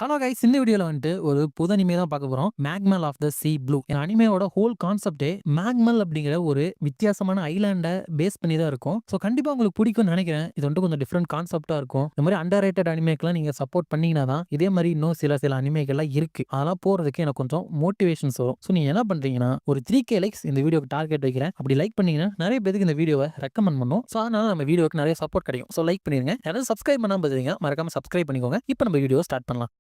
Hello guys, இந்த வீடியோல வந்துட்டு ஒரு புது அனிமே தான் பார்க்க போறோம். மேக்மல் ஆஃப் த சீ ப்ளூ. இந்த அனிமேயோட ஹோல் கான்செப்டே மேக்மல் அப்படிங்கிற ஒரு வித்தியாசமான ஐலாண்டை பேஸ் பண்ணி தான் இருக்கும். ஸோ கண்டிப்பா உங்களுக்கு பிடிக்கும்னு நினைக்கிறேன். இது வந்துட்டு கொஞ்சம் டிஃப்ரெண்ட் கான்செப்டா இருக்கும். இந்த மாதிரி அண்டர் ரேட்டட் அனிமேக்கெல்லாம் நீங்க சப்போர்ட் பண்ணீங்கன்னா தான் இதே மாதிரி இன்னும் சில அனிமேக்கெல்லாம் இருக்கு. அதெல்லாம் போறதுக்கு எனக்கு கொஞ்சம் மோட்டிவேஷன்ஸ் வரும். ஸோ நீங்க என்ன பண்றீங்கன்னா ஒரு 3K லைக்ஸ் இந்த வீடியோக்கு டார்கெட் வைக்கிறேன். அப்படி லைக் பண்ணீங்கன்னா நிறைய பேருக்கு இந்த வீடியோவை ரெக்கமெண்ட் பண்ணும். ஸோ அதனால நம்ம வீடியோக்கு நிறைய சப்போர்ட் கிடைக்கும். ஸோ லைக் பண்ணிருங்க. யாராவது சப்ஸ்கிரைப் பண்ணாம பார்த்தீங்க மறக்காம சப்ஸ்கிரைப் பண்ணிக்கோங்க. இப்போ நம்ம வீடியோ ஸ்டார்ட் பண்ணலாம்.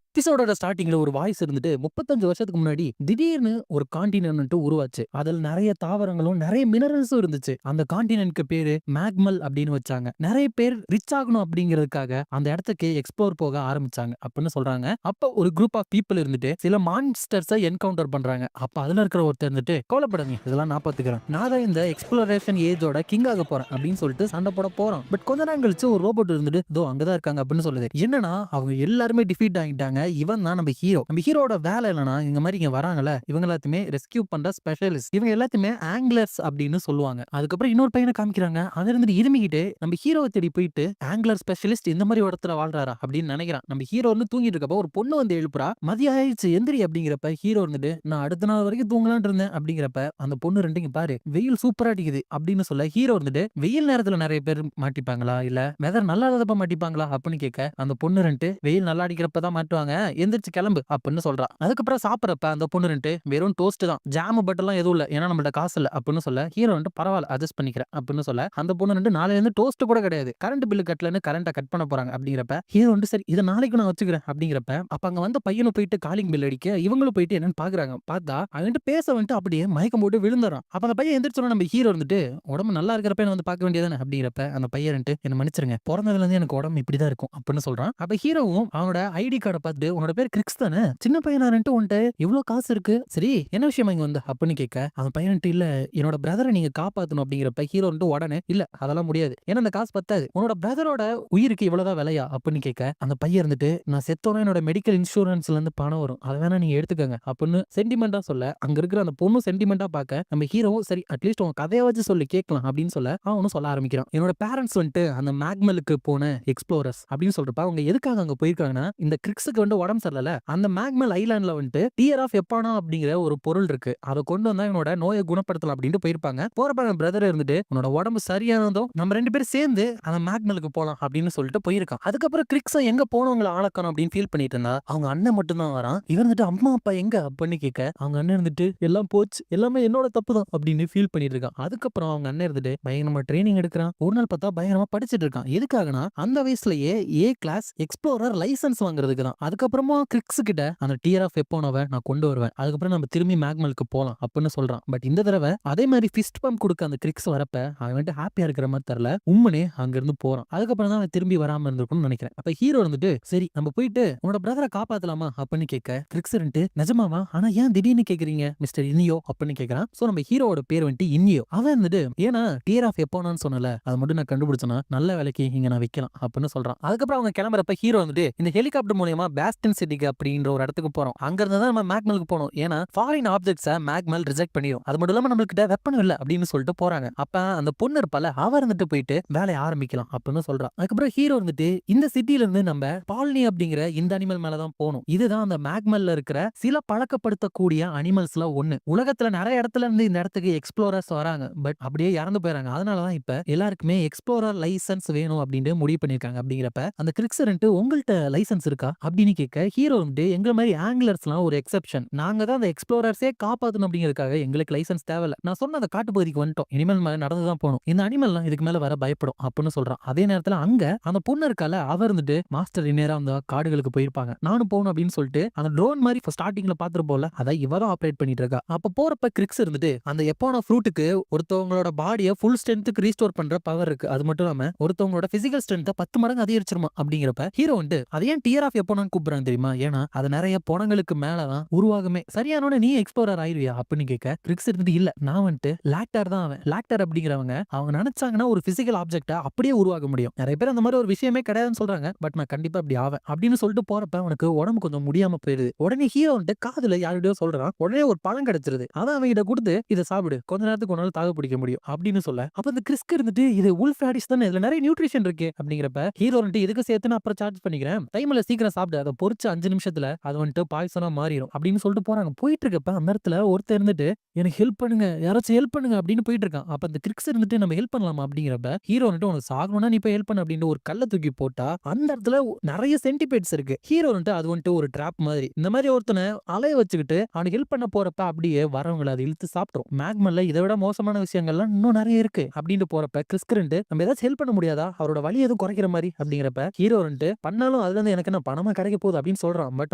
எபிசோடோட ஸ்டார்டிங்ல ஒரு வாய்ஸ் இருந்துட்டு 35 வருஷத்துக்கு முன்னாடி திடீர்னு ஒரு கான்டினென்ட் உருவாச்சு. அதில் நிறைய தாவரங்களும் நிறைய மினரல்ஸும் இருந்துச்சு. அந்த கான்டினென்ட்க்கு பேரு மேக்மல் அப்படின்னு வச்சாங்க. நிறைய பேர் ரிச் ஆகணும் அப்படிங்கிறதுக்காக அந்த இடத்துக்கு எக்ஸ்ப்ளோர் போக ஆரம்பிச்சாங்க அப்படின்னு சொல்றாங்க. அப்ப ஒரு குரூப் ஆஃப் பீப்புள் இருந்துட்டு சில மான்ஸ்டர்ஸை என்கவுண்டர் பண்றாங்க. அப்ப அதுல இருக்கிற ஒருத்தர் இருந்துட்டு கவலைப்படாதீங்க, இதெல்லாம் நான் பாத்துக்கிறேன், நான் தான் இந்த எக்ஸ்ப்ளோரேஷன் ஏஜோட கிங் ஆக போறேன் அப்படின்னு சொல்லிட்டு சண்டை போட போறான். பட் கொஞ்ச நேரம் கழிச்சு ஒரு ரோபோட் இருந்துட்டு இதோ அங்கதான் இருக்காங்க அப்படின்னு சொல்லுது. என்னன்னா அவங்க எல்லாருமே டிஃபீட் ஆகிட்டாங்க. இவன் தான் நம்ம ஹீரோ. நம்ம ஹீரோட வேலை இல்லைன்னா இந்த மாதிரி இங்க வராங்கல்ல, இவங்க எல்லாத்தையுமே ரெஸ்கியூ பண்ற ஸ்பெஷலிஸ்ட். இவங்க எல்லாத்தையுமே ஆங்கிலர்ஸ் அப்படின்னு சொல்லுவாங்க. அதுக்கப்புறம் இன்னொரு பையனை காமிக்கிறாங்க. அது இருந்து இருமிக்கிட்டு நம்ம ஹீரோவை தேடி போயிட்டு ஆங்கிலர் ஸ்பெஷலிஸ்ட் இந்த மாதிரி இடத்துல வாழ்றாரா அப்படின்னு நினைக்கிறான். நம்ம ஹீரோ வந்து தூங்கிட்டு இருக்கப்ப ஒரு பொண்ணு வந்து எழுப்புறா. மதியம் ஆயிடுச்சு எந்திரி அப்படிங்கிறப்ப ஹீரோ இருந்துட்டு நான் அடுத்த நாள் வரைக்கும் தூங்கலான் இருந்தேன் அப்படிங்கிறப்ப அந்த பொண்ணு ரெண்டு பாரு வெயில் சூப்பரா அடிக்குது அப்படின்னு சொல்ல ஹீரோ இருந்துட்டு வெயில் நேரத்துல நிறைய பேர் மாட்டிப்பாங்களா இல்ல வெதர் நல்லா இல்லாதப்ப மாட்டிப்பாங்களா அப்படின்னு கேட்க அந்த பொண்ணு ரெண்டு வெயில் நல்லா அடிக்கிறப்பதான் மாட்டுவாங்க, எந்திரிச்சு கிளம்பு அப்படின்னு சொல்றா. அதுக்கப்புறம் சாப்பிடறப்ப அந்த பொண்ணு ரெண்டு வெறும் டோஸ்ட் தான், ஜாம் பட்டெல்லாம் எதுவும் இல்ல, ஏன்னா நம்மள்ட்ட காசு இல்ல அப்படின்னு சொல்ல ஹீரோ வந்துட்டு பரவாயில்ல அட்ஜஸ்ட் பண்ணிக்கிறேன் அப்படின்னு சொல்ல அந்த பொண்ணு ரெண்டு நாளைல இருந்து டோஸ்ட் கூட கிடையாது, கரண்ட் பில்லு கட்டலன்னு கரண்ட்டை கட் பண்ண போறாங்க அப்படிங்கிறப்ப ஹீரோ வந்து சரி இதை நாளைக்கு நான் வச்சுக்கிறேன் அப்படிங்கிறப்ப அப்ப அங்க வந்து பையனும் போயிட்டு காலிங் பில் அடிக்க இவங்களும் போயிட்டு என்னன்னு பாக்குறாங்க. பார்த்தா அவன்ட்டு பேச வந்துட்டு அப்படியே மயக்கம் போட்டு விழுந்துறான். அப்ப அந்த பையன் எந்திரிச்சோன்னா நம்ம ஹீரோ வந்துட்டு உடம்பு நல்லா இருக்கிறப்ப வந்து பார்க்க வேண்டியதானே அப்படிங்கிறப்ப அந்த பையன் என்ன மன்னிச்சிருங்க, பிறந்ததுல இருந்து எனக்கு உடம்பு இப்படிதான் இருக்கும் அப்படின்னு சொல்றான். அப்ப ஹீரோவும் அவனோட ஐடி கார்டை பார்த்துட்டு உன்னோட பேர் கிரிக்ஸ் தானே, சின்ன பையனாருன்ட்டு உன்ட்ட இவ்வளவு காசு இருக்கு, சரி என்ன விஷயம் இங்க வந்து அப்படின்னு கேட்க அந்த பையன்ட்டு இல்ல என்னோட பிரதரை நீங்க காப்பாத்தணும் அப்படிங்கிறப்ப ஹீரோ உடனே இல்ல அதெல்லாம் முடியாது, ஏன்னா அந்த காசு பத்தாது, உன்னோட பிரதரோட உயிருக்கு இவ்வளவுதான் விலையா அப்படின்னு கேட்க அந்த பையன் இருந்துட்டு நான் செத்தோன்னா என்னோட மெடிக்கல் இன்சூரன்ஸ்ல இருந்து பணம் வரும், அதை வேணா நீங்க எடுத்துக்கங்க அப்படின்னு சென்டிமெண்டா சொல்ல அங்க இருக்கிற அந்த பொண்ணு சென்டிமெண்டா பார்க்க நம்ம ஹீரோவும் சரி அட்லீஸ்ட் உங்க கதையை வச்சு சொல்லி கேட்கலாம் அப்படின்னு சொல்ல அவனும் சொல்ல ஆரம்பிக்கிறான். என்னோட பேரண்ட்ஸ் வந்துட்டு அந்த மேக்மலுக்கு போன எக்ஸ்ப்ளோரர்ஸ் அப்படின்னு சொல்றப்ப அவங்க எதுக்காக அங்க போயிருக்காங்கன்னா இந்த கிரிக்ஸுக்கு வந்து உடம்பு சரியில்ல, அந்த மேக்மல் ஐலாண்ட்ல வந்துட்டு டியர் ஆஃப் எப்பானா அப்படிங்கிற ஒரு பொருள் இருக்கு, அதை கொண்டு வந்தா என்னோட நோயை குணப்படுத்தலாம் அப்படின்ட்டு போயிருப்பாங்க. போறப்ப என் பிரதர் இருந்துட்டு உன்னோட உடம்பு சரியானதும் நம்ம ரெண்டு பேரும் சேர்ந்து அந்த மேக்மலுக்கு போலாம் அப்படின்னு சொல்லிட்டு போயிருக்கான். அதுக்கப்புறம் கிரிக்ஸ எங்க போனவங்களை ஆளக்கணும் அப்படின்னு ஃபீல் பண்ணிட்டு இருந்தா அவங்க அண்ணன் மட்டும் தான் வரான். இவன் வந்துட்டு அம்மா அப்பா எங்க அப்படின்னு கேட்க அவங்க அண்ணன் இருந்துட்டு எல்லாம் போச்சு, எல்லாமே என்னோட தப்பு தான் அப்படின்னு ஃபீல் பண்ணிட்டு இருக்கான். அதுக்கப்புறம் அவங்க அண்ணன் இருந்துட்டு பயங்கரமா ட்ரைனிங் எடுக்கிறான். ஒரு நாள் பார்த்தா பயங்கரமா படிச்சுட்டு இருக்கான். எதுக்காகனா அந்த வயசுலயே ஏ கிளாஸ் எக்ஸ்ப்ளோரர் லைசன்ஸ் வாங்குறதுக்கு தான். அதுக்கப்புறமா கிரிக்ஸ் கிட்ட அந்த டியர் ஆஃப் எப்போனவை நான் கொண்டு வருவேன், அதுக்கப்புறம் நம்ம திரும்பி மேக்மலுக்கு போலாம் அப்படின்னு சொல்றான். பட் இந்த தடவை அதே மாதிரி ஃபிஸ்ட் பம்ப் கொடுக்க அந்த கிரிக்ஸ் வரப்ப அவன் வந்துட்டு ஹாப்பியா இருக்கிற மாதிரி தெரியல, உம்மனே அங்க இருந்து போறான். அதுக்கப்புறம் தான் அவன் திரும்பி வராம இருந்திருக்கும்னு நினைக்கிறேன். அப்ப ஹீரோ வந்துட்டு சரி நம்ம போயிட்டு உன்னோட பிரதரை காப்பாத்தலாமா அப்படின்னு கேட்க கிரிக்ஸ் வந்துட்டு நிஜமாவா, ஆனா ஏன் திடீர்னு கேக்குறீங்க மிஸ்டர் இனியோ அப்படின்னு கேட்கறான். சோ நம்ம ஹீரோவோட பேர் வந்துட்டு இனியோ. அவன் வந்துட்டு ஏன்னா டியர் ஆஃப் எப்போனான்னு சொன்னல அதை மட்டும் நான் கண்டுபிடிச்சேன்னா நல்ல வேலைக்கு இங்க நான் வைக்கலாம் அப்படின்னு சொல்றான். அதுக்கப்புறம் அவங்க கிளம்புறப்ப ஹீரோ வந்துட்டு இந்த ஹெலிகாப்டர் மூலமா பேஸ்டன் சிட்டிக்கு அப்படின்ற ஒரு இடத்துக்கு போறோம். அங்க இருந்து தான் நம்ம மேக்மலுக்கு போனோம், ஏன்னா ஃபாரின் ஆப்ஜெக்ட்ஸை மேக்மல் ரிஜெக்ட் பண்ணிடும், அது மட்டும் இல்லாம நம்மளுக்கிட்ட வெப்பனும் இல்ல அப்படின்னு சொல்லிட்டு போறாங்க. அப்ப அந்த பொண்ணு இருப்பால அவ இருந்துட்டு போயிட்டு வேலையை ஆரம்பிக்கலாம் அப்படின்னு சொல்றான். அதுக்கப்புறம் ஹீரோ வந்துட்டு இந்த சிட்டில இருந்து நம்ம பால்னி அப்படிங்கிற இந்த அனிமல் மேலதான் போகணும், இதுதான் அந்த மேக்மல்ல இருக்கிற சில பழக்கப்படுத்தக்கூடிய அனிமல்ஸ்ல ஒண்ணு. உலகத்துல நிறைய இடத்துல இருந்து இந்த இடத்துக்கு எக்ஸ்ப்ளோரர்ஸ் வராங்க, பட் அப்படியே இறந்து போயிறாங்க. அதனாலதான் இப்ப எல்லாருக்குமே எக்ஸ்ப்ளோரர் லைசன்ஸ் வேணும் அப்படின்னு முடிவு பண்ணிருக்காங்க. அப்படிங்கிறப்ப அந்த கிரிக்ஸரன்ட்டு உங்கள்ட்ட லைசன்ஸ் இருக்கா அப்படின்னு கேட்க ஹீரோ வந்து எங்க மாதிரி ஆங்கிலர்ஸ்லாம் ஒரு எக்ஸெப்ஷன், நாங்க தான் அந்த எக்ஸ்ப்ளோரர்ஸே காப்பாத்தணும் அப்படிங்கிறதுக்காக எங்களுக்கு லைசன்ஸ் தேவையில்ல, நான் சொன்ன அந்த காட்டுப்பகுதிக்கு வந்துட்டோம், இனிமேல் மேல நடந்துதான் போகணும், இந்த அனிமல்லாம் இதுக்கு மேல வர பயப்படும் அப்படின்னு சொல்றான். அதே நேரத்துல அங்க அந்த பொண்ணு இருக்கால அவ இருந்துட்டு மாஸ்டர் நேரா அந்த காடுகளுக்கு போயிருப்பாங்க, நானும் போகணும் அப்படின்னு சொல்லிட்டு அந்த ட்ரோன் மாதிரி ஸ்டார்டிங்ல பாத்துட்டு போல அதை இவதான் ஆப்ரேட் பண்ணிட்டு இருக்கா. அப்ப போறப்ப கிரிக்ஸ் இருந்துட்டு அந்த எப்போனா ஃப்ரூட்டுக்கு ஒருத்தவங்களோட பாடியை ஃபுல் ஸ்ட்ரென்த்துக்கு ரீஸ்டோர் பண்ற பவர் இருக்கு, அது மட்டும் இல்லாம ஒருத்தவங்களோட பிசிக்கல் ஸ்ட்ரென்த்தை 10 மடங்கு அதிகரிச்சிருமா அப்படிங்கிறப்ப ஹீரோ வந்து அதை ஏன் டியர் ஆஃப் எப்போனான்னு கூப்பிடுறாங்க கூப்பிடுறாங்க தெரியுமா? ஏன்னா அது நிறைய புடங்களுக்கு மேல தான் உருவாகுமே. சரியானோனே நீ எக்ஸ்ப்ளோரர் ஆயிருவியா அப்படின்னு கேட்க, கிரிக்ஸ் இருந்துட்டு இல்ல நான் வந்துட்டு லாக்டர் தான் அவன். லாக்டர் அப்படிங்கிறவங்க அவங்க நினைச்சாங்கன்னா ஒரு பிசிக்கல் ஆப்ஜெக்ட்டை அப்படியே உருவாக்க முடியும். நிறைய பேர் அந்த மாதிரி ஒரு விஷயமே கிடையாதுன்னு சொல்றாங்க. பட் நான் கண்டிப்பா அப்படி ஆவேன் அப்படின்னு சொல்லிட்டு போறப்ப அவனுக்கு உடம்பு கொஞ்சம் முடியாம போயிருது. உடனே ஹீரோ வந்துட்டு காதுல யாருடையோ சொல்றான். உடனே ஒரு பழம் கிடைச்சிருது. அதான் அவங்கிட்ட கொடுத்து இதை சாப்பிடு, கொஞ்ச நேரத்துக்கு ஒன்னால தாக பிடிக்க முடியும் அப்படின்னு சொல்ல, அப்ப இந்த கிறிஸ்க் இருந்துட்டு இது உல்ஃப் ராடிஷ் தானே, இதுல நிறைய நியூட்ரிஷன் இருக்கு அப்படிங்கிறப்ப ஹீரோ வந்துட்டு இதுக்கு சேர்த்து நான் அப்புறம் சார்ஜ் பண்ணிக்கிறேன், டைம்ல சீக்கிரம் சாப்பிடு, அதை பொறிச்சு 5 நிமிஷத்துல அது வந்துட்டு பாய்சனா மாறிடும் அப்படின்னு சொல்லிட்டு போறாங்க. போயிட்டு இருக்கப்ப அந்த இடத்துல ஒருத்தர் இருந்துட்டு எனக்கு ஹெல்ப் பண்ணுங்க, யாராச்சும் ஹெல்ப் பண்ணுங்க அப்படின்னு போயிட்டு இருக்கான். அப்ப அந்த கிரிக்ஸ் இருந்துட்டு நம்ம ஹெல்ப் பண்ணலாமா அப்படிங்கிறப்ப ஹீரோ வந்துட்டு உனக்கு சாகணும்னா நீ போய் ஹெல்ப் பண்ணு அப்படின்னு ஒரு கல்ல தூக்கி போட்டா அந்த இடத்துல நிறைய சென்டிபேட்ஸ் இருக்கு. ஹீரோ வந்துட்டு அது வந்துட்டு ஒரு ட்ராப் மாதிரி இந்த மாதிரி ஒருத்தனை அலைய வச்சுக்கிட்டு அவனுக்கு ஹெல்ப் பண்ண போறப்ப அப்படியே வரவங்களை அது இழுத்து சாப்பிட்ரும். மேக்மல்ல இதை விட மோசமான விஷயங்கள்லாம் இன்னும் நிறைய இருக்கு அப்படின்னு போறப்ப கிறிஸ்கரண்ட் நம்ம ஏதாச்சும் ஹெல்ப் பண்ண முடியாதா, அவரோட வலி எதுவும் குறைக்கிற மாதிரி அப்படிங்கிறப்ப ஹீரோ வந்துட்டு பண்ணாலும் அதுல இருந்து எனக்கு என்ன பணமா கிடைக்க போகுது அப்படின்னு சொல்றான். பட்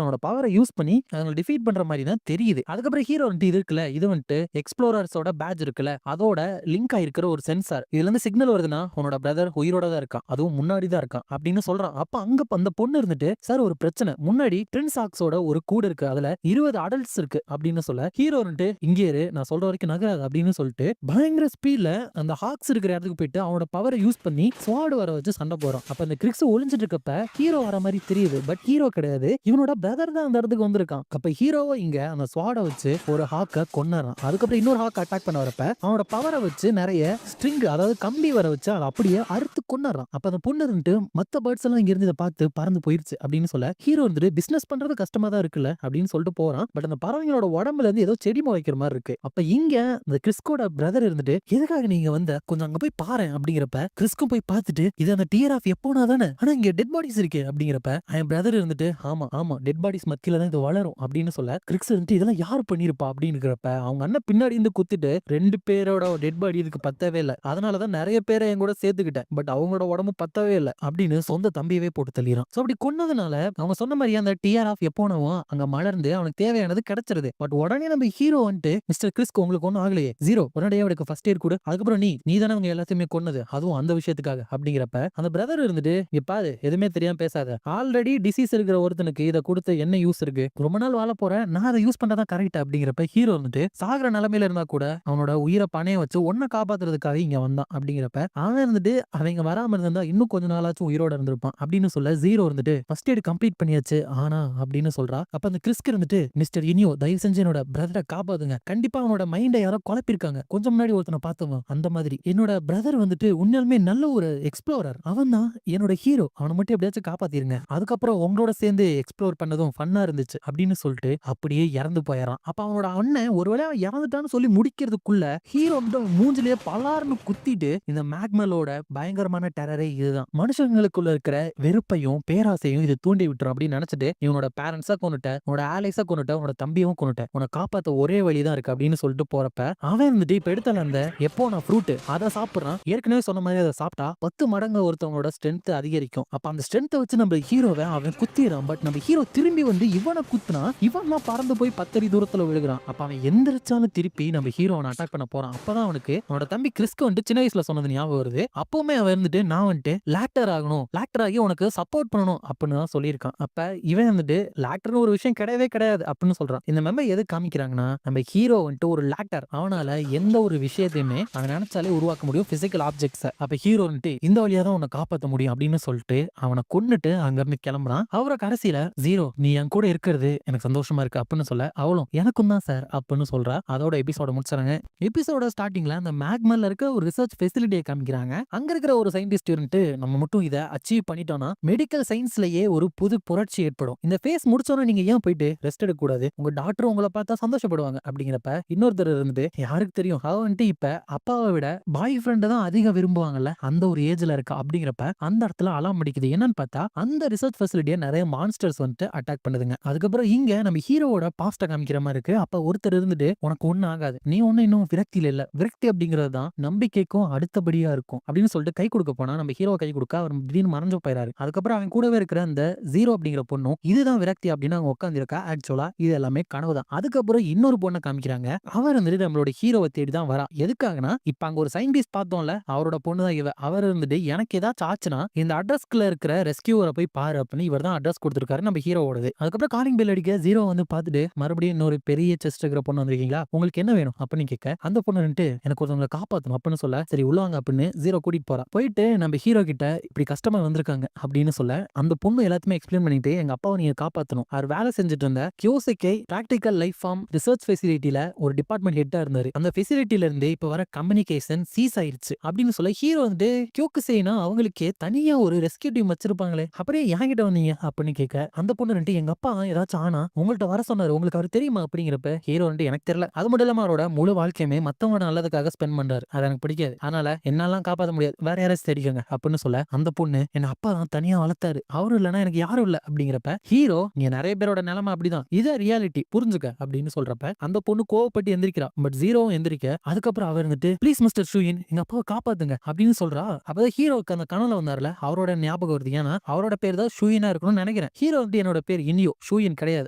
அவனோட பவரை யூஸ் பண்ணி அவங்களை டிஃபீட் பண்ற மாதிரி தான் தெரியுது. அதுக்கப்புறம் ஹீரோ வந்துட்டு இது இருக்குல்ல, இது வந்துட்டு எக்ஸ்ப்ளோரர்ஸோட பேட்ச் இருக்குல்ல, அதோட லிங்க் ஆயிருக்கிற ஒரு சென்சார். இதுல இருந்து சிக்னல் வருதுன்னா உன்னோட பிரதர் உயிரோட தான் இருக்கான், அதுவும் முன்னாடி தான் இருக்கான் அப்படின்னு சொல்றான். அப்ப அங்க அந்த பொண்ணு இருந்துட்டு சார் ஒரு பிரச்சனை, முன்னாடி ட்வின் சாக்ஸோட ஒரு கூடு இருக்கு, அதுல 20 அடல்ட்ஸ் இருக்கு அப்படின்னு சொல்ல ஹீரோ வந்துட்டு இங்கே இரு நான் சொல்ற வரைக்கும் நகராது அப்படின்னு சொல்லிட்டு பயங்கர ஸ்பீட்ல அந்த ஹாக்ஸ் இருக்கிற இடத்துக்கு போயிட்டு அவனோட பவரை யூஸ் பண்ணி ஸ்வாட் வர வச்சு சண்டை போறான். அப்ப அந்த கிரிக்ஸ் ஒளிஞ்சிட்டு இருக்கப்ப ஹீரோ வர மாதிரி தெரியுது. பட் ஹீரோ கிடையாது, இவனோட பிரதர் தான் அந்த இடத்துக்கு வந்திருக்கான். அப்ப ஹீரோவை இங்க அந்த ஸ்வாட வச்சு ஒரு ஹாக்க கொன்னாரான். அதுக்கப்புறம் இன்னொரு ஹாக் அட்டாக் பண்ண வரப்ப அவனோட பவரை வச்சு நிறைய ஸ்ட்ரிங் அதாவது கம்பி வர வச்சு அதை அப்படியே அறுத்து கொன்னாரான். அப்ப அந்த பொண்ணு இருந்துட்டு மத்த பேர்ட்ஸ் எல்லாம் இங்க இருந்து இதை பார்த்து பறந்து போயிருச்சு அப்படின்னு சொல்ல ஹீரோ வந்துட்டு பிசினஸ் பண்றது கஷ்டமா தான் இருக்குல்ல அப்படின்னு சொல்லிட்டு போறான். பட் அந்த பறவைங்களோட உடம்புல இருந்து ஏதோ செடி முளைக்கிற மாதிரி இருக்கு. அப்ப இங்க இந்த கிறிஸ்கோட பிரதர் இருந்துட்டு எதுக்காக நீங்க வந்த, கொஞ்சம் அங்க போய் பாரு அப்படிங்கிறப்ப கிறிஸ்கும் போய் பார்த்துட்டு இது அந்த டியர் ஆஃப் எப்போனா தானே, ஆனா இங்க டெட் பாடிஸ் இருக்கே அப்படிங்கிறப்ப என் பிரதர் இருந்துட்டு ஆமா ஆமா டெட் பாடிஸ் மத்தியில தான் இது வளரும் அப்படின்னு சொல்ல கிரிக்ஸ் இருந்துட்டு இதெல்லாம் யாரு பண்ணிருப்பா அப்படிங்கிறப்ப அவங்க அண்ணன் பின்னாடி இருந்து குத்திட்டு 2 பேரோட டெட் பாடி இதுக்கு பத்தவே இல்லை, அதனாலதான் நிறைய பேரை என் கூட சேர்த்துக்கிட்டேன், பட் அவங்களோட உடம்பு பத்தவே இல்லை அப்படின்னு சொந்த தம்பியவே போட்டு தள்ளிறான். சோ அப்படி கொன்னதுனால அவங்க சொன்ன மாதிரி அந்த டிஆர் ஆஃப் எப்போனவும் அங்க மலர்ந்து அவனுக்கு தேவையானது கிடைச்சிருது. பட் உடனே நம்ம ஹீரோ வந்துட்டு மிஸ்டர் கிறிஸ்க்கு உங்களுக்கு ஒன்னும் ஆகலையே, ஜீரோ உடனே அவனுக்கு ஃபர்ஸ்ட் எய்ட் கொடு, அதுக்கப்புறம் நீ தானே அவங்க எல்லாத்தையுமே கொன்னது அதுவும் அந்த விஷயத்துக்காக அப்படிங்கிறப்ப அந்த பிரதர் இருந்துட்டு இங்க பாரு எதுவுமே தெரியாம பேசாத, ஆல்ரெடி டிசீஸ் இருக்கிற ஒருத்தனுக்கு இதை கொடுத்து என்ன யூஸ் இருக்கு, ரொம்ப நாள் வாழ போறேன், நான் அதை யூஸ் பண்ணதான் கரெக்ட் அப்படிங்கிறப்ப ஹீரோ வந்துட்டு சாகிற நிலைமையில இருந்தா கூட அவனோட உயிரை பணைய வச்சு ஒன்ன காப்பாத்துறதுக்காக இங்க வந்தான் அப்படிங்கிறப்ப அவன் இருந்துட்டு அவங்க வராம இருந்தா இன்னும் கொஞ்ச நாளாச்சும் உயிரோட இருந்திருப்பான் அப்படின்னு சொல்ல ஜீரோ இருந்துட்டு ஃபர்ஸ்ட் எய்ட் கம்ப்ளீட் பண்ணியாச்சு ஆனா அப்படின்னு சொல்றா. அப்ப அந்த கிறிஸ்க் இருந்துட்டு மிஸ்டர் இனியோ தயவு செஞ்சு என்னோட பிரதரை காப்பாத்துங்க, கண்டிப்பா அவனோட மைண்டை யாரோ குழப்பிருக்காங்க, கொஞ்சம் முன்னாடி ஒருத்தனை பார்த்தவன் அந்த மாதிரி என்னோட பிரதர் வந்துட்டு உண்மையாலுமே நல்ல ஒரு எக்ஸ்ப்ளோரர், அவன் தான் என்னோட ஹீரோ, அவனை மட்டும் எப்படியாச்சும் காப்பாத்திருங்க, அதுக்கப்புறம் உங்களோட சேர்ந்து எக்ஸ்ப்ளோர் பண்ணதும் ஃபன்னா இருந்துச்சு அப்படின்னு சொல்லிட்டு அப்படியே இறந்து போயிடறான். அப்ப அவனோட அண்ணன் ஒருவேளை அவன் இறந்துட்டான்னு சொல்லி முடிக்கிறதுக்குள்ள ஹீரோ வந்து மூஞ்சிலேயே பலார்னு குத்திட்டு இந்த மேக்மலோட பயங்கரமான டெரரே இதுதான், மனுஷங்களுக்குள்ள இருக்கிற வெறுப்பையும் பேராசையும் இது தூண்டி விட்டுரும் அப்படின்னு நினைச்சிட்டு இவனோட பேரண்ட்ஸா கொண்டுட்ட, உன்னோட ஆலைஸா கொண்டுட்ட, உன்னோட தம்பியும் கொண்டுட்ட, உன்னை காப்பாத்த ஒரே வழிதான் இருக்கு அப்படின்னு சொல்லிட்டு போறப்ப அவன் இருந்துட்டு இப்ப எடுத்தல அந்த எப்போ நான் ஃப்ரூட் அதை சாப்பிடுறான். ஏற்கனவே சொன்ன மாதிரி அதை சாப்பிட்டா 10 மடங்கு ஒருத்தவங்களோட ஸ்ட்ரென்த் அதிகரிக்கும். அப்ப அந்த ஸ்ட்ரென்த்தை வச்சு நம்ம ஹீரோவை அவன் குத்திடுறான். பட் நம்ம ஹீரோ திரும்பி வந்து இவனை குத்துனா இவன் பறந்து போய் 10 அடி தூரத்துல விழுகிறான். அப்ப அவன் எந்திரிச்சாலும் திருப்பி நம்ம ஹீரோவை அட்டாக் பண்ண போறான். அப்பதான் அவனுக்கு அவனோட தம்பி கிறிஸ்க்கு வந்து சின்ன வயசுல சொன்னது ஞாபகம் வருது. அப்பவுமே அவன் இருந்துட்டு நான் வந்துட்டு லாக்டர் ஆகணும், லாக்டர் ஆகி உனக்கு சப்போர்ட் பண்ணணும் அப்படின்னு தான் சொல்லியிருக்கான். அப்ப இவன் வந்துட்டு லாக்டர்னு ஒரு விஷயம் கிடையவே கிடையாது அப்படின்னு சொல்றான். இந்த மெம்பர் எது காமிக்கிறாங்கன்னா நம்ம ஹீரோ வந்துட்டு ஒரு லாக்டர், அவனால எந்த ஒரு விஷயத்தையுமே அவன் நினைச்சாலே உருவாக்க முடியும் பிசிக்கல் ஆப்ஜெக்ட்ஸ். அப்ப ஹீரோ வந்துட்டு இந்த வழியா தான் உன்னை காப்பாற்ற முடியும் அப்படின்னு சொல்லிட்டு அவனை கொன்னுட்டு அங்க இருந்து கிளம்புறான். அவரை கடைசியில ஜீரோ நீ என் கூட இருக்கிறது எனக்கு சந்தோஷமா இருக்கு அப்படின்னு சொல்ல அவளும் எனக்கும் தான் சார் அப்படின்னு சொல்றா. அதோட எபிசோட முடிச்சாங்க. எபிசோட ஸ்டார்டிங்ல அந்த மேக்மல்ல இருக்க ஒரு ரிசர்ச் ஃபெசிலிட்டியை காமிக்கிறாங்க. அங்க இருக்கிற ஒரு சயின்டிஸ்ட் இருந்துட்டு நம்ம மட்டும் இதை அச்சீவ் பண்ணிட்டோம்னா மெடிக்கல் சயின்ஸ்லயே ஒரு புது புரட்சி ஏற்படும், இந்த ஃபேஸ் முடிச்சோன்னா நீங்க ஏன் போயிட்டு ரெஸ்ட் எடுக்க கூடாது, உங்க டாக்டர் உங்களை பார்த்தா சந்தோஷப்படுவாங்க அப்படிங்கிறப்ப இன்னொருத்தர் இருந்துட்டு யாருக்கு தெரியும் அவ வந்துட்டு இப்ப அப்பாவை விட பாய் ஃப்ரெண்டை தான் அதிகம் விரும்புவாங்கல்ல அந்த ஒரு ஏஜ்ல இருக்கா அப்படிங்கிறப்ப அந்த இடத்துல அலாம் அடிக்குது. என்னன்னு பார்த்தா அந்த ரிசர்ச் ஃபெசிலிட்டியை நிறைய மான்ஸ்டர்ஸ் வந்துட்டு அட்டாக் பண்ணுதுங்க. அதுக்கப்புறம் இங்க நம்ம ஹீரோவோட பாஸ்ட காமிக்கிற மாதிரி இருக்கு. அப்ப ஒருத்தர் இருந்துட்டு உனக்கு ஒண்ணு ஆகாது, நீ ஒண்ணு இன்னும் விரக்தியில இல்ல, விரக்தி அப்படிங்கிறது தான் நம்பிக்கைக்கும் அடுத்தபடியா இருக்கும் அப்படின்னு சொல்லிட்டு கை கொடுக்க போனா நம்ம ஹீரோ கை கொடுக்க அவர் திடீர்னு மறைஞ்சு போயிறாரு. அதுக்கப்புறம் அவன் கூடவே இருக்கிற அந்த ஜீரோ அப்படிங்கிற பொண்ணும் இதுதான் விரக்தி அப்படின்னு அவங்க உட்காந்து இருக்கா. ஆக்சுவலா இது எல்லாமே கனவுதான். அதுக்கப்புறம் இன்னொரு பொண்ணை காமிக்கிறாங்க. அவர் வந்துட்டு நம்மளோட ஹீரோவை தேடி தான் வரா. எதுக்காகனா இப்ப அங்க ஒரு சயின்டிஸ்ட் பார்த்தோம்ல அவரோட பொண்ணு தான் இவ. அவர் இருந்துட்டு எனக்கு ஏதாச்சும் ஆச்சுன்னா இந்த அட்ரஸ்க்குள்ள இருக்கிற ரெஸ்கியூவரை போய் பாரு அப்படின்னு இவர் தான் அட்ரஸ் கொடுத்துருக்காரு நம்ம ஹீரோவோடது. அதுக்கப்புறம் காலிங் பெல் அடிக்க ஜீரோ வந்து பார்த்துட்டு மறுபடியும் இன்னொரு பெரிய செஸ்ட் இருக்கிற பொண்ணு வந்திருக்கீங்களா, உங்களுக்கு என்ன வேணும் அப்படின்னு கேட்க, அந்த பொண்ணு வந்துட்டு எனக்கு ஒருத்தவங்களை காப்பாற்றணும் அப்படின்னு சொல்ல, சரி உள்ளவாங்க அப்படின்னு ஜீரோ கூட்டிட்டு போறா. போயிட்டு நம்ம ஹீரோ கிட்ட இப்படி கஸ்டமர் வந்திருக்காங்க அப்படின்னு சொல்ல, அந்த பொண்ணு எல்லாத்தையுமே எக்ஸ்பிளைன் பண்ணிட்டு எங்க அப்பாவை நீங்க காப்பாற்றணும், அவர் வேலை செஞ்சுட்டு இருந்த கியோசெக்கை பிராக்டிகல் லைஃப் ஃபார்ம் ரிசர்ச் ஃபெசிலிட்டியில ஒரு டிபார்ட்மெண்ட் ஹெட்டா இருந்தாரு, அந்த ஃபெசிலிட்டில இருந்து இப்ப வர கம்யூனிகேஷன் சீஸ் ஆயிருச்சு அப்படின்னு சொல்ல, ஹீரோ வந்து கியோகுசேனா அவங்களுக்கே தனியா ஒரு ரெஸ்கியூ டீம் வச்சிருப்பாங்களே, அப்படியே என்கிட்ட வந்தீங்க அப்படின்னு கேட்க, அந்த பொண்ணு ரெண்டு எங்க அப்பா ஏதாச்சும் ஆனா உங்கள்ட்ட வர சொன்னாரு, உங்களுக்கு அவர் தெரியுமா அப்படிங்கிறப்ப ஹீரோ வந்து எனக்கு தெரியல, அது மட்டும் இல்லாம அவரோட முழு வாழ்க்கையுமே மத்தவங்க நல்லதுக்காக ஸ்பெண்ட் பண்றாரு, அது எனக்கு பிடிக்காது, அதனால என்னாலாம் காப்பாற்ற முடியாது, வேற யாராச்சும் தேடிக்கங்க அப்படின்னு சொல்ல, அந்த பொண்ணு என்ன அப்பா தான் தனியா வளர்த்தாரு, அவரு இல்லைன்னா எனக்கு யாரும் இல்ல அப்படிங்கிறப்ப ஹீரோ நீங்க நிறைய பேரோட நிலைமை அப்படிதான், இதை ரியாலிட்டி புரிஞ்சுக்க அப்படின்னு சொல்றப்ப அந்த பொண்ணு கோவப்பட்டு எந்திரிக்கிறா. பட் ஜீரோவும் எந்திரிக்க, அதுக்கப்புறம் அவர் வந்துட்டு ப்ளீஸ் மிஸ்டர் ஷூயின் எங்க அப்பாவை காப்பாத்துங்க அப்படின்னு சொல்றா. அப்பதான் ஹீரோக்கு அந்த கனவுல வந்தார்ல அவரோட ஞாபகம் வருது, ஏன்னா அவரோட பேர் தான் ஷூயினா இருக்கணும்னு நினைக்கிறேன், ஹீரோ வந்து என்னோட பேர் இனியோ ஷூயின் கிடையாது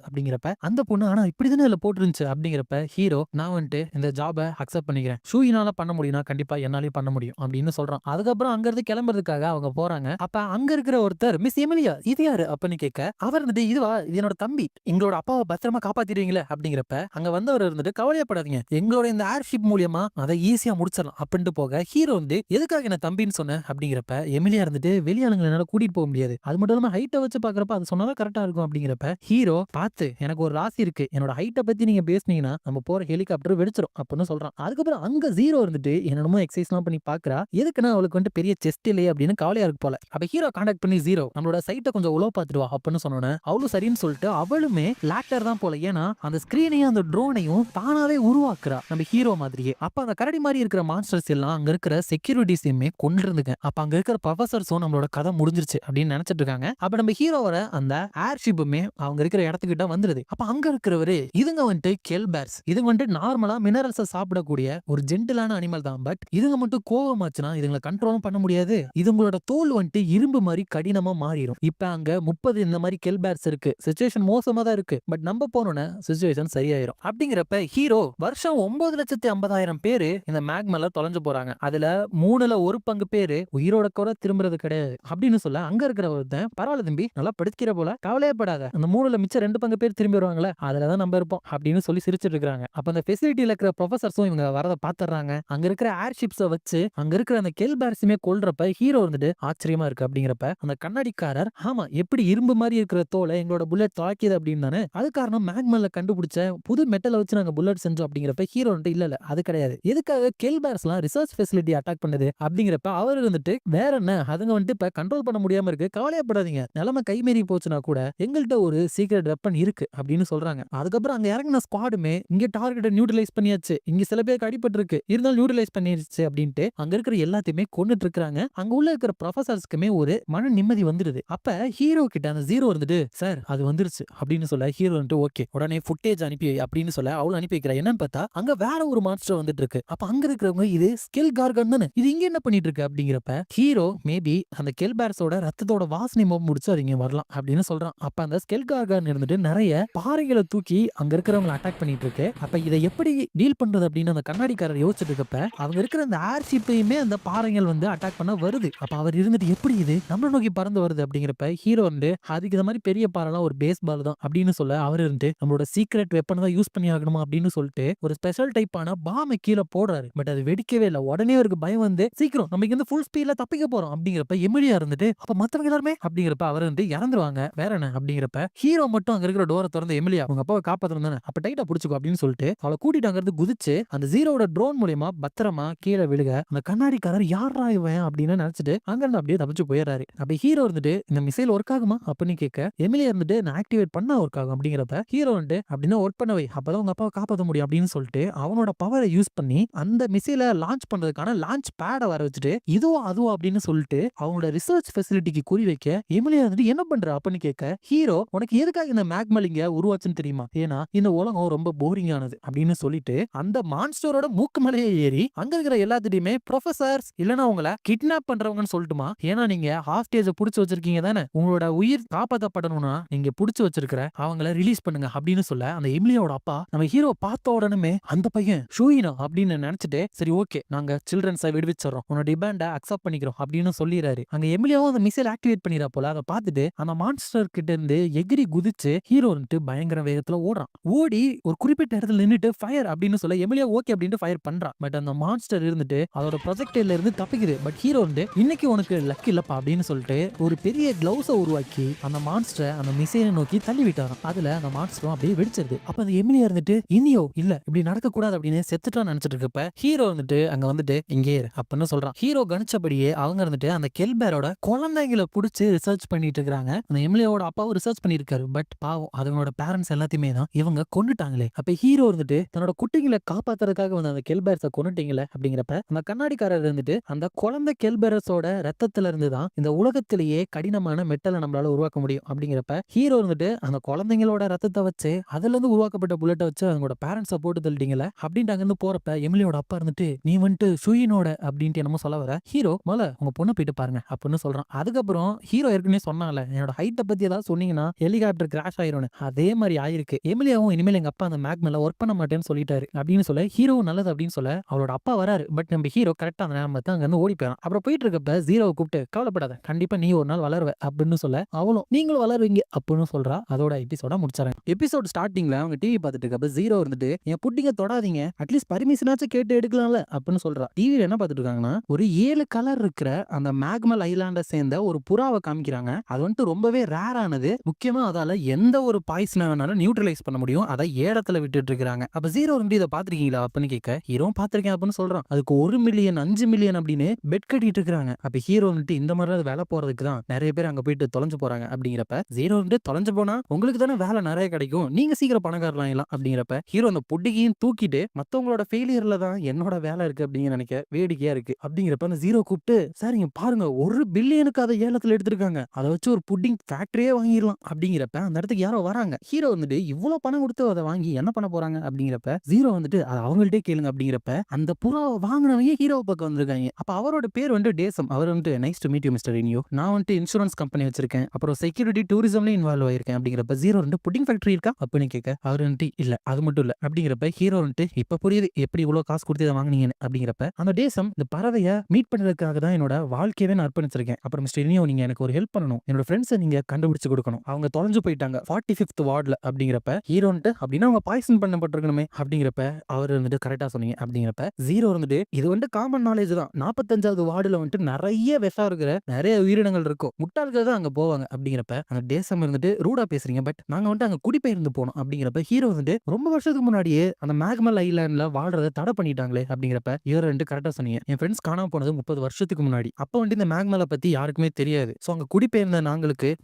அப்படிங்கிறப்ப, அந்த பொண்ணு ஆனா இப்படிதானே இதுல போட்டுருந்துச்சு அப்படிங்கிறப்ப ஹீரோ நான் வந்துட்டு இந்த ஜாபை அக்செப்ட் பண்ணிக்கிறேன், ஷூயினால பண்ண முடியும்னா கண்டிப்பா என்னாலையும் பண்ண முடியும் அப்படின்னு சொல்றான். அதுக்கப்புறம் அங்க இருந்து கிளம்புறதுக்காக அவங்க போறாங்க. அப்ப அங்க இருக்கிற ஒருத்தர் மிஸ் எமிலியா இது யாரு அப்படின்னு கேட்க, அவர் வந்துட்டு இதுவா இது என்னோட தம்பி, எங்களோட அப்பாவை பத்திரமா காப்பாத்திடுவீங்களே அப்படிங்கிறப்ப, அங்க வந்தவர் இருந்துட்டு கவலையப்படாதீங்க எங்களோட இந்த ஏர்ஷிப் மூலியமா அதை ஈஸியா முடிச்சிடலாம் அப்படின்ட்டு போக, ஹீரோ வந்து எதுக்காக என்ன தம்பின்னு சொன்ன அப்படிங்கிறப்ப, எமிலியா இருந்துட்டு வெளியாளுங்களை என்னால கூட்டிட்டு போக முடியாது, அது மட்டும் இல்லாம ஹைட்டை வச்சு பாக்குறப்ப அது சொன்னாலும் கரெக்டா இருக்கும் அப்படிங்கிறப்ப, ஹீரோ பார்த்து எனக்கு ஒரு ராசி இருக்கு, என்னோட ஹைட்டை பத்தி நீங்க பேசுனீங்கன்னா நம்ம போற ஹெலிகாப்டர் வெடிச்சிடும் அப்படின்னு சொல்றான். அதுக்கப்புறம் அங்க ஜீரோ இருந்துட்டு என்னென்னமோ எக்ஸசைஸ் எல்லாம் பண்ணி பாக்குறா, எதுக்குன்னா அவளுக்கு வந்து பெரிய செஸ்ட் இல்லையே அப்படின்னு கவலையா இருக்கு போல. அப்ப ஹீரோ கான்டாக்ட் பண்ணி ஜீரோ நம்மளோட சைட்டை கொஞ்சம் உழவு பார்த்துட்டு வா அப்படின்னு சொன்னோன்னே அவளும் சரின்னு சொல்லிட்டு அவளுமே லாக்டர் தான் போல, ஏன்னா அந்த ஸ்கிரீனையும் அந்த ட்ரோனையும் தானாவே உருவாக்குறா நம்ம ஹீரோ மாதிரியே. அப்ப அந்த கரடி மாதிரி இருக்கிற மான்ஸ்டர்ஸ் எல்லாம் அங்க இருக்கிற செக்யூரிட்டிஸையுமே கொண்டிருந்துங்க. அப்ப அங்க இருக்கிற ப்ரொஃபசர்ஸும் நம்மளோட கதை முடிஞ்சிருச்சு அப்படின்னு நினைச்சிட்டு இருக்காங்க. அப்ப நம்ம ஹீரோவோட அந்த ஏர்ஷிப்புமே அவங்க இருக்கிற இடத்துக்கிட்ட வந்துருது. அப்ப அங்க இருக்கிறவரு இதுங்க வந்துட்டு கெல்பேர்ஸ், இதுங்க வந்துட்டு நார்மலா மினரல்ஸை சாப்பிடக்கூடிய ஒரு ஜென்டிலான அனிமல் தான், பட் இதுங்க மட்டும் கோவமாச்சுன்னா இதுங்களை கண்ட்ரோலும் பண்ண முடியாது, இதுங்களோட தோல் வந்துட்டு இரும்பு மாதிரி கடினமா மாறிடும். இப்ப அங்க 30 இந்த மாதிரி கெல்பேர்ஸ் இருக்கு, சிச்சுவேஷன் மோசமா தான் இருக்கு, பட் நம்ம போனோம்னா சிச்சுவேஷன் சரியாயிரும். அப்படிங்கிறப்ப ஹீரோ வருஷம் 9,50,000 பேரு இந்த மேக்மல தொலைஞ்சு போறாங்க, அதுல 3ல 1 பங்கு பேரு உயிரோட கூட திரும்புறது கிடையாது அப்படின்னு சொல்ல, அங்க இருக்கிற ஒருத்தன் பரவாயில்ல தம்பி நல்லா படுத்திக்கிற போல கவலையப்படாத, அந்த 3ல மிச்சம் 2 பங்கு பேர் திரும்பி வருவாங்களே அதுலதான் நம்ம இருப்போம் அப்படின்னு சொல்லி சிரிச்சிட்டு இருக்காங்க. அப்ப அந்த ஃபெசிலிட்டியில இருக்கிற ப்ரொஃபசர்ஸும் இவங்க வரத பாத்துறாங்க. அங்க இருக்கிற ஏர்ஷிப்ஸை வச்சு அங்க இருக்கிற அந்த கெல்பேர்ஸுமே கொல்றப்ப ஹீரோ வந்துட்டு ஆச்சரியமா இருக்கு அப்படிங்கிறப்ப, அந்த கண்ணாடிக்காரர் ஆமா எப்படி இரும்பு மாதிரி இருக்கிற தோலை எங்களோட புல்லட் தாக்கியது அப்படின்னு தானே, அது காரணம் மேக்மல்ல கண்டுபிடிச்ச புது மெட்டலை வச்சு நாங்க புல்லட் செஞ்சோம் அப்படிங்கிறப்ப, ஹீரோ வந்துட்டு இல்ல அது கிடையாது, எதுக்காக கெல்பேர்ஸ்லாம் ரிசர்ச் ஃபெசிலிட்டி அட்டாக் பண்ணுது அப்படிங்கிறப்ப, அவர் வந்துட்டு வேற என்ன அதுங்க வந்துட்டு இப்ப கண்ட்ரோல் பண்ண முடியாம இருக்கு, கவலையப்படாதீங்க நிலைமை கைமீறி போச்சுன்னா கூட எங்கள்கிட்ட ஒரு சீக்ரெட் வெப்பன் இருக்கு அப்படின்னு சொல்றாங்க. அதுக்கப்புறம் அங்க இறங்கின ஸ்குவாடுமே இங்க டார்கெட்டை நியூட்ரலைஸ் பண்ணியாச்சு, இங்க சில பேருக்கு அடிபட்டு இருக்கு இருந்தாலும் நியூட்ரலைஸ் பண்ணிருச்சு அப்படின்ட்டு அங்க இருக்கிற எல்லாத்தையுமே கொன்னுட்டு இருக்காங்க. அங்க உள்ள இருக்கிற ப்ரொஃபசர்ஸ்க்குமே ஒரு மன நிம்மதி வந்துருது. அப்ப ஹீரோ கிட்ட அந்த ஜீரோ இருந்துட்டு சார் அது வந்துருச்சு அப்படின்னு சொல்ல, ஹீரோ வந்துட்டு ஓகே உடனே ஃபுட்டேஜ் அனுப்பி அப்படின்னு சொல்ல அவளும் அனுப்பி வைக்கிறா. என்னன்னு பார்த்தா அங்க வேற ஒரு மான்ஸ்டர் வந்துட்டு இருக்கு. அப்ப அங்க இருக்கிறவங்க இது ஸ்கெல் கார்கன் தானே, இது இங்க என்ன பண்ணிட்டு இருக்கு அப்படிங்கிறப்ப, ஹீரோ மேபி அந்த கெல்பேர்ஸோட ரத்தத்தோட வாசனை முடிச்சு அது இங்க வரலாம் அப்படின்னு சொல்றான். அப்ப அந்த ஸ்கெல் கார்கன் இருந்துட்டு நிறைய பாறைகளை தூக்கி அங்க இருக்கிறவங்களை அட்டாக் பண்ணிட்டு இருக்கு. அப்ப இதை எப்படி டீல் பண்றது அப்படின்னு அந்த கண்ணாடிக்காரர் யோசிச்சுட்டு இருக்கப்ப, அவங்க இருக்கிற அந்த ஏர்ஷிப்பையுமே அந்த பாறைகள் வந்து அட்டாக் பண்ண வருது. அப்ப அவர் இருந்துட்டு எப்படி இது நம்மள நோக்கி பறந்து வருது அப்படிங்கிறப்ப, ஹீரோ வந்து அதுக்கு இந்த மாதிரி பெரிய பாறைலாம் ஒரு பேஸ் பால் தான் அப்படின்னு சொல்ல, அவர் இருந்து நம்மளோட சீக்ரெட் வெப்பன் தான் யூஸ் பண்ணி ஆகணுமா அப்படின்னு சொல்லிட்டு ஒரு ஸ்பெஷல் டைப்பான பாமை கீழே போடுறாரு. பட் அது வெடிக்கவே இல்லை. உடனே அவருக்கு பயம் வந்து சீக்கிரம் நம்ம இங்க ஃபுல் ஸ்பீட்ல தப்பிக்க போறோம் அப்படிங்கிறப்ப, எமிலியா இருந்துட்டு அப்ப மத்தவங்க எல்லாருமே அப்படிங்கிறப்ப அவர் வந்து இறந்துருவாங்க வேற என்ன அப்படிங்கிறப்ப, ஹீரோ மட்டும் அங்க இருக்கிற டோரை திறந்து எமிலியா உங்க அப்பாவை காப்பாத்தணும் தானே அப்ப டைட்டா புடிச்சுக்கோ அப்படின்னு சொல்லிட்டு அவளை கூட்டிட்டு அங்க இருந்து குதிச்சு அந்த ஜீரோட ட்ரோன் மூலியமா பத்திரமா கீழே விழுக, அந்த கண்ணாடிக்காரர் யாரா இவன் அப்படின்னு நினைச்சிட்டு அங்க இருந்து அப்படியே தப்பிச்சு போயிடுறாரு. அப்ப ஹீரோ இருந்துட்டு இந்த மிசைல் ஒர்க் ஆகுமா அப்படின்னு கேட்க, எமிலியா இருந்துட்டு நான் ஆக்டிவேட் பண்ணா ஒர்க் ஆகும் அப்படிங்கிறப்ப, ஹீரோ வந்து அப்படின்னா ஒர்க் பண்ணவை அப்பதான் உங்க அப்பாவை காப்பாற்ற முடியும் அப்படின்னு சொல்லிட்டு அவனோட பவரை யூஸ் பண்ணி அந்த மிசைலை லான்ச் பண்றதுக்கான லான்ச் பேடை வர வச்சுட்டு இதுவோ அதுவோ அப்படின்னு சொல்லிட்டு அவங்களோட ரிசர்ச் ஃபெசிலிட்டிக்கு குறி வைக்க, எமிலியா வந்துட்டு என்ன பண்ற அப்படின்னு கேட்க, ஹீரோ உனக்கு எதுக்காக இந்த மேக்மல் இங்க உருவாச்சுன்னு தெரியுமா, ஏன்னா இந்த உலகம் ரொம்ப போரிங் ஆனது அப்படின்னு சொல்லிட்டு அந்த மான்ஸ்டரோட மூக்கு மேலேயே ஏறி அங்க இருக்கிற எல்லாத்திட்டையுமே ப்ரொஃபசர்ஸ் இல்லனா உங்களை கிட்னாப் பண்றவங்கன்னு சொல்லட்டுமா, ஏன்னா நீங்க ஹாஸ்டேஜ புடிச்சு வச்சிருக்கீங்க தானே, உங்களோட உயிர் காப்பாற்றப்படணும்னா நீங்க புடிச்சு வச்சிருக்கிற அவங்கள ரிலீஸ் பண்ணுங்க அப்படின்னு சொல்ல, அந்த எமிலியோட அப்பா நம்ம ஹீரோ பார்த்த உடனே அந்த பையன் ஷூயினா அப்படின்னு நினைச்சிட்டு சரி ஓகே நாங்க சில்ட்ரன்ஸை விடுவிச்சிடறோம் உன்னோட டிமாண்ட அக்செப்ட் பண்ணிக்கிறோம் அப்படின்னு சொல்லிடுறாரு. அங்க எமிலியாவும் அந்த மிசைல் ஆக்டிவேட் பண்ணிடுறா போல, அதை பார்த்துட்டு அந்த மான்ஸ்டர் கிட்ட இருந்து எகிரி குதிச்சு ஹீரோ வந்துட்டு பயங்கர வேகத்துல ஓடுறான். ஓடி ஒரு குறிப்பிட்ட இடத்துல நின்னுட்டு ஃபயர் அப்படின்னு சொல்ல எமிலியா ஓகே அப்படின்ட்டு ஃபயர் பண்றான். பட் அந்த மான்ஸ்டர் இருந்துட்டு அதோட ப்ரொஜெக்டைல்ல இருந்து தப்பிக்குது. பட் ஹீரோ வந்து இன்னைக்கு உனக்கு லக் இல்லப்பா அப்படின்னு சொல்லிட்டு ஒரு பெரிய கிளவுஸை உருவாக்கி அந்த மான்ஸ்டரை அந்த மிசைலை நோக்கி தள்ளி விட்டாராம். அதுல அந்த மான்ஸ்டரும் அப்படியே வெடிச்சிருது. அப்ப அந்த எமிலியா இருந்துட்டு இனியோ இல்ல இப்படி நடக்க கூடாது அப்படின்னு செத்துட்டான்னு நினைச்சிட்டு இருக்கப்ப ஹீரோ வந்துட்டு அங்க வந்துட்டு இங்கே அப்படின்னு சொல்றான். ஹீரோ கணிச்சபடியே அவங்க இருந்துட்டு அந்த கெல்பேரோட குழந்தைங்களை புடிச்சு ரிசர்ச் பண்ணிட்டு இருக்காங்க. அந்த எமிலியாவோட அப்பாவும் ரிசர்ச் பண்ணிருக்காரு. பட் பாவம் அதனோட பேரண்ட்ஸ் எல்லாத்தையுமே தான் இவங்க கொண்டுட்டாங்களே. அப்ப ஹீரோ இருந்துட்டு தன்னோட குட்டிகளை காப்பாத்துறதுக்காக வந்து அந்த கெல்பேர்ஸை கொண்டுட்டீங்களே அப்படிங்கிறப்ப அந்த கண்ணாடிக்காரர் இருந்துட்டு அந்த குழந்தை கெல்பேரஸோட ரத்தத்துல இருந்து தான் இந்த உலகத்திலேயே கடினமான மெட்டலை நம்மளால உருவாக்க முடியும் அப்படிங்கிறப்ப ஹீரோ இருந்துட்டு அந்த குழந்தைங்களோட ரத்தத்தை வச்சு அதுல இருந்து உருவாக்கப்பட்ட புல்லட்டை வச்சு அவங்களோட பேரண்ட்ஸை போட்டு தள்ளிட்டீங்களே அப்படின்ட்டு அங்கிருந்து போறப்ப எமிலியோட அப்பா இருந்துட்டு நீ வந்துட்டு சுயினோட அப்படின்ட்டு என்னமோ சொல்ல வர ஹீரோ மொல உங்க பொண்ணை போயிட்டு பாருங்க அப்படின்னு சொல்றான். அதுக்கப்புறம் ஹீரோ ஏற்கனவே சொன்னால என்னோட ஹைட்டை பத்தி ஏதாவது சொன்னீங்கன்னா ஹெலிகாப்டர் கிராஷ் ஆயிரும்னு அதே மாதிரி ஆயிருக்கு. எமிலியாவும் இனிமேல் எங்க அப்பா அந்த மேக் மேல ஒர்க் பண்ண மாட்டேன்னு சொல்லிட்டாரு அப்படின்னு சொல்ல ஹீரோவும் நல்லது அப்படின்னு சொல்ல அவளோட அப்பா வராரு. பட் நம்ம ஹீரோ கரெக்டா அந்த நேரம் பார்த்து அங்க இருந்து ஓடி போயிடும். அப்புறம் போயிட்டு இருக்கப்ப ஜீரோவை கூப்பிட்டு கவலைப்படாத கண்டிப்பா நீ ஒரு நாள் வளருவ அப்படின்னு சொல்ல அவளும் நீங்களும் வளருவீங்க அப்படின்னு சொல்றா. அதோட எபிசோட முடிச்சாங்க. எபிசோட் ஸ்டார்டிங்ல அவங்க டிவி பார்த்துட்டு இருக்கப்ப ஜீரோ இருந்துட்டு என் புட்டிங்க தொடாதீங்க அட்லீஸ்ட் பர்மிஷனாச்சும் கேட்டு எடுக்கலாம்ல அப்படின்னு சொல்றா. டிவில என்ன பார்த்துட்டு இருக்காங்கன்னா ஒரு 7 கலர் இருக்கிற அந்த மேக்மல் ஐலாண்டை சேர்ந்த ஒரு புறாவை காமிக்கிறாங்க. அது வந்துட்டு ரொம்பவே ரேர் ஆனது. முக்கியமா அதால எந்த ஒரு பாய்சனை வேணாலும் நியூட்ரலைஸ் பண்ண முடியும். அதை ஏடத்துல விட்டுட்டு இருக்காங்க. அப்ப ஜீரோ வந்து இதை பாத்திருக்கீங்களா அப்படின்னு கேட்க ஹீரோ பாத்திருக்கேன் அப்படின்னு சொல்றான். அதுக்கு 1 மில்லியன் 5 மில்லியன் அப்படின்னு பெட் கட்டிட்டு இருக்காங்க. அப்ப ஹீரோ வந்துட்டு இந்த மாதிரி வேலை போறதுக்கு தான் நிறைய பேர் அங்க போயிட்டு தொலைஞ்சு போறாங்க அப்படிங்கிறப்ப ஜீரோ வந்து தொலைஞ்சு போனா உங்களுக்கு தானே வேலை நிறைய கிடைக்கும் நீங்க சீக்கிரம் பணக்காரலாம் எல்லாம் அப்படிங்கிறப்ப ஹீரோ அந்த புட்டிகையும் தூக்கிட்டு மத்தவங்களோட ஃபெயிலியர்ல தான் என்னோட வேலை இருக்கு அப்படின்னு நினைக்க வேடிக்கையா இருக்கு அப்படிங்கிறப்ப அந்த ஜீரோ கூப்பிட்டு சார் இங்க பாருங்க 1 பில்லியனுக்கு அதை ஏலத்துல எடுத்திருக்காங்க அதை வச்சு ஒரு புட்டிங் ஃபேக்டரியே வாங்கிடலாம் அப்படிங்கிறப்ப அந்த இடத்துக்கு யாரோ வராங்க. ஹீரோ வந்துட்டு இவ்வளவு பணம் கொடுத்து அதை வாங்கி என்ன பண்ண போறாங்க அப்படிங்கிறப்ப ஜீரோ வந்துட்டு அதை அவங்கள்ட்டே கேளுங்க அப்படிங்கிறப்ப அந்த புறாவை வாங்கினவங்க ஹீரோ பக்கம் வந்திருக்காங்க. அப்ப அவரோட பேர் வந்து டேசம். அவர் வந்துட்டு nice to meet you mister இனியோ நான் வந்துட்டு இன்சூரன்ஸ் கம்பெனி வச்சிருக்கேன் அப்புறம் செக்யூரிட்டி டூரிசம்ல இன்வால்வ் ஆயிருக்கேன் அப்படிங்கிறப்ப ஜீரோ வந்து புட்டிங் ஃபேக்டரி இருக்கா அப்படின்னு கேட்க அவர் வந்துட்டு இல்ல அது மட்டும் இல்ல அப்படிங்கிறப்ப ஹீரோ வந்துட்டு இப்ப புரியுது எப்படி இவ்வளவு காசு கொடுத்து இதை வாங்கினீங்கன்னு அப்படிங்கிறப்ப அந்த டேசம் இந்த பறவையை மீட் பண்றதுக்காக தான் என்னோட வாழ்க்கையவே நான் அர்ப்பணிச்சிருக்கேன். அப்புறம் மிஸ்டர் இனியோ நீங்க எனக்கு ஒரு ஹெல்ப் பண்ணணும் என்னோட ஃப்ரெண்ட்ஸை நீங்க கண்டுபிடிச்சு கொடுக்கணும் அவங்க தொலைஞ்சு போயிட்டாங்க 45th வார்டுல அப்படிங்கிறப்ப ஹீரோ வந்துட்டு அப்படின்னா அவங்க பாய்சன் பண்ணப்பட்டிருக்கணுமே அப்படிங்கிறப்ப அவர் வந்துட்டு கரெக்டா சொன்னீங்க அப்படிங்கிறப்ப ஜீரோ வந்துட்டு இது வந்து காமன் நாலேஜ் தான் 45வது வார்டுல வந்துட்டு நிறைய விஷம் இருக்கிற நிறைய உயிரினங்கள் இருக்கும் முட்டாள்கள் தான் அங்க போவாங்க அப்படிங்கிறப்ப அந்த டேசம் இருந்துட்டு ரூடா பேசுறீங்க பட் நாங்க வந்துட்டு அங்க குடிபெயர்ந்து போனோம் அப்படிங்கிறப்ப ஹீரோ வந்துட்டு ரொம்ப வருஷத்துக்கு முன்னாடியே அந்த மேக்மல் ஐலாண்ட்ல வாழ்றதை தடை பண்ணிட்டாங்களே அப்படிங்கிறப்ப இவர் ரெண்டு கரெக்டா சொன்னீங்க என் ஃப்ரெண்ட்ஸ் காணாம போனது 30 வருஷத்துக்கு முன்னாடி அப்ப வந்துட்டு இந்த மேக்மலை பத்தி யாருக்குமே தெரியாது. சோ அங்க குடிபெயர்ந்த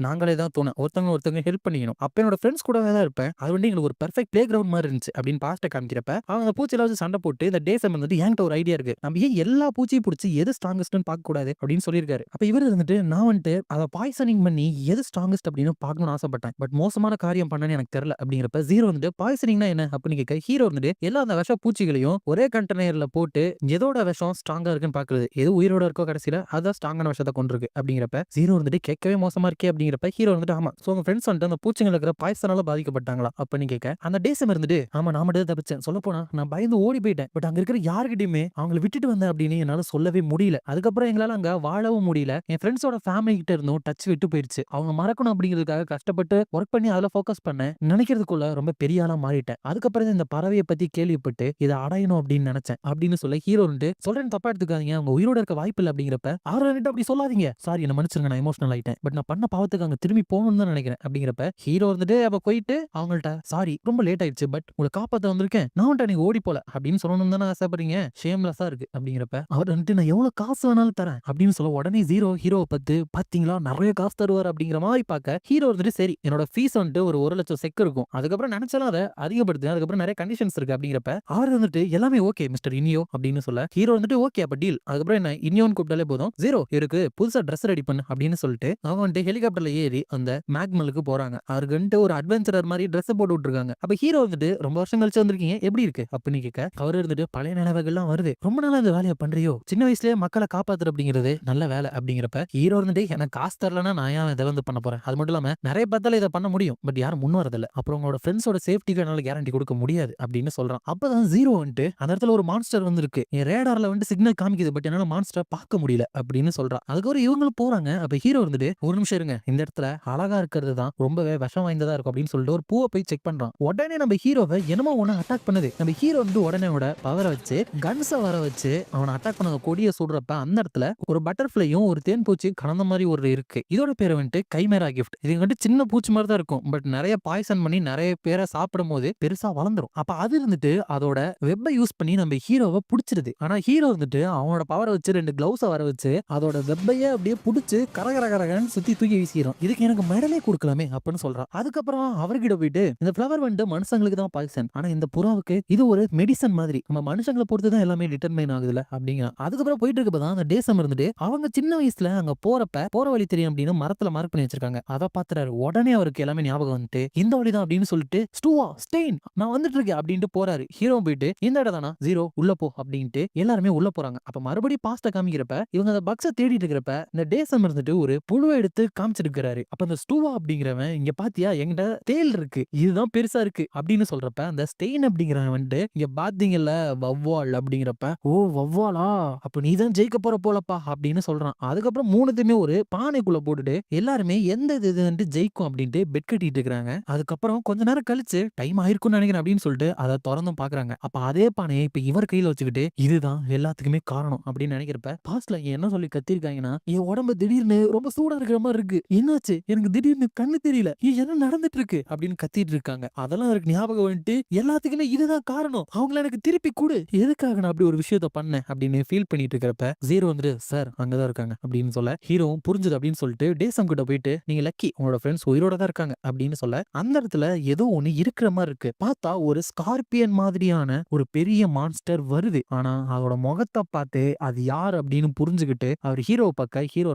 நாங்களே தான் தோணும் ஒருத்தவங்க ஹெல்ப் பண்ணிக்கணும். அப்ப என்னோட ஃப்ரெண்ட்ஸ் கூடவே தான் இருப்பேன் அது வந்து எங்களுக்கு ஒரு பெர்ஃபெக்ட் பிளே கிரவுண்ட் மாதிரி இருந்துச்சு அப்படின்னு பாஸ்ட காமிக்கிறப்ப அவங்க அந்த பூச்சியில வச்சு சண்டை போட்டு இந்த டேசம் வந்துட்டு என்கிட்ட ஒரு ஐடியா இருக்கு நம்ம ஏன் எல்லா பூச்சியும் பிடிச்சி எது ஸ்ட்ராங்கஸ்ட்னு பார்க்க கூடாது அப்படின்னு சொல்லியிருக்காரு. அப்ப இவர் இருந்துட்டு நான் வந்துட்டு அதை பாய்சனிங் பண்ணி எது ஸ்ட்ராங்கஸ்ட் அப்படின்னு பார்க்கணும்னு ஆசைப்பட்டேன் பட் மோசமான காரியம் பண்ணனு எனக்கு தெரியல அப்படிங்கிறப்ப ஜீரோ வந்துட்டு பாய்சனிங்னா என்ன அப்படின்னு கேட்க ஹீரோ வந்துட்டு எல்லா அந்த விஷ பூச்சிகளையும் ஒரே கண்டெய்னர்ல போட்டு எதோட விஷம் ஸ்ட்ராங்கா இருக்குன்னு பாக்குறது எது உயிரோட இருக்கோ கடைசியில அதான் ஸ்ட்ராங்கான விஷயத்தை கொண்டிருக்கு அப்படிங்கிறப்ப ஜீரோ வந்துட்டு கேட்கவே மோசமா இருக்கே அப்படிங்கிறப்ப ஹீரோ வந்துட்டு ஆமா சோ உங்க ஃப்ரெண்ட்ஸ் வந்துட்டு அந்த பூச்சிகள் இருக்கிற பாய்சனால பாதிக்கப்பட்டாங்களா அப்படின்னு கேட்க அந்த டேசம் இருந்துட்டு ஆமா நான் மட்டும் தப்பிச்சேன் சொல்ல போனா நான் பயந்து ஓடி போயிட்டேன் பட் அங்க இருக்கிற யாருக்கிட்டையுமே அவங்களை விட்டுட்டு வந்தேன் அப்படின்னு என்னால சொல்லவே முடியல. அதுக்கப்புறம் எங்களால அங்க வாழவும் முடியல என் ஃப்ரெண்ட்ஸோட ஃபேமிலி கிட்ட இருந்தும் டச் விட்டு போயிடுச்சு அவங்க மறக்கணும் அப்படிங்கிறதுக்காக கஷ்டப்பட்டு ஒர்க் பண்ணி அதுல ஃபோக்கஸ் பண்ணேன் நினைக்கிறதுக்குள்ள ரொம்ப பெரிய ஆளா மாறிட்டேன். அதுக்கப்புறம் இந்த பறவையை பத்தி கேள்விப்பட்டு இதை அடையணும் அப்படின்னு நினைச்சேன் அப்படின்னு சொல்ல ஹீரோ வந்துட்டு சொல்றேன் தப்பா எடுத்துக்காதீங்க அவங்க உயிரோட இருக்க வாய்ப்பு இல்லை அப்படிங்கிறப்ப அவர்கிட்ட அப்படி சொல்லாதீங்க சாரி என்ன மன்னிச்சிருங்க நான் எமோஷனல் ஆயிட்டேன் பட் நான் பண்ண பாவத்துக்கு அங்க திரும்பி போகணும்னு தான் நினைக்கிறேன் அப்படிங்கிறப்ப ஹீரோ வந்துட்டு அப்ப போயிட்டு அவங்கள்ட்ட சாரி ரொம்ப லேட் ஆயிடுச்சு பட் உங்களை காப்பாத்த வந்திருக்கேன் நான் வந்துட்டு நீங்க ஓடி போல அப்படின்னு சொல்லணும் தானே ஆசைப்படுறீங்க ஷேம்லெஸ்ஸா இருக்கு அப்படிங்கிறப்ப அவர் வந்துட்டு நான் எவ்வளவு காசு வேணாலும் தரேன் அப்படின்னு சொல்ல உடனே ஹீரோவை பத்து பாத்தீங்களா நிறைய காசு தருவார் அப்படிங்கிற மாதிரி பார்க்க ஹீரோ வந்துட்டு சரி என்னோட ஃபீஸ் வந்துட்டு ஒரு 1 லட்சம் செக் இருக்கும் அதுக்கப்புறம் நினைச்சாலும் அதை அதிகப்படுத்து அதுக்கப்புறம் நிறைய கண்டிஷன்ஸ் இருக்கு அப்படிங்கிறப்ப அவர் வந்துட்டு எல்லாமே ஓகே மிஸ்டர் இனியோ அப்படின்னு சொல்ல ஹீரோ வந்துட்டு ஓகே அப்ப டீல் அதுக்கப்புறம் என்ன இனியோன்னு கூப்பிட்டாலே போதும் ஜீரோ இருக்கு புதுசா ட்ரெஸ் ரெடி பண்ணு அப்படின்னு சொல்லிட்டு அவங்க வந்துட்டு ஹெலிகாப்டர்ல ஏறி அந்த மேக்மலுக்கு போறாங்க. அவருக்கு ஒரு அட்வென்ச்சரர் மாதிரி ட்ரெஸ் போட்டு விட்டுருக்காங்க. அப்ப ஹீரோ வந்துட்டு ரொம்ப வருஷம் கழிச்சு வந்திருக்கீங்க எப்படி இருக்கு அப்படின்னு கேட்க அவர் இருந்துட்டு பழைய நினைவுகள்லாம் வருது ரொம்ப நாளா இந்த வேலையை பண்றியோ சின்ன வயசுலயே மக்களை காப்பாத்துற அப்படிங்கிறது நல்ல வேலை அப்படிங்கிறப்ப ஹீரோ இருந்துட்டு எனக்கு காசு தரலன்னா நான் ஏன் இதை வந்து பண்ண போறேன் அது மட்டும் இல்லாம நிறைய பத்தால இதை பண்ண முடியும் பட் யாரும் முன் வரதில்ல அப்புறம் உங்களோட ஃப்ரெண்ட்ஸோட சேஃப்டிக்கு என்னால கேரண்டி கொடுக்க முடியாது அப்படின்னு சொல்றான். அப்பதான் ஜீரோ வந்துட்டு அந்த இடத்துல ஒரு மான்ஸ்டர் வந்திருக்கு என் ரேடார்ல வந்து சிக்னல் காமிக்குது பட் என்னால மான்ஸ்டரை பார்க்க முடியல அப்படின்னு சொல்றான். அதுக்கப்புறம் இவங்களும் போறாங்க. அப்ப ஹீரோ வந்துட்டு ஒரு நிமிஷம் இருங்க இந்த இடத்துல அழகா இருக்கிறது தான் ரொம்பவே விஷம் வாய்ந்ததா இருக்கும் அப்படின்னு சொல்லிட்டு ஒரு பூவை போய் செக் பண்றான். உடனே நம்ம ஹீரோவை என்னமோ ஒண்ணு அட்டாக் பண்ணுது. நம்ம ஹீரோ வந்து உடனே பவரை வச்சு கன்ஸை வர வச்சு அவனை அட்டாக் பண்ண கொடியை சுடுறப்ப அந்த இடத்துல ஒரு பட்டர்ஃபிளையும் ஒரு தேன் பூச்சி கலந்த மாதிரி ஒரு இருக்கு. இதோட பேர் வந்துட்டு கைமேரா கிஃப்ட். இது வந்துட்டு சின்ன பூச்சி மாதிரி தான் இருக்கும். பட் நிறைய பாய்சன் பண்ணி நிறைய பேரை சாப்பிடும் போது பெருசா வளர்ந்துரும். அப்ப அது இருந்துட்டு அதோட வெப்பை யூஸ் பண்ணி நம்ம ஹீரோவை புடிச்சிருது. ஆனா ஹீரோ வந்துட்டு அவனோட பவரை வச்சு 2 கிளவுஸை வர வச்சு அதோட வெப்பையே அப்படியே புடிச்சு கரகரகரகன்னு சுத்தி தூக்கி வீசிடும். இதுக்கு எனக்கு மெடலே கொடுக்கலாமே அப்படின்னு சொல்றான். அதுக்கப்புறம் அவர்கிட்ட போயிட்டு இந்த ஃபிளவர் வந்துட்டு மனுஷங்களுக்கு தான் பாய்சன், ஆனா இந்த புறாவுக்கு இது ஒரு மெடிசன் மாதிரி, நம்ம மனுஷங்களை பொறுத்து தான் எல்லாமே டிட்டர்மைன் ஆகுதுல அப்படிங்க. அதுக்கப்புறம் போயிட்டு இருக்கப்பதான் அந்த டேசம் இருந்துட்டு அவங்க சின்ன வயசுல அங்க போற வழி தெரியும் அப்படின்னு மரத்துல மார்க் பண்ணி வச்சிருக்காங்க. அதை பாத்துறாரு. உடனே அவருக்கு எல்லாமே ஞாபகம் வந்துட்டு இந்த வழிதான் அப்படின்னு சொல்லிட்டு ஸ்டூவா ஸ்டெயின் நான் வந்துட்டு இருக்கேன் அப்படின்ட்டு போறாரு. ஹீரோ போயிட்டு இந்த இடம் தானா ஜீரோ உள்ள போ அப்படின்ட்டு எல்லாருமே உள்ள போறாங்க. அப்ப மறுபடியும் பாஸ்ட காமிக்கிறப்ப இவங்க அந்த பக்ஸ தேடிட்டு இருக்கிறப்ப இந்த டேசம் இருந்துட்டு ஒரு புழுவை எடுத்து காமிச்சிருக்கிறாரு. அப்ப அந்த ஸ்டூவா அப்படிங்கிறவன் இங்க பாத்தியா எங்கிட்ட தேல் இருக்கு, இதுதான் பெருசா இருக்கு அப்படின்னு சொல்றப்ப அந்த ஸ்டெயின் அப்படிங்கிறவன் வந்துட்டு இங்க பாத்தீங்கல்ல வவ்வால் அப்படிங்கிறப்ப ஓ வவ்வாலா அப்ப நீதான் ஜெயிக்க போற போலப்பா அப்படின்னு சொல்றான். அதுக்கப்புறம் மூணுத்தையுமே ஒரு பானைக்குள்ள போட்டுட்டு எல்லாருமே எந்த இது ஜெயிக்கும் அப்படின்ட்டு பெட் கட்டிட்டு இருக்காங்க. அதுக்கப்புறம் கொஞ்ச நேரம் கழிச்சு டைம் ஆயிருக்கும்னு நினைக்கிறேன் அப்படின்னு சொல்லிட்டு அதை திறந்தும் பாக்குறாங்க. அப்ப அதே பானையை இப்ப இவர் கையில வச்சுக்கிட்டு இதுதான் எல்லாத்துக்குமே காரணம் அப்படின்னு நினைக்கிறப்ப பாஸ்ட்ல என்ன சொல்லி கத்திருக்காங்கன்னா என் உடம்பு திடீர்னு ரொம்ப சூடா இருக்கிற மாதிரி இருக்கு, என்னாச்சு எனக்கு திடீர்னு கண்ணு தெரியல, என்ன நடந்துட்டு இருக்கு அப்படின்னு கத்திட்டு இருக்காங்க. அதெல்லாம் எனக்கு ஞாபகம் வந்துட்டு எல்லாத்துக்குமே இதுதான் காரணம், அவங்கள எனக்கு திருப்பி கொடு, எதுக்காக நான் அப்படி ஒரு விஷயத்த பண்ணேன் அப்படின்னு ஃபீல் பண்ணிட்டு இருக்கிறப்ப ஜீரோ வந்துட்டு சார் அங்கதான் இருக்காங்க அப்படின்னு சொல்ல ஹீரோவும் புரிஞ்சுது அப்படின்னு சொல்லிட்டு டேசம் கிட்ட போயிட்டு நீங்க லக்கி உங்களோட ஃப்ரெண்ட்ஸ் உயிரோட தான் இருக்காங்க அப்படின்னு சொல்ல அந்த இடத்துல ஏதோ ஒண்ணு இருக்கிற மாதிரி இருக்கு. பார்த்தா ஒரு ஸ்கார்பியன் மாதிரியான ஒரு பெரிய மான்ஸ்டர் வருது. ஆனா அதோட முகத்தை பார்த்து அது யார் அப்படின்னு புரிஞ்சுக்கிட்டு அவர் ஹீரோ பக்க ஹீரோ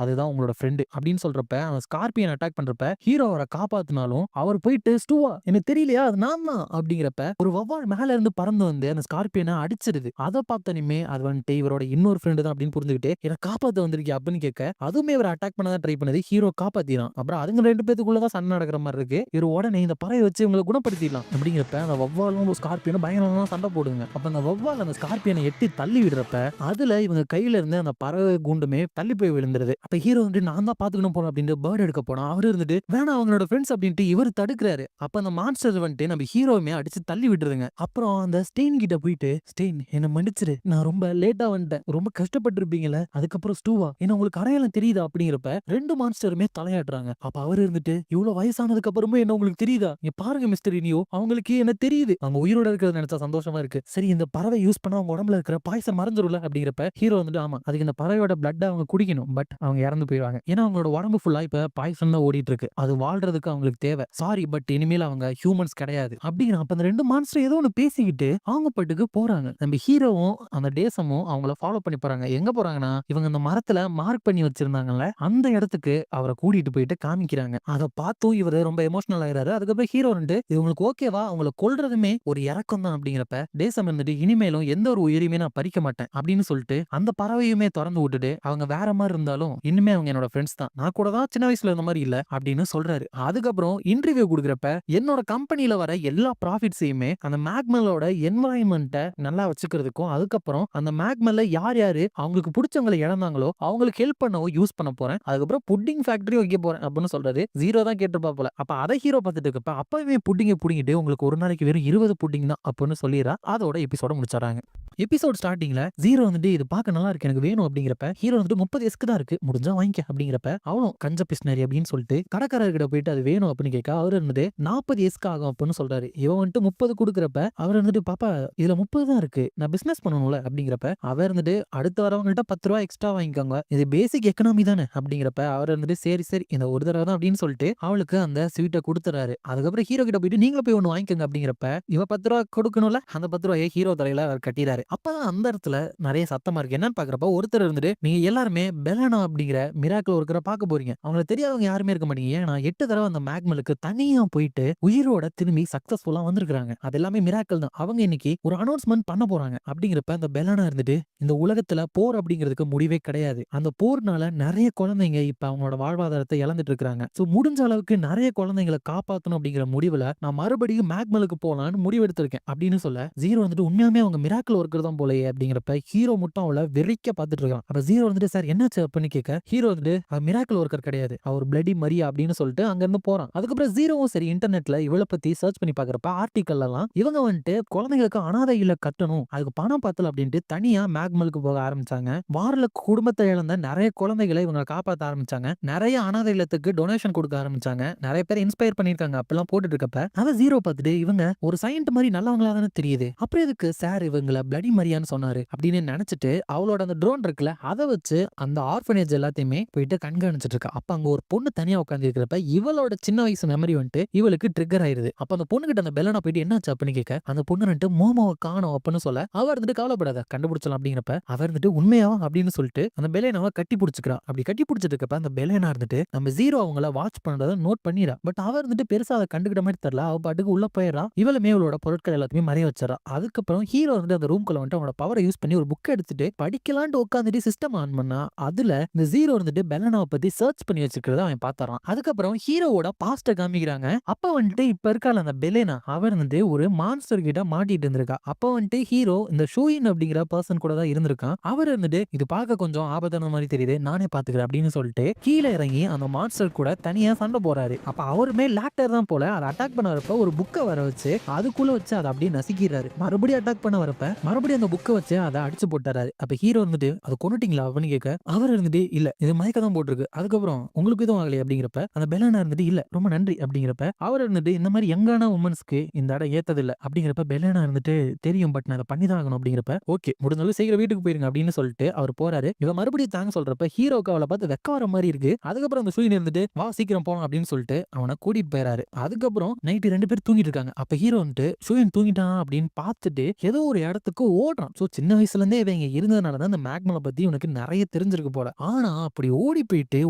அதுதான் உங்களோட ஃப்ரெண்டு அப்படின்னு சொல்றப்ப அவன் ஸ்கார்பியன் அட்டாக் பண்றப்ப ஹீரோ அவரை காப்பாத்தினாலும் அவர் போயிட்டு ஸ்டூவா எனக்கு தெரியலையா அது நான் தான் அப்படிங்கிறப்ப ஒரு வவ்வால் மேல இருந்து பறந்து வந்து அந்த ஸ்கார்பியனை அடிச்சிருது. அதை பார்த்தனுமே அது வந்துட்டு இவரோட இன்னொரு ஃப்ரெண்டு தான் அப்படின்னு புரிஞ்சுக்கிட்டு என்ன காப்பாத்த வந்திருக்கே அப்படின்னு கேட்க அதுவுமே இவர் அட்டாக் பண்ண தான் ட்ரை பண்ணது. ஹீரோ காப்பாத்தினான். அப்புறம் அதுங்க 2 பேத்துக்குள்ளதான் சண்டை நடக்கிற மாதிரி இருக்கு. இவர் உடனே இந்த பறவை வச்சு இவங்களை குணப்படுத்திடலாம் அப்படிங்கிறப்ப அந்த வவ்வாலும் ஸ்கார்பியனும் பயங்கரமா சண்டை போடுங்க. அப்ப அந்த வவ்வால் அந்த ஸ்கார்பியனை எட்டி தள்ளி விடுறப்ப அதுல இவங்க கையில இருந்து அந்த பறவை குண்டுமே தள்ளி போய் விழுந்துருது. அப்ப ஹீரோ வந்து நான் தான் பாத்துக்கணும் போல அப்படின்ட்டு பேர்ட் எடுக்க போனா அவரு இருந்துட்டு வேணா அவங்களோட ஃப்ரெண்ட்ஸ் அப்படின்ட்டு இவர் தடுக்கிறாரு. அப்ப அந்த மான்ஸ்டர் வந்துட்டு நம்ம ஹீரோவுமே அடிச்சு தள்ளி விட்டுருதுங்க. அப்புறம் அந்த ஸ்டெயின் கிட்ட போயிட்டு ஸ்டெயின் என்ன மன்னிச்சிரு, நான் ரொம்ப லேட்டா வந்துட்டேன், ரொம்ப கஷ்டப்பட்டு இருப்பீங்கல்ல, அதுக்கப்புறம் ஸ்டூவா என்ன உங்களுக்கு அடையாளம் தெரியுதா அப்படிங்கிறப்ப 2 மான்ஸ்டருமே தலையாடுறாங்க. அப்ப அவர் இருந்துட்டு இவ்வளவு வயசானதுக்கு அப்புறமே என்ன உங்களுக்கு தெரியுதா, இங்க பாருங்க மிஸ்டர் இனியோ அவங்களுக்கு என்ன தெரியுது, அவங்க உயிரோட இருக்கிறது நினைச்சா சந்தோஷமா இருக்கு, சரி இந்த பறவை யூஸ் பண்ணா அவங்க உடம்புல இருக்கிற பாய்சன் மறைஞ்சிரும்ல அப்படிங்கிறப்ப ஹீரோ வந்துட்டு ஆமா அதுக்கு இந்த பறவையோட பிளட் அவங்க குடிக்கணும், பட் அவங்க இறந்து போயிடுவாங்க, ஏன்னா அவங்களோட உடம்பு ஃபுல்லா இப்ப பாய்சன் தான் ஓடிட்டு இருக்கு, அது வாழ்றதுக்கு அவங்களுக்கு தேவை, சாரி பட் இனிமேல் அவங்க ஹியூமன்ஸ் கிடையாது அப்படிங்கிற. அப்ப அந்த 2 மான்ஸ்டர் ஏதோ ஒன்று பேசிக்கிட்டு அவங்க பட்டுக்கு போறாங்க. நம்ம ஹீரோவும் அந்த டேசமும் அவங்கள ஃபாலோ பண்ணி போறாங்க. எங்க போறாங்கன்னா இவங்க அந்த மரத்துல மார்க் பண்ணி வச்சிருந்தாங்கல்ல அந்த இடத்துக்கு அவரை கூட்டிட்டு போயிட்டு காமிக்கிறாங்க. அதை பார்த்தும் இவரு ரொம்ப எமோஷனல் ஆயிராரு. அதுக்கப்புறம் ஹீரோ வந்து இவங்களுக்கு ஓகேவா அவங்கள கொல்றதுமே ஒரு இறக்கம் தான் அப்படிங்கிறப்ப டேசம் இருந்துட்டு இனிமேலும் எந்த ஒரு உயிரியுமே நான் பறிக்க மாட்டேன் அப்படின்னு சொல்லிட்டு அந்த பறவையுமே திறந்து விட்டுட்டு அவங்க வேற மாதிரி இருந்தாலும் இன்னுமே அவங்க என்னோட ஃப்ரெண்ட்ஸ் தான், நான் கூட தான் சின்ன வயசுல இருந்த மாதிரி இல்ல அப்படின்னு சொல்றாரு. அதுக்கப்புறம் இன்டர்வியூ கொடுக்குறப்ப என்னோட கம்பெனில வர எல்லா ப்ராஃபிட்ஸையுமே அந்த மேக்மலோட என்வரான்மெண்ட்டை நல்லா வச்சுக்கிறதுக்கும் அதுக்கப்புறம் அந்த மேக்மல்ல யார் யாரு அவங்களுக்கு பிடிச்சவங்களை இழந்தாங்களோ அவங்களுக்கு ஹெல்ப் பண்ணவும் யூஸ் பண்ண போறேன், அதுக்கப்புறம் புட்டிங் ஃபேக்டரி வைக்க போறேன் அப்படின்னு சொல்றாரு. ஜீரோ தான் கேட்டிருப்பா போல. அப்ப அதை ஹீரோ பார்த்துட்டு இருக்கப்ப அப்பவே புட்டிங்கை புடிங்கிட்டு உங்களுக்கு ஒரு நாளைக்கு வெறும் 20 புட்டிங் தான் அப்படின்னு சொல்லிடுறா. அதோட எபிசோட முடிச்சாராங்க. எபிசோட் ஸ்டார்டிங்ல ஜீரோ வந்துட்டு இது பார்க்க நல்லா இருக்கு எனக்கு வேணும் அப்படிங்கிறப்ப ஹீரோ வந்துட்டு 30 எஸ்க்கு தான் இருக்கு முடிஞ்சா வாங்கிக்க அப்படிங்கிறப்ப அவனும் கஞ்ச பிஸ்னரி அப்படின்னு சொல்லிட்டு கடைக்காரர்கிட்ட போயிட்டு அது வேணும் அப்படின்னு கேட்க அவர் இருந்துட்டு 40 எஸ்க்கு ஆகும் அப்படின்னு சொல்றாரு. இவன் வந்துட்டு 30 கொடுக்குறப்ப அவர் வந்துட்டு பாப்பா இதுல 30 தான் இருக்கு நான் பிசினஸ் பண்ணணும்ல அப்படிங்கிறப்ப அவர் இருந்துட்டு அடுத்து வரவங்கள்ட்ட 10 ரூபாய் எக்ஸ்ட்ரா வாங்கிக்கோங்க இது பேசிக் எக்கனாமி தானே அப்படிங்கிறப்ப அவர் இருந்துட்டு சரி சரி இந்த ஒரு தடவை தான் அப்படின்னு சொல்லிட்டு அவளுக்கு அந்த ஸ்வீட்டை கொடுத்துறாரு. அதுக்கப்புறம் ஹீரோ கிட்ட போயிட்டு நீங்களும் போய் ஒண்ணு வாங்கிக்கோங்க அப்படிங்கிறப்ப இவ 10 ரூபா கொடுக்கணும்ல அந்த 10 ரூபாயை ஹீரோ தலையில அவர் கட்டிறாரு. அப்பதான் அந்த இடத்துல நிறைய சத்தமா இருக்கு. என்னன்னு பாக்குறப்ப ஒருத்தர் இருந்துட்டு நீங்க எல்லாருமே பெலனா அப்படிங்கிற மிராக்கிள் ஒருத்தரை பார்க்க போறீங்க, அவங்களை தெரியாதவங்க யாருமே இருக்க மாட்டீங்க, ஏன்னா 8 தடவை அந்த மேக்மலுக்கு தனியா போயிட்டு உயிரோட திரும்பி சக்சஸ்ஃபுல்லா வந்திருக்காங்க, அது எல்லாமே மிராக்கிள் தான், அவங்க இன்னைக்கு ஒரு அனௌன்ஸ்மெண்ட் பண்ண போறாங்க அப்படிங்கிறப்ப அந்த பெலனா இருந்துட்டு இந்த உலகத்துல போர் அப்படிங்கிறதுக்கு முடிவே கிடையாது, அந்த போர்னால நிறைய குழந்தைங்க இப்ப அவங்களோட வாழ்வாதாரத்தை இழந்துட்டு இருக்காங்க, சோ முடிஞ்ச அளவுக்கு நிறைய குழந்தைங்களை காப்பாற்றணும் அப்படிங்கிற முடிவுல நான் மறுபடியும் மேக்மலுக்கு போலான்னு முடிவெடுத்திருக்கேன் அப்படின்னு சொல்ல ஜீரோ வந்துட்டு உண்மையாலுமே அவங்க மிராக்கிள் ஒர்க் கொடுக்குறதான் போலயே அப்படிங்கிறப்ப ஹீரோ மட்டும் அவளை வெறிக்க பார்த்துட்டு இருக்கான். அப்ப ஜீரோ வந்துட்டு சார் என்னாச்சு அப்படின்னு கேட்க ஹீரோ வந்துட்டு மிராக்கிள் ஒர்க்கர் கிடையாது, அவர் பிளடி மரியா அப்படின்னு சொல்லிட்டு அங்க இருந்து போறான். அதுக்கப்புறம் ஜீரோவும் சரி இன்டர்நெட்ல இவளை பத்தி சர்ச் பண்ணி பாக்குறப்ப ஆர்டிக்கல் எல்லாம் இவங்க வந்துட்டு குழந்தைகளுக்கு அனாதை இல்ல கட்டணும், அதுக்கு பணம் பத்தல அப்படின்ட்டு தனியா மேக்மலுக்கு போக ஆரம்பிச்சாங்க. வாரில் குடும்பத்தை இழந்த நிறைய குழந்தைகளை இவங்க காப்பாற்ற ஆரம்பிச்சாங்க. நிறைய அனாதை இல்லத்துக்கு டொனேஷன் கொடுக்க ஆரம்பிச்சாங்க. நிறைய பேர் இன்ஸ்பயர் பண்ணிருக்காங்க. அப்பெல்லாம் போட்டுட்டு இருக்கப்ப அவ ஜீரோ பார்த்துட்டு இவங்க ஒரு சயின்ட் மாதிரி நல்லவங்களா தானே தெரியுது, அப்புறம் எதுக்கு சார் இவங்கள பிளடி மரியான்னு சொன்னாரு அப்படின்னு நினைச்சிட்டு அவளோட அந்த ட்ரோன் இருக்குல்ல அதை வச்சு அந்த ஆர்ஃபனேஜ் எல்லாத்தையுமே போயிட்டு கண்காணிச்சிட்டு இருக்கா. அப்ப அங்க ஒரு பொண்ணு தனியா உட்காந்து இருக்கிறப்ப இவளோட சின்ன வயசு மெமரி வந்துட்டு இவளுக்கு ட்ரிகர் ஆயிருது. அப்ப அந்த பொண்ணு கிட்ட அந்த பெல்லனா போயிட்டு என்னாச்சு அப்படின்னு கேட்க அந்த பொண்ணு வந்துட்டு மோமோவை காணோம் அப்படின்னு சொல்ல அவ இருந்துட்டு கவலைப்படாத கண்டுபிடிச்சலாம் அப்படிங்கிறப்ப அவர் இருந்துட்டு உண்மையா அப்படின்னு சொல்லிட்டு அந்த பெலேனாவை கட்டி பிடிச்சிக்கிறா. அப்படி கட்டி பிடிச்சிட்டு இருக்கப்ப அந்த பெலேனா இருந்துட்டு நம்ம ஜீரோ அவங்கள வாட்ச் பண்றத நோட் பண்ணிடா. பட் அவர் இருந்துட்டு பெருசா அதை கண்டுக்கிட்ட மாதிரி தெரியல. அவ பாட்டுக்கு உள்ள போயிடறா. இவளுமே இவளோட பொருட்கள் எல்லாத்தையுமே மறைய வச்சிடறா. அதுக்கப்புறம் ஹீரோ வந்து அந்த ரூம்குள்ள வந்துட்டு அவனோட பவரை யூஸ் பண்ணி ஒரு புக் எடுத்துட்டு படிக்கலான்ட்டு உட்காந்துட்டு சிஸ்டம் ஆன் பண்ணா அதுல இந்த ஜீரோ இருந்துட்டு பெலனாவை பத்தி சர்ச் பண்ணி வச்சிருக்கிறத அவன் பார்த்தாரான். அதுக்கப்புறம் ஹீரோவோட பாஸ்ட காமிக்கிறாங்க. அப்ப வந்துட்டு இப்ப இருக்கால அந்த பெலேனா அவர் வந்துட்டு ஒரு மான்ஸ்டர் கிட்ட மாட்டிட்டு இருந்திருக்கா. அப்ப வந்துட்டு ஹீரோ இந்த ஷூயின் அப்படிங்கிற பர்சன் கூட தான் இருந்திருக்கான். அவர் இருந்துட்டு இது பார்க்க கொஞ்சம் ஆபத்தான மாதிரி தெரியுது, நானே பாத்துக்கிறேன் அப்படின்னு சொல்லிட்டு கீழே இறங்கி அந்த மான்ஸ்டர் கூட தனியா சண்டை போறாரு. அப்ப அவருமே லாக்டர் தான் போல அதை அட்டாக் பண்ண வரப்ப ஒரு புக்கை வர வச்சு அதுக்குள்ள வச்சு அதை அப்படியே நசுக்கிறாரு. மறுபடியும் அட்டாக் பண்ண வரப்ப மறுபடியும் அந்த புக்கை வச்சு அதை அடிச்சு போட்டாரு. அப்ப ஹீரோ வந்துட்டு அதை கொண்டுட்டீங்களா அப்படின்னு கேட்க அவர் இருந்துட்டு இல்ல இது மயக்க தான் போட்டிருக்கு, அதுக்கப்புறம் உங்களுக்கு எதுவும் ஆகலையே அப்படிங்கிறப்ப அந்த பெலனா இருந்துட்டு இல்ல ரொம்ப நன்றி அப்படிங்கிறப்ப அவர் இருந்துட்டு இந்த மாதிரி யங்கான உமன்ஸ்க்கு இந்த இடம் ஏத்தது இல்ல அப்படிங்கிறப்ப பெலனா இருந்துட்டு தெரியும் பட் நான் அதை பண்ணிதான் ஆகணும் அப்படிங்கிறப்ப ஓகே முடிஞ்சாலும் சீக்கிரம் வீட்டுக்கு போயிருங்க அப்படின்னு சொல்லிட்டு அவர் போறாரு. இவ மறுபடியும் தாங்க சொல்றப்ப ஹீரோக்கு அவளை பார்த்து வெக்க வர மாதிரி இருக்கு. அதுக்கப்புறம் அந்த சூரியன் இருந்துட்டு வா சீக்கிரம் போலாம் அப்படின்னு சொல்லிட்டு அவனை கூட்டிட்டு போயிறாரு. அதுக்கப்புறம் நைட்டு 2 பேர் தூங்கிட்டு இருக்காங்க. அப்ப ஹீரோ வந்துட்டு சூரியன் தூங்கிட்டான் அப்படின்னு பார்த்துட்டு ஏதோ ஒரு இடத்துக்கு ஓடுறான். சோ சின்ன வயசுல இருந்தே இவங்க இருந்ததுனாலதான் அந்த மேக்மலை பத்தி உனக்கு நிறைய தெரிஞ்சிருக்கு போல. ஆனா அப்படி ஓடி போயிட்டு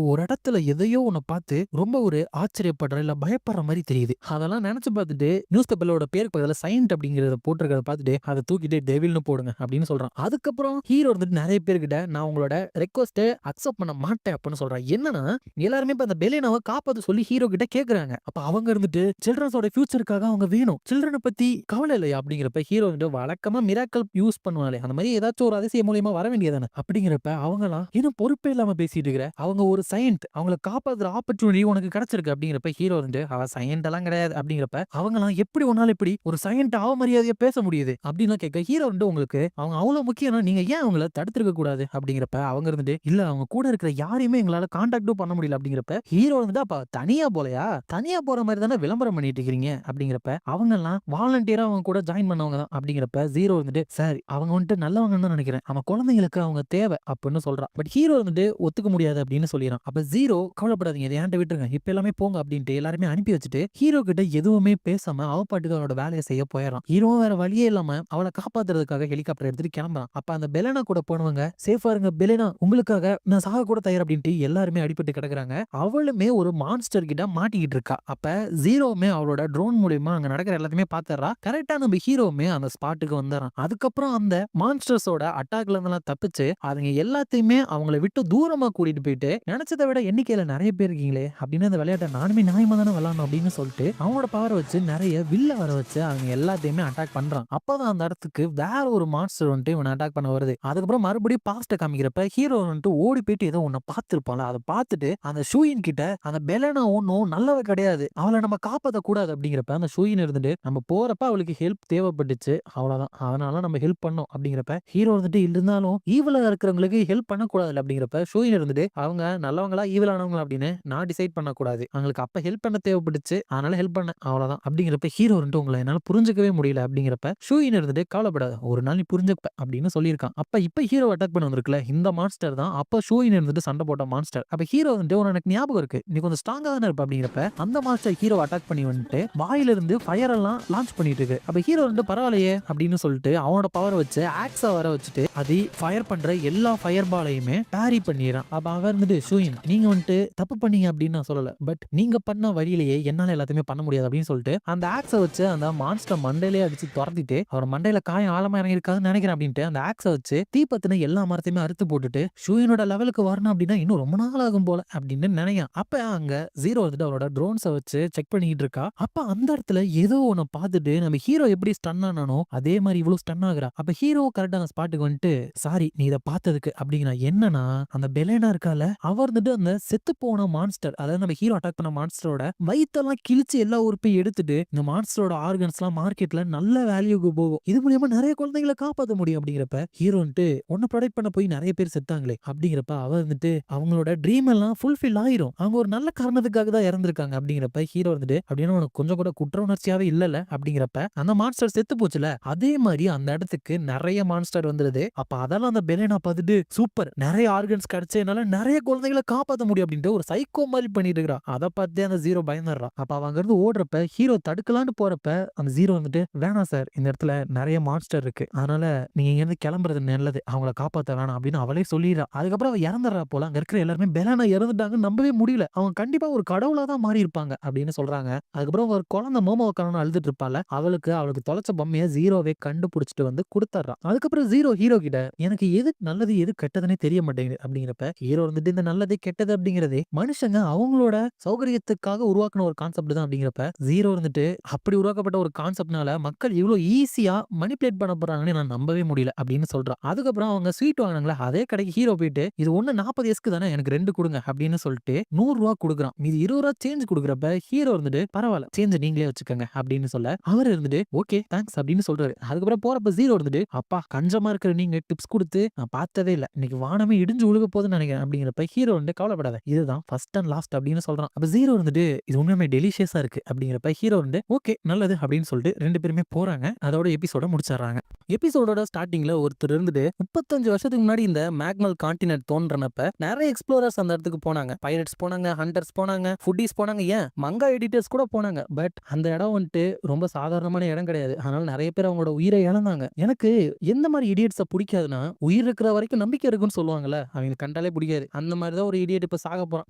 ஒரு இடத்துல எதையோ உன்னை பார்த்து ரொம்ப ஒரு ஆச்சரியப்படுற இல்ல பயப்படுற மாதிரி தெரியுது. அதெல்லாம் நினைச்சு பார்த்துட்டு நியூஸ் பேப்பரோட பேருக்கு பக்கத்துல சயின்ட் அப்படிங்கறத போட்டிருக்கிறத பார்த்துட்டு அதை தூக்கிட்டு டெவில்னு போடுங்க அப்படின்னு சொல்றான். அதுக்கப்புறம் ஹீரோ வந்துட்டு நிறைய பேர்கிட்ட நான் உங்களோட ரெக்வஸ்ட் அக்செப்ட் பண்ண மாட்டேன் அப்படின்னு சொல்றான். என்னன்னா எல்லாருமே இப்ப அந்த பெலேனாவை காப்பாத்து சொல்லி ஹீரோ கிட்ட கேக்குறாங்க. அப்ப அவங்க இருந்துட்டு சில்ட்ரன்ஸோட ஃபியூச்சருக்காக அவங்க வேணும், சில்ட்ரனை பத்தி கவலை இல்லையா அப்படிங்கிறப்ப ஹீரோ வந்துட்டு வழக்கமா மிராக்கல் யூஸ் பண்ணுவாங்களே அந்த மாதிரி ஏதாச்சும் ஒரு அதிசயம் மூலியமா வர வேண்டியதானே அப்படிங்கிறப்ப அவங்கலாம் இன்னும் பொறுப்பே இல்லாம பேசிட்டு இருக்கிற, அவங்க ஒரு சயின்ட் அவங்களை காப்பாத்துற ஆப்பர்ச்சுனிட்டி உனக்கு கிடைச்சிருக்கு அப்படிங்கிறப்ப ஹீரோ வந்து அவ சயின்ட் எல்லாம் கிடையாது அப்படிங்கிறப்ப அவங்கலாம் எப்படி ஒன்னால இப்படி ஒரு சயின்ட் அவமரியாதையா பேச முடியுது அப்படின்னு கேட்க ஹீரோ வந்து உங்களுக்கு அவங்க அவ்வளவு முக்கியம், நீங்க ஏன் அவங்கள தடுத்திருக்க கூடாது அப்படிங்கிறப்ப அவங்க இருந்துட்டு இல்ல அவங்க கூட இருக்கிற யாரையுமே எங்களால கான்டாக்டும் பண்ண முடியல அப்படிங்கிறப்ப ஹீரோ வந்துட்டு அப்ப தனியா போலையா, தனியா போற மாதிரி தானே விளம்பரம் பண்ணிட்டு இருக்கீங்க அப்படிங்கிறப்ப அவங்க எல்லாம் வாலண்டியரா அவங்க கூட ஜாயின் பண்ணவங்க தான் அப்படிங்கிறப்ப ஜீரோ வந்துட்டு சார் அவங்க வந்துட்டு நல்லவங்கன்னு தான் நினைக்கிறேன், அவன் குழந்தைங்களுக்கு அவங்க தேவை அப்படின்னு சொல்றான். பட் ஹீரோ வந்துட்டு ஒத்துக்க முடியாது அப்படின்னு சொல்லிடுறான். அப்ப ஜீரோ கவலைப்படாதீங்க இதை ஏன்ட்ட விட்டுருங்க இப்ப எல்லாமே போங்க அப்படின்ட்டு எல்லாருமே அனுப்பி வச்சுட்டு ஹீரோ கிட்ட எதுவுமே பேசாம அவ பாட்டுக்கு அவளோட வேலையை செய்ய போயிடறான். ஹீரோ வேற வழியே இல்லாம அவளை காப்பாத்துறதுக்காக ஹெலிகாப்டர் எடுத்துட்டு கிளம்புறான். அப்ப அந்த பெலனா கூட போனவங்க சேஃபா இருங்க பெலனா உங்களுக்காக நான் சாக கூட தயார் அப்படின்ட்டு எல்லாருமே அடிபட்டு கிடக்குறாங்க. அவளுமே ஒரு மான்ஸ்டர் கிட்ட மாட்டிக்கிட்டு இருக்கா. அப்ப ஜீரோவுமே அவளோட ட்ரோன் மூலியமா அங்க நடக்கிற எல்லாத்தையுமே பாத்துறா. கரெக்டா நம்ம ஹீரோவுமே அந்த ஸ்பாட்டுக்கு வந்துறான். அதுக்கப்புறம் அந்த மான்ஸ்டர்ஸோட அட்டாக்ல இருந்தெல்லாம் தப்பிச்சு அவங்க எல்லாத்தையுமே அவங்களை விட்டு தூரமா கூட்டிட்டு போயிட்டு நினைச்சதை விட எண்ணிக்கையில நிறைய பேர் இருக்கீங்களே அப்படின்னு அந்த விளையாட்டை நானுமே நியாயமா தானே விளையாடணும் அப்படின்னு சொல்லிட்டு அவனோட பவரை வச்சு நிறைய வில்ல வர வச்சு அவங்க எல்லாத்தையுமே அட்டாக் பண்றான். அப்பதான் அந்த இடத்துக்கு வேற ஒரு மான்ஸ்டர் வந்துட்டு இவனை அட்டாக் பண்ண வருது. அதுக்கப்புறம் மறுபடியும் பாஸ்ட காமிக்கிறப்ப ஹீரோ வந்துட்டு ஓடி போயிட்டு ஏதோ ஒன்னு பார்த்திருப்பான்ல அதை பார்த்துட்டு அந்த ஷூயின் கிட்ட அந்த பெலனா ஒன்னும் நல்லவ கிடையாது, அவளை நம்ம காப்பாற்ற கூடாது அப்படிங்கிறப்ப அந்த ஷூயின் இருந்துட்டு நம்ம போறப்ப அவளுக்கு ஹெல்ப் தேவைப்பட்டுச்சு அவ்வளவுதான் அதனால நம்ம ஹெல்ப் பண்ணோம் அப்படிங்கிறப்ப ஹீரோ வந்துட்டு இருந்தாலும் ஈவலா இருக்கிறவங்களுக்கு ஹெல்ப் பண்ணக்கூடாது அப்படிங்கிறப்ப ஷூயின் இருந்துட்டு அவங்க நல்லவங்களா ஈவலானவங்களா அப்படின்னு நான் டிசைட் பண்ணக்கூடாது, அவங்களுக்கு அப்ப ஹெல்ப் பண்ண தேவைப்பட்டுச்சு அதனால ஹெல்ப் பண்ண அவ்வளவுதான் அப்படிங்கிறப்ப ஹீரோ வந்துட்டு உங்களை என்னால புரிஞ்சுக்கவே முடியல அப்படிங்கிறப்ப ஷூயின் இருந்துட்டு கவலைப்படாத ஒரு நாள் நீ புரிஞ்சுப்ப அப்படின்னு சொல்லியிருக்கான். அப்ப ஹீரோ அட்டாக் பண்ண வந்திருக்குல்ல இந்த மான்ஸ்டர் தான் அப்ப ஷூயின் இருந்துட்டு சண்டை போட்ட மான்ஸ்டர். அப்ப ஹீரோ வந்துட்டு உனக்கு ஞாபகம் இருக்கு நீ கொஞ்சம் ஸ்ட்ராங்கா தானே இருப்ப அப்படிங்கிறப்ப அந்த மான்ஸ்டர் ஹீரோ அட்டாக் பண்ணி வந்துட்டு வாயில இருந்து ஃபயர் எல்லாம் லான்ச் பண்ணிட்டு இருக்கு. அப்ப ஹீரோ வந்து பரவாயில்லையே அப்படின்னு சொல்லிட்டு அவனோட பவர் வச்சு ஆக்ஸா வர வச்சுட்டு அது ஃபயர் பண்ற எல்லா ஃபயர் பாலையுமே பேரி பண்ணிடுறான். அப்ப அவர் வந்துட்டு ஷூயின் நீங்க வந்துட்டு தப்பு பண்ணீங்க அப்படின்னு நான் சொல்லல, பட் நீங்க பண்ண வழியிலேயே என்னால எல்லாத்தையுமே பண்ண முடியாது அப்படின்னு சொல்லிட்டு அந்த ஆக்ஸை வச்சு அந்த மான்ஸ்டர் மண்டையிலே அடிச்சு துரத்திட்டு அவர் மண்டையில காயம் ஆழமா இறங்கி இருக்காதுன்னு நினைக்கிறேன் அப்படின்ட்டு அந்த ஆக்ஸை வச்சு தீ பத்தின எல்லா மரத்தையுமே அறுத்து போட்டுட்டு ஷூயினோட லெவலுக்கு வரணும் அப்படின்னா இன்னும் ரொம்ப நாள் ஆகும் போல அப்படின்னு நினைக்கிறான். அப்ப அங்க ஜீரோ வந்துட்டு அவரோட ட்ரோன்ஸை வச்சு செக் பண்ணிட்டு இருக்கா. அப்ப அந்த இடத்துல ஏதோ ஒன்னு பார்த்துட்டு நம்ம ஹீரோ எப்படி ஸ்டன் ஆனானோ அதே மாதிரி இவ்வளவு ஸ்டன் ஆகுறா. ஆகுறா. அப்ப ஹீரோ கரெக்டா அந்த ஸ்பாட்டுக்கு வந்துட்டு, சாரி நீ இத பார்த்ததுக்கு அப்படிங்கிறா. என்னன்னா, அந்த பெலேனா இருக்கால, அவ இருந்துட்டு அந்த செத்து போன மான்ஸ்டர், அதாவது நம்ம ஹீரோ அட்டாக் பண்ண மான்ஸ்டரோட வயித்தெல்லாம் கிழிச்சு எல்லா உறுப்பையும் எடுத்துட்டு, இந்த மான்ஸ்டரோட ஆர்கன்ஸ்லாம் மார்க்கெட்ல நல்ல வேல்யூக்கு போகும். இது மூலியமா நெறைய குழந்தைகள காப்பாத்த முடியும் அப்படிங்கிறப்ப, ஹீரோ வந்துட்டு உன்ன ப்ரொடெக்ட் பண்ண போய் நெறைய பேர் செத்தாங்களே அப்படிங்கிறப்ப, அவ வந்துட்டு அவங்களோட ட்ரீம் எல்லாம் ஃபுல்ஃபில் ஆயிரும். அவங்க ஒரு நல்ல காரணத்துக்காக தான் இறந்திருக்காங்க அப்படிங்கிறப்ப, ஹீரோ வந்துட்டு அப்படின்னா உனக்கு கொஞ்சம் கூட குற்ற உணர்ச்சியாவே இல்லல்ல அப்படிங்கிறப்ப, அந்த மான்ஸ்டர் செத்து போச்சுல, அதே மாரி அந்த இடத்துக்கு நெறைய மான்ஸ்டர் வந்துருது. அப்ப அதெல்லாம் அந்த பெலேனா பார்த்துட்டு, சூப்பர் நெறைய ஆர்கன்ஸ் கிடைச்சு என்னால நெறைய குழந்தைகள காப்பாத்த முடியும் அப்படின்ட்டு ஒரு சைக்கோ மாரி பண்ணிட்டு இருக்கா. அத பார்த்தே அந்த ஜீரோ பயந்துடுறான். அப்ப அவ அங்கிருந்து ஓடுறப்ப ஹீரோ தடுக்கலான்னு போறப்ப அந்த ஜீரோ வந்துட்டு, வேணாம் சார் இந்த இடத்துல நெறைய மான்ஸ்டர் இருக்கு. அதனால நீங்க இங்கிருந்து கிளம்புறது நல்லது. அவங்கள காப்பாத்த வேணாம் அப்படின்னு அவளே சொல்லிடுறா. அதுக்கப்புறம் அவ இறந்துடுறா போல. அங்க இருக்கிற எல்லாருமே பெலேனா இறந்துட்டாங்கன்னு நம்பவே முடியல. அவங்க கண்டிப்பா ஒரு கடவுளா தான் மாறி இருப்பாங்க அப்படின்னு சொல்றாங்க. அதுக்கப்புறம் ஒரு குழந்தை மோமோவ காணோம்னு அழுதுட்டு இருப்பால, அவளுக்கு தொலைச்ச பொம்மைய ஜீரோவே கண்டுபிடிச்சிட்டு வந்து குடுத்துடுறா. அதுக்கப்புறம் ஜீரோ ஹீரோ கிட்ட எனக்கு எது நல்லது எது கெட்டதுன்னே தெரிய மாட்டேங்குது அப்படிங்கிறப்ப, ஹீரோ வந்துட்டு இந்த நல்லது கெட்டது அப்படிங்கிறதே மனுஷங்க அவங்களோட சௌகரியத்துக்காக உருவாக்குன ஒரு கான்செப்ட் தான் அப்படிங்கிறப்ப, ஜீரோ இருந்துட்டு அப்படி உருவாக்கப்பட்ட ஒரு கான்செப்ட்னால மக்கள் இவ்வளவு ஈஸியா மனிபுலேட் பண்ண போறாங்கன்னு நான் நம்பவே முடியல அப்படின்னு சொல்றா. அதுக்கப்புறம் அவங்க ஸ்வீட் வாங்குனாங்களா, அதே கடைக்கு ஹீரோ போயிட்டு இது ஒண்ணு 40 எஸ்க்கு தானே எனக்கு 2 குடுங்க அப்படின்னு சொல்லிட்டு ரூ. 100 குடுக்குறான். மீதி ரூ. 20 சேஞ்ச் குடுக்குறப்ப ஹீரோ இருந்துட்டு பரவாயில்ல சேஞ்ச் நீங்களே வச்சுக்கோங்க அப்படின்னு சொல்ல, அவர் இருந்துட்டு ஓகே தேங்க்ஸ் அப்படின்னு சொல்றாரு. அதுக்கப்புறம் போறப்ப ஜீரோ இருந்துட்டு அப்பா கஞ்சமா இருக்கிற நீங்க டிப்ஸ் கொடுத்து நான் பார்த்ததே இல்ல. இன்னைக்கு வானமே இடிஞ்சு விழுக போகுதுன்னு நினைக்கிறேன் அப்படிங்கிறப்ப ஹீரோ வந்து கவலைப்படாத இதுதான் ஃபர்ஸ்ட் அண்ட் லாஸ்ட் அப்படின்னு சொல்றான். அப்ப ஜீரோ இருந்துட்டு இது உண்மையுமே டெலிஷியஸா இருக்கு அப்படிங்கிறப்ப ஹீரோ வந்து ஓகே நல்லது அப்படின்னு சொல்லிட்டு 2 பேருமே போறாங்க. அதோட எபிசோட முடிச்சிடுறாங்க. எபிசோடோட ஸ்டார்டிங்ல ஒருத்தர் இருந்துட்டு 35 வருஷத்துக்கு முன்னாடி இந்த மேக்மல் கான்டினென்ட் தோன்றனப்ப நிறைய எக்ஸ்ப்ளோரர்ஸ் அந்த இடத்துக்கு போனாங்க. பைரட்ஸ் போனாங்க, ஹண்டர்ஸ் போனாங்க, ஃபுட்டீஸ் போனாங்க, ஏன் மங்கா எடிட்டர்ஸ் கூட போனாங்க. பட் அந்த இடம் வந்துட்டு ரொம்ப சாதாரணமான இடம் கிடையாது. அதனால நிறைய பேர் அவங்களோட உயிரை இழந்தாங்க. எனக்கு எந்த மாதிரி இடியட்ஸ பிடிக்காதுன்னா, உயிர் இருக்கிற வரைக்கும் நம்பிக்கை இருக்குன்னு சொல்லுவாங்கல்ல, அவங்க கண்டாலே பிடிக்காது. அந்த மாதிரி தான் ஒரு இடியட் இப்ப சாக போறான்.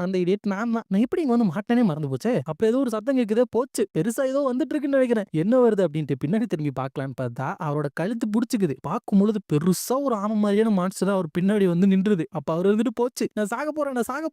அந்த இடியட் நான் தான். நான் எப்படி இங்க வந்து மாட்டேனே மறந்து போச்சே. அப்ப ஏதோ ஒரு சத்தம் கேக்குதே, போச்சு பெருசா ஏதோ வந்துட்டு இருக்குன்னு நினைக்கிறேன். என்ன வருது அப்படின்ட்டு பின்னாடி திரும்பி பார்க்கலான்னு பார்த்தா அவரோட கழுத்து புடிச்சுக்குது. பார்க்கும் பொழுது பெருசா ஒரு ஆமை மாதிரியான மான்ஸ்டர் அவர் பின்னாடி வந்து நின்றுது. அப்ப அவர் வந்துட்டு போச்சு நான் சாக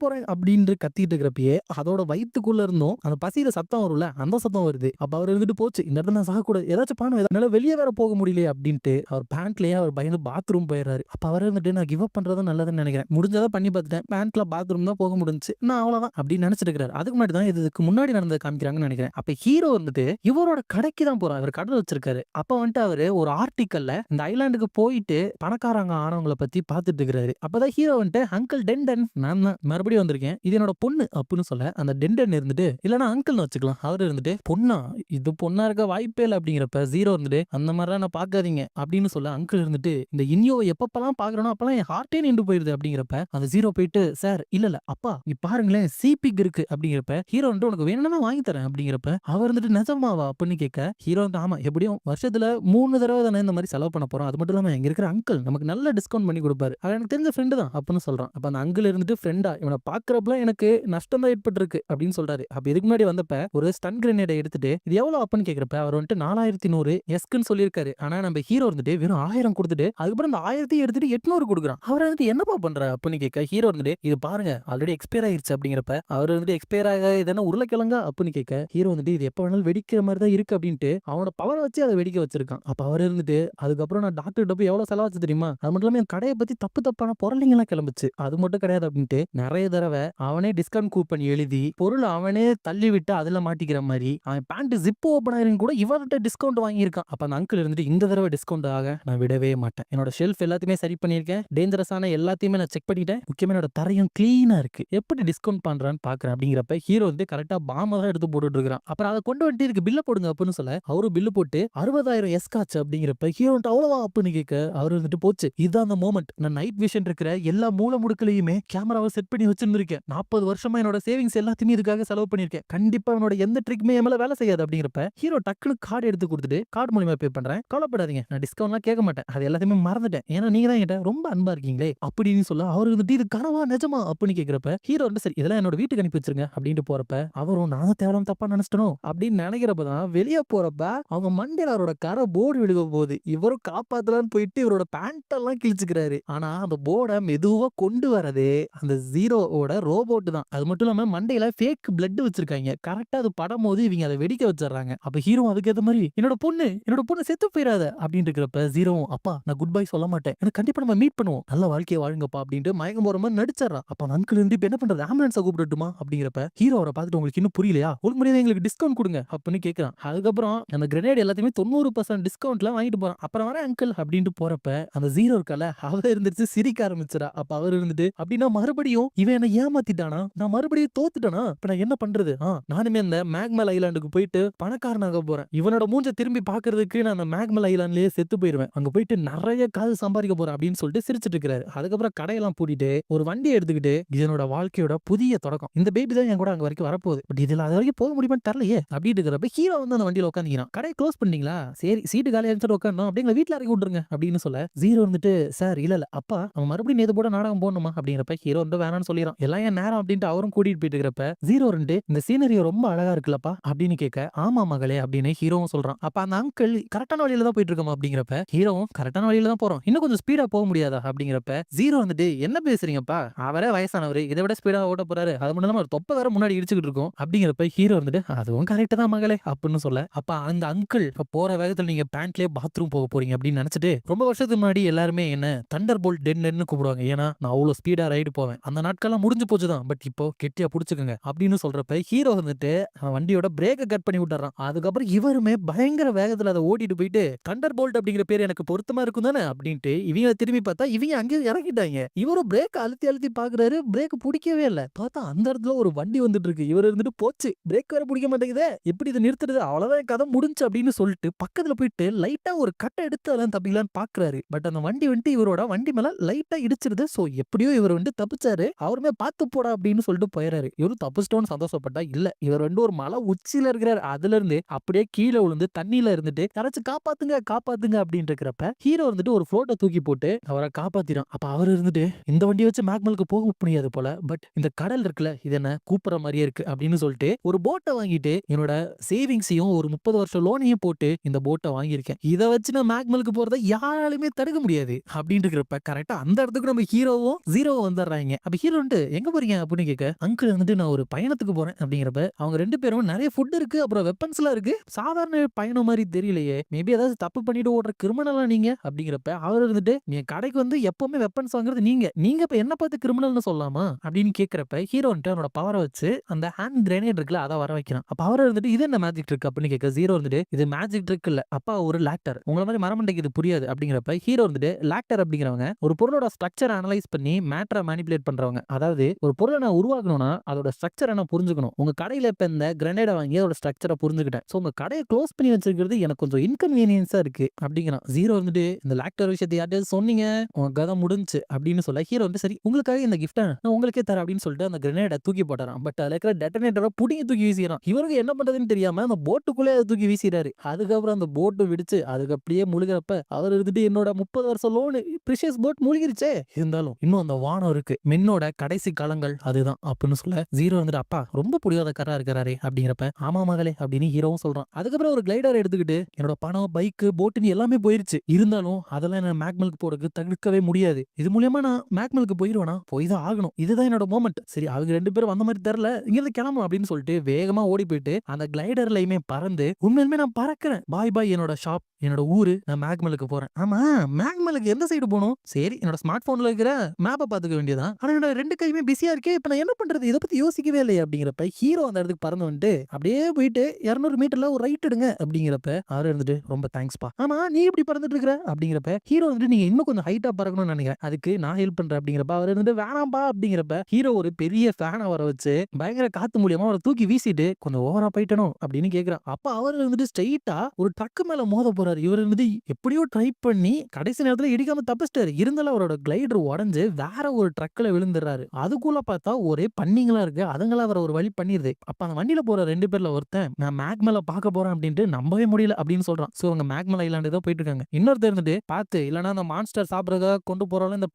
போறேன் அப்படின்னு கத்திட்டு இருக்கிறப்பயே அதோட வயித்துக்குள்ள இருந்தும் அந்த பசியில சத்தம் வரும்ல, அந்த சத்தம் வருது. அப்ப அவர் இருந்துட்டு போச்சு இந்த இடத்துல நான் சாகக்கூடாது, ஏதாச்சும் பண்ணுவேன், என்னால வெளியே வேற போக முடியலையே அப்படின்ட்டு அவர் பேண்ட்லயே அவர் பயந்து பாத்ரூம் போயிடுறாரு. அப்ப அவர் இருந்துட்டு நான் கிவ் அப் பண்றது நல்லதுன்னு நினைக்கிறேன், முடிஞ்சதை பண்ணி பார்த்துட்டேன், பேண்ட்ல பாத்ரூம் தான் போக முடிஞ்சு, நான் அவ்வளவுதான் அப்படின்னு நினைச்சிட்டு இருக்கிறாரு. அதுக்கு முன்னாடி தான் இதுக்கு முன்னாடி நடந்தது காமிக்கிறாங்கன்னு நினைக்கிறேன். அப்ப ஹீரோ வந்துட்டு இவரோட கடைக்கு தான் போறார். அவர் கடை வச்சிருக்காரு. அப்ப வந்துட்டு அவரு ஒரு ஆர்டிக்கல்ல இந்த ஐலாண்டுக்கு போயிட்டு பணக்காரங்க ஆனவங்களை பத்தி பார்த்துட்டு இருக்கிறாரு. அப்பதான் ஹீரோ வந்துட்டு அங்கிள் டெண்டன் நான் தான் மறுபடியும் வந்திருக்கேன், இது என்னோட பொண்ணு அப்படின்னு சொல்ல, அந்த டெண்டன் இருந்துட்டு இல்லனா அங்கிள்னு வச்சுக்கலாம், அவர் இருந்துட்டு பொண்ணா இது பொண்ணா இருக்க வாய்ப்பே இல்லை அப்படிங்கிறப்ப ஜீரோ இருந்துட்டு அந்த மாதிரிலாம் நான் பார்க்காதீங்க அப்படின்னு சொல்ல, அங்கிள் இருந்துட்டு இந்த இனியோவை எப்பப்பெல்லாம் பாக்குறோம் அப்பெல்லாம் என் ஹார்ட்டே நின்று போயிருது அப்படிங்கிறப்ப அந்த ஜீரோ போயிட்டு சார் இல்ல அப்பா நீ பாருங்களேன் சீபிக் இருக்கு அப்படிங்கிறப்ப ஹீரோ வந்துட்டு உனக்கு வேணும்னா வாங்கி தரேன் அப்படிங்கிறப்ப அவர் வந்துட்டு நிஜமாவா அப்படின்னு கேட்க, ஹீரோ வந்து ஆமா எப்படியும் வருஷத்துல 3 தடவை தானே இந்த மாதிரி செலவு பண்ண போறோம், அது மட்டும் இல்லாம இங்க இருக்கிற அங்கிள் நமக்கு நல்ல டிஸ்கவுண்ட் பண்ணி கொடுப்பாரு, அது எனக்கு தெரிஞ்ச ஃப்ரெண்டு தான் அப்படின்னு சொல்றான். அப்ப அந்த அங்கிள் இருந்துட்டு ஃப்ரெண்டா இவனை பாக்குறப்ப எனக்கு நஷ்டம் தான் ஏற்பட்டு இருக்கு அப்படின்னு சொல்றாரு. அப்ப இதுக்கு முன்னாடி வந்தப்ப ஒரு ஸ்டன் கிரனேடை எடுத்துட்டு இது எவ்வளவு அப்பன்னு கேக்குறப்ப அவர் வந்துட்டு 4100 எஸ்க்குன்னு சொல்லியிருக்காரு. ஆனா நம்ம ஹீரோ வந்துட்டு வெறும் 1000 கொடுத்துட்டு அதுக்கப்புறம் அந்த 1000 எடுத்துட்டு 800 கொடுக்குறான். அவர் வந்துட்டு என்னப்பா பண்ற அப்படின்னு கேட்க, ஹீரோ வந்துட்டு இது பாருங்க ஆல்ரெடி எக்ஸ்பயர் ஆயிருச்சு அப்படிங்கிறப்ப அவர் வந்துட்டு எக்ஸ்பயர் ஆக இதென்ன உருளைக்கிழங்கா அப்படின்னு கேட்க, ஹீரோ வந்துட்டு இது எப்ப வேணாலும் வெடிக்கிற மாதிரி தான் இருக்கு அப்படின்ட்டு அவனோட பவரை வச்சு அதை வெடிக்க வச்சிருக்கான். அப்ப அவர் இருந்துட்டு அதுக்கப்புறம் நான் டாக்டர் கிட்ட போய் எவ்வளவு செலவாச்சு தெரியுமா, அது மட்டும் இல்லாம என் கடையை பத்தி தப்பான பொருளைங்க எல்லாம் கிளம்பிச்சு, அது மட்டும் கிடையாது அப்படின்ட்டு நிறைய தடவை அவனே டிஸ்கவுண்ட் கூப்பன் எழுதி பொருள் அவனே தள்ளி விட்டு அதுல மாட்டிக்கிற மாதிரி அவன் பேண்ட் ஜிப் ஓபன் ஆயிரும் கூட இவர்கிட்ட டிஸ்கவுண்ட் வாங்கியிருக்கான். அப்ப அந்த அங்கிள் இருந்துட்டு இந்த தடவை டிஸ்கவுண்ட் ஆக நான் விடவே மாட்டேன், என்னோட ஷெல்ஃப் எல்லாத்தையுமே சரி பண்ணியிருக்கேன், டேஞ்சரஸான எல்லாத்தையுமே நான் செக் பண்ணிட்டேன், முக்கியமா என்னோட தரையும் கிளீனா இருக்கு, எப்படி டிஸ்கவுண்ட் பண்றான்னு பாக்குறேன் அப்படிங்கிறப்ப ஹீரோ வந்து கரெக்டா பாம தான் எடுத்து போட்டுட்டு இருக்கான். அப்புறம் அதை கொண்டு வந்துட்டு இதுக்கு பில்ல போடுங்க அப்படின்னு சொல்ல அவரு பில்லு போட்டு 60,000 எஸ்காச்சு அப்படிங்கிறப்ப ஹீரோ அவ்வளவா அப்படின்னு கேட்க அவர் வந்துட்டு போச்சு இதுதான் அந்த மோமெண்ட், நான் நைட் விஷன் இருக்கிற எல்லா மூல முடுக்கலையுமே கேமராவை செட் பண்ணி வச்சிருந்திருக்கேன், 40 வருஷமா என்னோட சேவிங்ஸ் எல்லாத்தையுமே இதுக்காக செலவு பண்ணிருக்கேன், கண்டிப்பா என்னோட எந்த ட்ரிக்குமே என் மேல வேலை செய்யாது அப்படிங்கிறப்ப ஹீரோ டக்குனு கார்டு எடுத்து கொடுத்துட்டு கார்டு மூலியமா பே பண்றேன், கவலைப்படாதீங்க நான் டிஸ்கவுண்ட்லாம் கேட்க மாட்டேன், அது எல்லாத்தையுமே மறந்துட்டேன், ஏன்னா நீங்க தான் என்கிட்ட ரொம்ப அன்பா இருக்கீங்களே அப்படின்னு சொல்ல அவர் வந்துட்டு இது கனவா நிஜமா அப்படின்னு கேட்கிறப்ப ஹீரோ வந்து சரி இதெல்லாம் என்னோட வீட்டுக்கு அனுப்பி வச்சிருங்க அப்படின்ட்டு போறப்ப அவரும் நான் தேவலாம் தப்பா நினைச்சிட்டோம் அப்படின்னு நினைக்கிறப்பதான் வெளியே போறப்ப அவங்க மண்டையில அவரோட கரை போர்டு விழுக போகுது, இவரும் காப்பாத்தலான்னு போயிட்டு இவரோட பேண்ட் எல்லாம் கிழிச்சுக்கிறாரு. ஆனா அந்த போர்டை மெதுவா கொண்டு வரதே அந்த ஜீரோவோட ரோபோட் தான். அது மட்டும் இல்லாம மண்டையில ஃபேக் பிளட் வச்சிருக்காங்க, கரெக்டா அது படும் போது இவங்க அதை வெடிக்க வச்சிடறாங்க. அப்ப ஹீரோ அதுக்கேற்ற மாதிரி என்னோட பொண்ணு செத்து போயிடாத அப்படின்னு இருக்கிறப்ப ஜீரோவும் அப்பா நான் குட் பை சொல்ல மாட்டேன், எனக்கு கண்டிப்பா நம்ம மீட் பண்ணுவோம், நல்ல வாழ்க்கையை வாழுங்கப்பா அப்படின்ட்டு மயக்கம் போற மாதிரி நடிச்சாரா. அப்ப அந்த அங்கிள் இருந்து இப்ப என்ன பண்றது, ஆம்புலன்ஸை கூப்பிடட்டுமா அப்படிங்கிறப்ப ஹீரோ அவரை பார்த்துட்டு உங்களுக்கு இன்னும் புரியலையா, ஒரு முறையாக எங்களுக்கு டிஸ்கவுண்ட் கொடுங்க அப்படின்னு கேட்கறான். அதுக்கப்புறம் அந்த கிரனேட் எல்லாத்தையுமே 90% டிஸ்கவுண்ட்ல வாங்கிட்டு போறான். அப்புறம் வர அங்கிள் அப்படின்ட்டு போறப்ப அந்த ஜீரோ இருக்கல அவ இருந்துச்சு சிரிக்க ஆரம்பிச்சிடா. அப்ப அவர் இருந்துட்டு அப்படின்னா மறுபடியும் இவன் என்ன ஏமாத்திட்டானா, நான் மறுபடியும் தோத்துட்டானா, இப்ப நான் என்ன பண்றது, நானுமே அந்த மேக்மல் ஐலாண்டுக்கு போயிட்டு பணக்காரனாக போறேன், இவனோட மூஞ்ச திரும்பி பாக்குறதுக்கு நான் அந்த மேக்மல் ஐலாண்ட்லயே செத்து போயிருவேன், அங்க போயிட்டு நிறைய காசு சம்பாதிக்க போறேன் அப்படின்னு சொல்லிட்டு சிரிச்சிட்டு இருக்காரு. அதுக்கப்புறம் கடையெல்லாம் பூட்டிட்டு ஒரு வண்டி எடுத்துக்கிட்டு இதனோட வாழ்க்கையோட புதிய தொடக்கம், இந்த பேபி தான் என் கூட அங்க வரைக்கும் வரப்போகுது, பட் இதுல அது வரைக்கும் போக முடியுமான்னு தெரியலையே அப்படின்னு இருக்கிறப்ப ஹீரோ வந்து அந்த வண்டியில உட்காந்துக்கிறான். கடை க்ளோஸ் பண்ணீங்களா, சரி சீட்டு காலியா இருந்துட்டு உட்காரணும் அப்படிங்கிற வீட்டுல இறக்கி விட்டுருங்க அப்படின்னு சொல்ல ஜீரோ வந்துட்டு சார் இல்ல அப்பா அவன் மறுபடியும் நேத்து போட நாடகம் போடணுமா அப்படிங்கிறப்ப ஹீரோ வந்து வேணாம்னு சொல்லிடுறான். எல்லாம் என் நேரம் அப்படின்ட்டு அவரும் கூட்டிட்டு போயிட்டு இருக்கிறப்ப ஜீரோ ரெண்டு இந்த சீனரியோ ரொம்ப அழகா இருக்குல்லப்பா அப்படின்னு கேட்க ஆமா மகளே அப்படின்னு ஹீரோவும் சொல்றான். அப்ப அந்த அங்கிள் கரெக்டான வழியில தான் போயிட்டு இருக்கோம் அப்படிங்கிறப்ப ஹீரோவும் கரெக்டான வழியில தான் போறோம், இன்னும் கொஞ்சம் ஸ்பீடா போக முடியாதா அப்படிங்கிறப்ப ஜீரோ வந்துட்டு என்ன பேசுறீங்கப்பா, அவரே வயசானவர் இதை விட ஸ்பீடா ஓட்ட போறாரு, அது மட்டும் இல்லாம ஒரு தொப்பை வேற முன்னாடி இடிச்சுக்கிட்டு இருக்கும் அப்படிங்கிறப்ப ஹீரோ வந்துட்டு அதுவும் கரெக்ட் தான் மகளே அப்படின்னு சொல்ல அப்ப அந்த அங்கிள் இப்ப போற வேகத்துல நீங்க பேண்ட்லயே பாத்ரூம் போக போறீங்க அப்படின்னு நினைச்சிட்டு ரொம்ப வருஷத்துக்கு முன்னாடி எல்லாருமே என்ன தண்டர் போல்ட் டென்னு கூப்பிடுவாங்க, ஏன்னா நான் அவ்வளவு ஸ்பீடா ரைடு போவேன், அந்த நாட்கள்லாம் முடிஞ்சு போச்சுதான், பட் இப்போ கெட்டியா புடிச்சுக்கோங்க அப்படின்னு சொல்றப்ப ஹீரோ வந்துட்டு வண்டியோட பிரேக்கை கட் பண்ணி விட்டுறான். அதுக்கப்புறம் இவருமே பயங்கர வேகத்துல அதை ஓட்டிட்டு போயிட்டு தண்டர் போல்ட் அப்படிங்கிற பேர் எனக்கு பொருத்தமா இருக்கும் தானே அப்படின்ட்டு இவங்க திரும்பி பார்த்தா இவங்க அங்கேயே இறக்கிட்டாங்க. இவரும் பிரேக் அழுத்தி அழுத்தி பாக்குறாரு, பிரேக் பிடிக்கவே இல்லை. பார்த்தா அந்த இடத்துல ஒரு வண்டி வந்துட்டு இருக்கு, இவர் இருந்துட்டு போச்சு பிரேக் வேற பிடிக்க மாட்டேங்குதே, எப்படி இதை நிறுத்துறது, அவ்வளவுதான் கதை முடிஞ்சு அப்படின்னு சொல்லிட்டு பக்கத்துல போயிட்டு லைட்டா ஒரு கட்டை எடுத்து அதெல்லாம் தப்பிக்கலான்னு பாக்குறாரு. பட் அந்த வண்டி வந்துட்டு இவரோட வண்டி மேல லைட்டா இடிச்சிருது. சோ எப்படியோ இவர் வந்து தப்பிச்சாரு, அவருமே பார்த்து போடா அப்படின்னு சொல்லிட்டு போயிறாரு. இவரும் தப்பிச்சிட்டோன்னு சந்தோஷப்பட்டா இல்ல, இவர் வந்து ஒரு மலை உச்சியில இருக்கிறாரு, அதுல இருந்து அப்படியே கீழே விழுந்து தண்ணியில இருந்துட்டு யாராச்சும் காப்பாத்துங்க காப்பாத்துங்க அப்படின்னு இருக்கிறப்ப ஹீரோ வந்துட்டு ஒரு போட்டோ தூக்கி போட்டு அவரை காப்பாத்திரான். அப்ப அவர் இருந்துட்டு இந்த வண்டியை வச்சு மேக்மலுக்கு போக முடியாது போல, பட் இந்த கடல் இருக்குல்ல இது என்ன கூப்பிடுற மாதிரியே இருக்கு அப்படின்னு சொல்லிட்டு ஒரு போட்டை வாங்கிட்டு என்னோட சேவிங்ஸையும் ஒரு 30 வருஷம் லோனையும் போட்டு இந்த போட்டை வாங்கியிருக்கேன், இதை வச்சு நான் மேக்மலுக்கு போறதை யாராலுமே தடுக்க முடியாது அப்படின்னு இருக்கிறப்ப கரெக்டா அந்த இடத்துக்கு நம்ம ஹீரோவும் ஜீரோவும் வந்துடுறாங்க. அப்ப ஹீரோ வந்து எங்க போறீங்க அப்படின்னு கேட்க அங்கிள் வந்துட்டு நான் ஒரு பயணத்துக்கு போறேன் அப்படிங்கிறப்ப அவங்க ரெண்டு பேரும் நிறைய ஃபுட் இருக்கு அப்புறம் வெப்பன்ஸ் எல்லாம் இருக்கு, சாதாரண பயணம் மாதிரி தெரியலையே, மேபி ஏதாவது தப்பு பண்ணிட்டு ஓடுற கிரிமினலா நீங்க அப்படிங்கிறப்ப அவர் இருந்துட்டு நீ கடைக்கு வந்து எப்பவுமே வெப்பன்ஸ் வாங்குறது நீங்க நீங்க இப்ப என்ன பார்த்து கிரிமினல்னு சொல்லலாமா அப்படின்னு கேட்கிறப்ப ஹீரோ வந்துட்டு அவனோட பவரை வச்சு அந்த ஹேண்ட் கிரேனேட் இருக்குல்ல அதை வர வைக்கிறான். அப்ப அவர் இருந்துட்டு இது என்ன மேஜிக் ட்ரிக் அப்படின்னு கேட்க ஜீரோ வந்துட்டு இது மேஜிக் ட்ரிக் இல்ல அப்பா ஒரு லாக்டர், உங்களை மாதிரி மரமண்டைக்கு இது புரியாது அப்படிங்கிறப்ப ஹீரோ வந்துட்டு லாக்டர் அப்படிங்கிறவங்க ஒரு பொருளோட ஸ்ட்ரக்சர் அனலைஸ் பண்ணி மேட்டரை மேனிபுலேட் பண்றவங்க, அதாவது ஒரு பொருளை நான் உருவாக்கணும்னா அதோட ஸ்ட்ரக்சர் என்ன புரிஞ்சுக்கணும், உங்க கடையில இப்ப இந்த கிரனேடை வாங்கி அதோட ஸ்ட்ரக்சரை புரிஞ்சுக்கிட்டேன், சோ உங்க கடையை க்ளோஸ் பண்ணி வச்சிருக்கிறது எனக்கு கொஞ்சம் இன்கன்வீனியன்ஸா இருக்கு அப்படிங்கிறான். ஜீரோ வந்துட்டு இந்த லாக்டர் விஷயத்தை யார்ட்டையாவது சொன்னீங்க உங்க கதை முடிஞ்சு அப்படின்னு சொல்ல ஹீரோ வந்து சரி உங்களுக்காக இந்த கிஃப்ட்டை நான் உங்களுக்கே தரேன் அப்படின்னு சொல்லிட்டு அந்த கிரனேடை தூக்கி போட்டுறான். பட் அதுல இருக்கிற டெட்டனேட்டரை புடிங்கி தூக்கி வீசிறான். இவருக்கு என்ன பண்றதுன்னு தெரியாம அந்த போட்டுக்குள்ளே அதை தூக்கி வீசிறாரு. அதுக்கப்புறம் அந்த போட்டு விடுச்சு அதுக்கு அப்படியே முழுகிறப்ப அவர் இருந்துட்டு என்னோட 30 வருஷம் லோனு பிரிஷியஸ் போட் முழுகிருச்சே, இருந்தாலும் இன்னும் அந்த வானம் இருக்கு, மின்னோட கடைசி காலங்கள் அதுதான் அப்படின்னு சொல்ல ஜீரோ வந்துட்டு அப்பா ரொம்ப புரியாதக்காரா இருக்கிறாரே அப்படிங்கிறப்ப ஆமா மகளே அப்படின்னு ஹீரோவும் சொல்றான். அதுக்கப்புறம் ஒரு கிளைடர் எடுத்துக்கிட்டு என்னோட பணம் பைக்கு போட்டுன்னு எல்லாமே போயிருச்சு, இருந்தாலும் அதெல்லாம் என்ன மேக்மலுக்கு போறதுக்கு தடுக்கவே முடியாது, இது மூலியமா நான் மேக்மலுக்கு போயிருவேனா போய் தான் ஆகணும், இதுதான் என்னோட மோமெண்ட், சரி அவங்க ரெண்டு பேரும் வந்த மாதிரி தெரியல இங்கிருந்து கிளம்பும் அப்படின்னு சொல்லிட்டு வேகமா ஓடி போயிட்டு அந்த கிளைடர்லயுமே பறந்து உண்மையிலுமே நான் பறக்கிறேன், பாய் பாய் என்னோட ஷாப் என்னோட ஊரு நான் மேக்மலுக்கு போறேன். ஆமா மேக்மலுக்கு எந்த சைடு போகணும், சரி என்னோட ஸ்மார்ட் போன்ல இருக்கிற மேப்பை பாத்துக்க வேண்டியதான், ஆனா என்னோட ரெண்டு கையுமே பிஸியா இருக்கே இப்ப நான் என்ன பண்றது இதை பத்தி யோசிக்கவே இல்லையே அப்படிங்கிறப்ப ஹீரோ அந்த இடத்துக்கு பறந்து வந்துட்டு அப்படியே போயிட்டு 200 மீட்டர்ல ஒரு ரைட் எடுங்க அப்படிங்கிறப்ப அவர் இருந்துட்டு ரொம்ப தேங்க்ஸ்பா, ஆமா நீ இப்படி பறந்துட்டு இருக்கிற அப்படிங்கிறப்ப ஹீரோ வந்துட்டு நீங்க இன்னும் கொஞ்சம் ஹைட்டா பறக்கணும்னு நினைக்கிறேன் அதுக்கு நான் ஹெல்ப் பண்றேன் அப்படிங்கிறப்ப அவர் இருந்துட்டு வேணாம்பா அப்படிங்கிறப்ப ஹீரோ ஒரு பெரிய ஃபேனை வர வச்சு பயங்கர காத்து மூலியமா அவரை தூக்கி வீசிட்டு கொஞ்சம் ஓவரா போயிட்டணும் அப்படின்னு கேட்கிறான். அப்ப அவர் இருந்துட்டு ஸ்ட்ரெயிட்டா ஒரு ட்ரக் மேல மோத போறாரு. இவர் இருந்துட்டு எப்படியோ ட்ரை பண்ணி கடைசி நேரத்துல இடிக்காம தப்பிச்சிட்டாரு, இருந்தாலும் அவரோட கிளைடர் உடஞ்சு வேற ஒரு ட்ரக்ல விழுந்துறாரு. அதுக்குள்ள பார்த்தா ஒரே பண்ணிங்களா இருக்கு, அதுங்களா அவரை ஒரு வழி பண்ணிருது. அப்ப அந்த வண்டியில போற ரெண்டு பேர்ல ஒருத்தன் நான் மேக்மேல பார்க்க போறேன் அப்படின்ட்டு நம்பவே முடியல அப்படின்னு சொல்றான். சோ அவங்க மேக்மேல ஐலாண்டு தான் போயிட்டு இருக்காங்க. இன்னொருத்தர் இருந்துட்டு பார்த்து இல்லனா அந்த மான்ஸ்டர் சாப்பிடறதா கொண்டு போறாலும் இந்த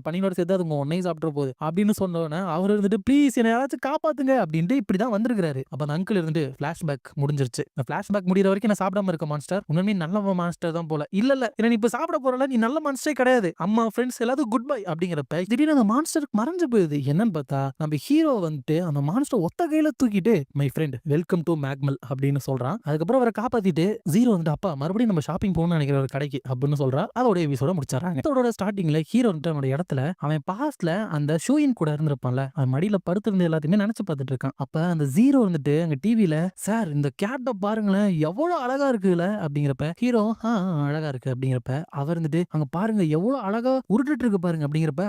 பண்ணியோட சேர்த்து அதுங்க ஒன்னையும் சாப்பிட்டு போகுது அப்படின்னு சொன்னோன்னே அவர் இருந்துட்டு ப்ளீஸ் என்ன யாராச்சும் காப்பாத்துங்க அப்படின்ட்டு இப்படிதான் வந்திருக்காரு. அப்ப அந்த அங்கிள் இருந்துட்டு பிளாஷ்பேக் முடிஞ்சிருச்சு, பிளாஷ்பேக் முடிகிற வரைக்கும் நான் சாப்பிடாம இருக்க மான்ஸ்டர், உண்மையுமே நல்ல நல்ல மான்ஸ்டர் தான் போல. இல்ல என்ன நீ இப்ப சாப்பிட போறல, நீ நல்ல மான்ஸ்டரே கிடையாது. அம்மா ஃப்ரெண்ட்ஸ் எல்லாரும் குட் பை அப்படிங்கிறப்ப திடீர்னு அந்த மான்ஸ்டர் மறைஞ்சு போயிடுது. என்னன்னு பார்த்தா நம்ம ஹீரோ வந்துட்டு அந்த மான்ஸ்டர் ஒத்த கையில தூக்கிட்டு மை ஃப்ரெண்ட் வெல்கம் டு மேக்மல் அப்படின்னு சொல்றான். அதுக்கப்புறம் அவரை காப்பாத்திட்டு ஜீரோ வந்து அப்பா மறுபடியும் நம்ம ஷாப்பிங் போகணும்னு நினைக்கிற ஒரு கடைக்கு அப்படின்னு சொல்றா. அதோட எபிசோட முடிச்சாங்க. இதோட ஸ்டார்டிங்ல ஹீரோ வந்துட்டு அவனோட இடத்துல அவன் பாஸ்ட்ல அந்த ஷூயின் கூட இருந்திருப்பான்ல, அவன் மடியில படுத்திருந்த எல்லாத்தையுமே நினைச்சு பார்த்துட்டு இருக்கான். அப்ப அந்த ஜீரோ வந்துட்டு அங்க டிவில சார் இந்த கேட்ட பாருங்களேன் எவ்வளவு அழகா இருக்குல்ல அப்படிங்கிறப்ப ஹீரோ அழகா இருக்கு அப்படிங்கிறப்ப அவர் இருந்துட்டு அங்க பாருங்க எவ்வளவு அழகா உருட்டுட்டு இருக்கு பாருங்க அப்படிங்கிறப்ப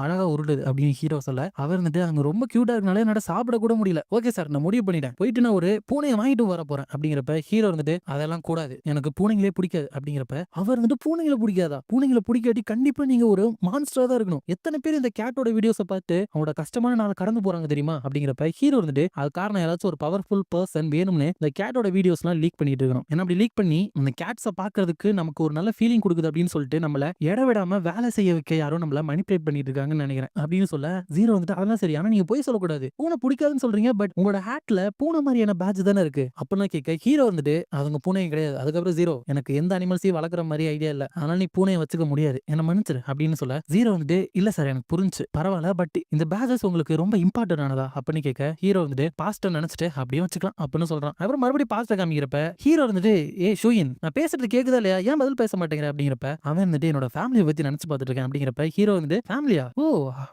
அழகா உருடுது அப்படின்னு ஹீரோ சொல்ல அவர் இருந்துட்டு அங்க ரொம்ப கியூட்டா இருக்கனால என்னால சாப்பிட கூட முடியல. ஓகே சார் நான் முடிவு பண்ணிட்டேன், போயிட்டு நான் ஒரு பூனையை வாங்கிட்டு வர போறேன் அப்படிங்கிறப்ப ஹீரோ இருந்துட்டு அதெல்லாம் கூடாது, எனக்கு பூனைங்களே பிடிக்காது அப்படிங்கிறப்ப அவர் வந்துட்டு பூனைங்களை பிடிக்காதா, பூனைங்களை பிடிக்காட்டி கண்டிப்பா நீங்க ஒரு மான்ஸ்டரா தான் இருக்கணும். எத்தனை பேர் இந்த கேட்டோட வீடியோஸை பார்த்து அவங்களோட கஷ்டமான நாளை கடந்து போறாங்க தெரியுமா அப்படிங்கிறப்ப ஹீரோ இருந்துட்டு அது காரணம் யாராச்சும் ஒரு பவர்ஃபுல் பர்சன் வேணும்னு இந்த கேட்டோட வீடியோஸ் எல்லாம் லீக் பண்ணிட்டு இருக்கணும். ஏன்னா அப்படி லீக் பண்ணி அந்த கேட்ஸை பாக்குறதுக்கு நமக்கு ஒரு நல்ல ஃபீலிங் கொடுக்குது அப்படின்னு சொல்லிட்டு நம்மள இடவிடாம வேலை செய்ய வைக்க யாரும் நம்மள மனிபுலேட் பண்ணிட்டு இருக்காங்கன்னு நினைக்கிறேன் அப்படின்னு சொல்ல ஜீரோ வந்துட்டு அதெல்லாம் சரி, ஆனா நீங்க போய் சொல்லக்கூடாது, பூனை பிடிக்காதுன்னு சொல்றீங்க, பட் உங்களோட ஹேட்ல பூனை மாதிரியான பேட்ச் தானே இருக்கு அப்படின்னு கேட்க ஹீரோ வந்துட்டு அவங்க பூனையும் கிடையாது. அதுக்கப்புறம் ஜீரோ எனக்கு எந்த அனிமல்ஸையும் வளர்க்குற மாதிரி ஐடியா இல்ல, அதனால நீ பூனையை வச்சுக்க முடியாது, என்ன மன்னிச்சிரு அப்படின்னு சொல்ல ஜீரோ வந்துட்டு இல்ல சார் எனக்கு புரிஞ்சு பரவாயில்ல, பட் இந்த பேட்சஸ் உங்களுக்கு ரொம்ப இம்பார்ட்டன்ட் ஆனதா அப்படின்னு கேட்க ஹீரோ வந்துட்டு பாஸ்டர் நினைச்சிட்டு அப்படியே வச்சுக்கலாம் அப்படின்னு சொல்றான். அப்புறம் மறுபடியும் பாஸ்டர் காமிக்கிறப்ப ஹீரோ வந்துட்டு ஏ ஷூயின் நான் பேசுறது கேக்குதா இல்லையா, ஏன் பதில் பேச மாட்டேங்கிற அப்படிங்கிறப்ப அவன் வந்துட்டு என்னோட ஃபேமிலியை பத்தி நினைச்சு பார்த்துட்டு இருக்கேன் அப்படிங்கிறப்ப ஹீரோ வந்துட்டு ஃபேமிலியா, ஓ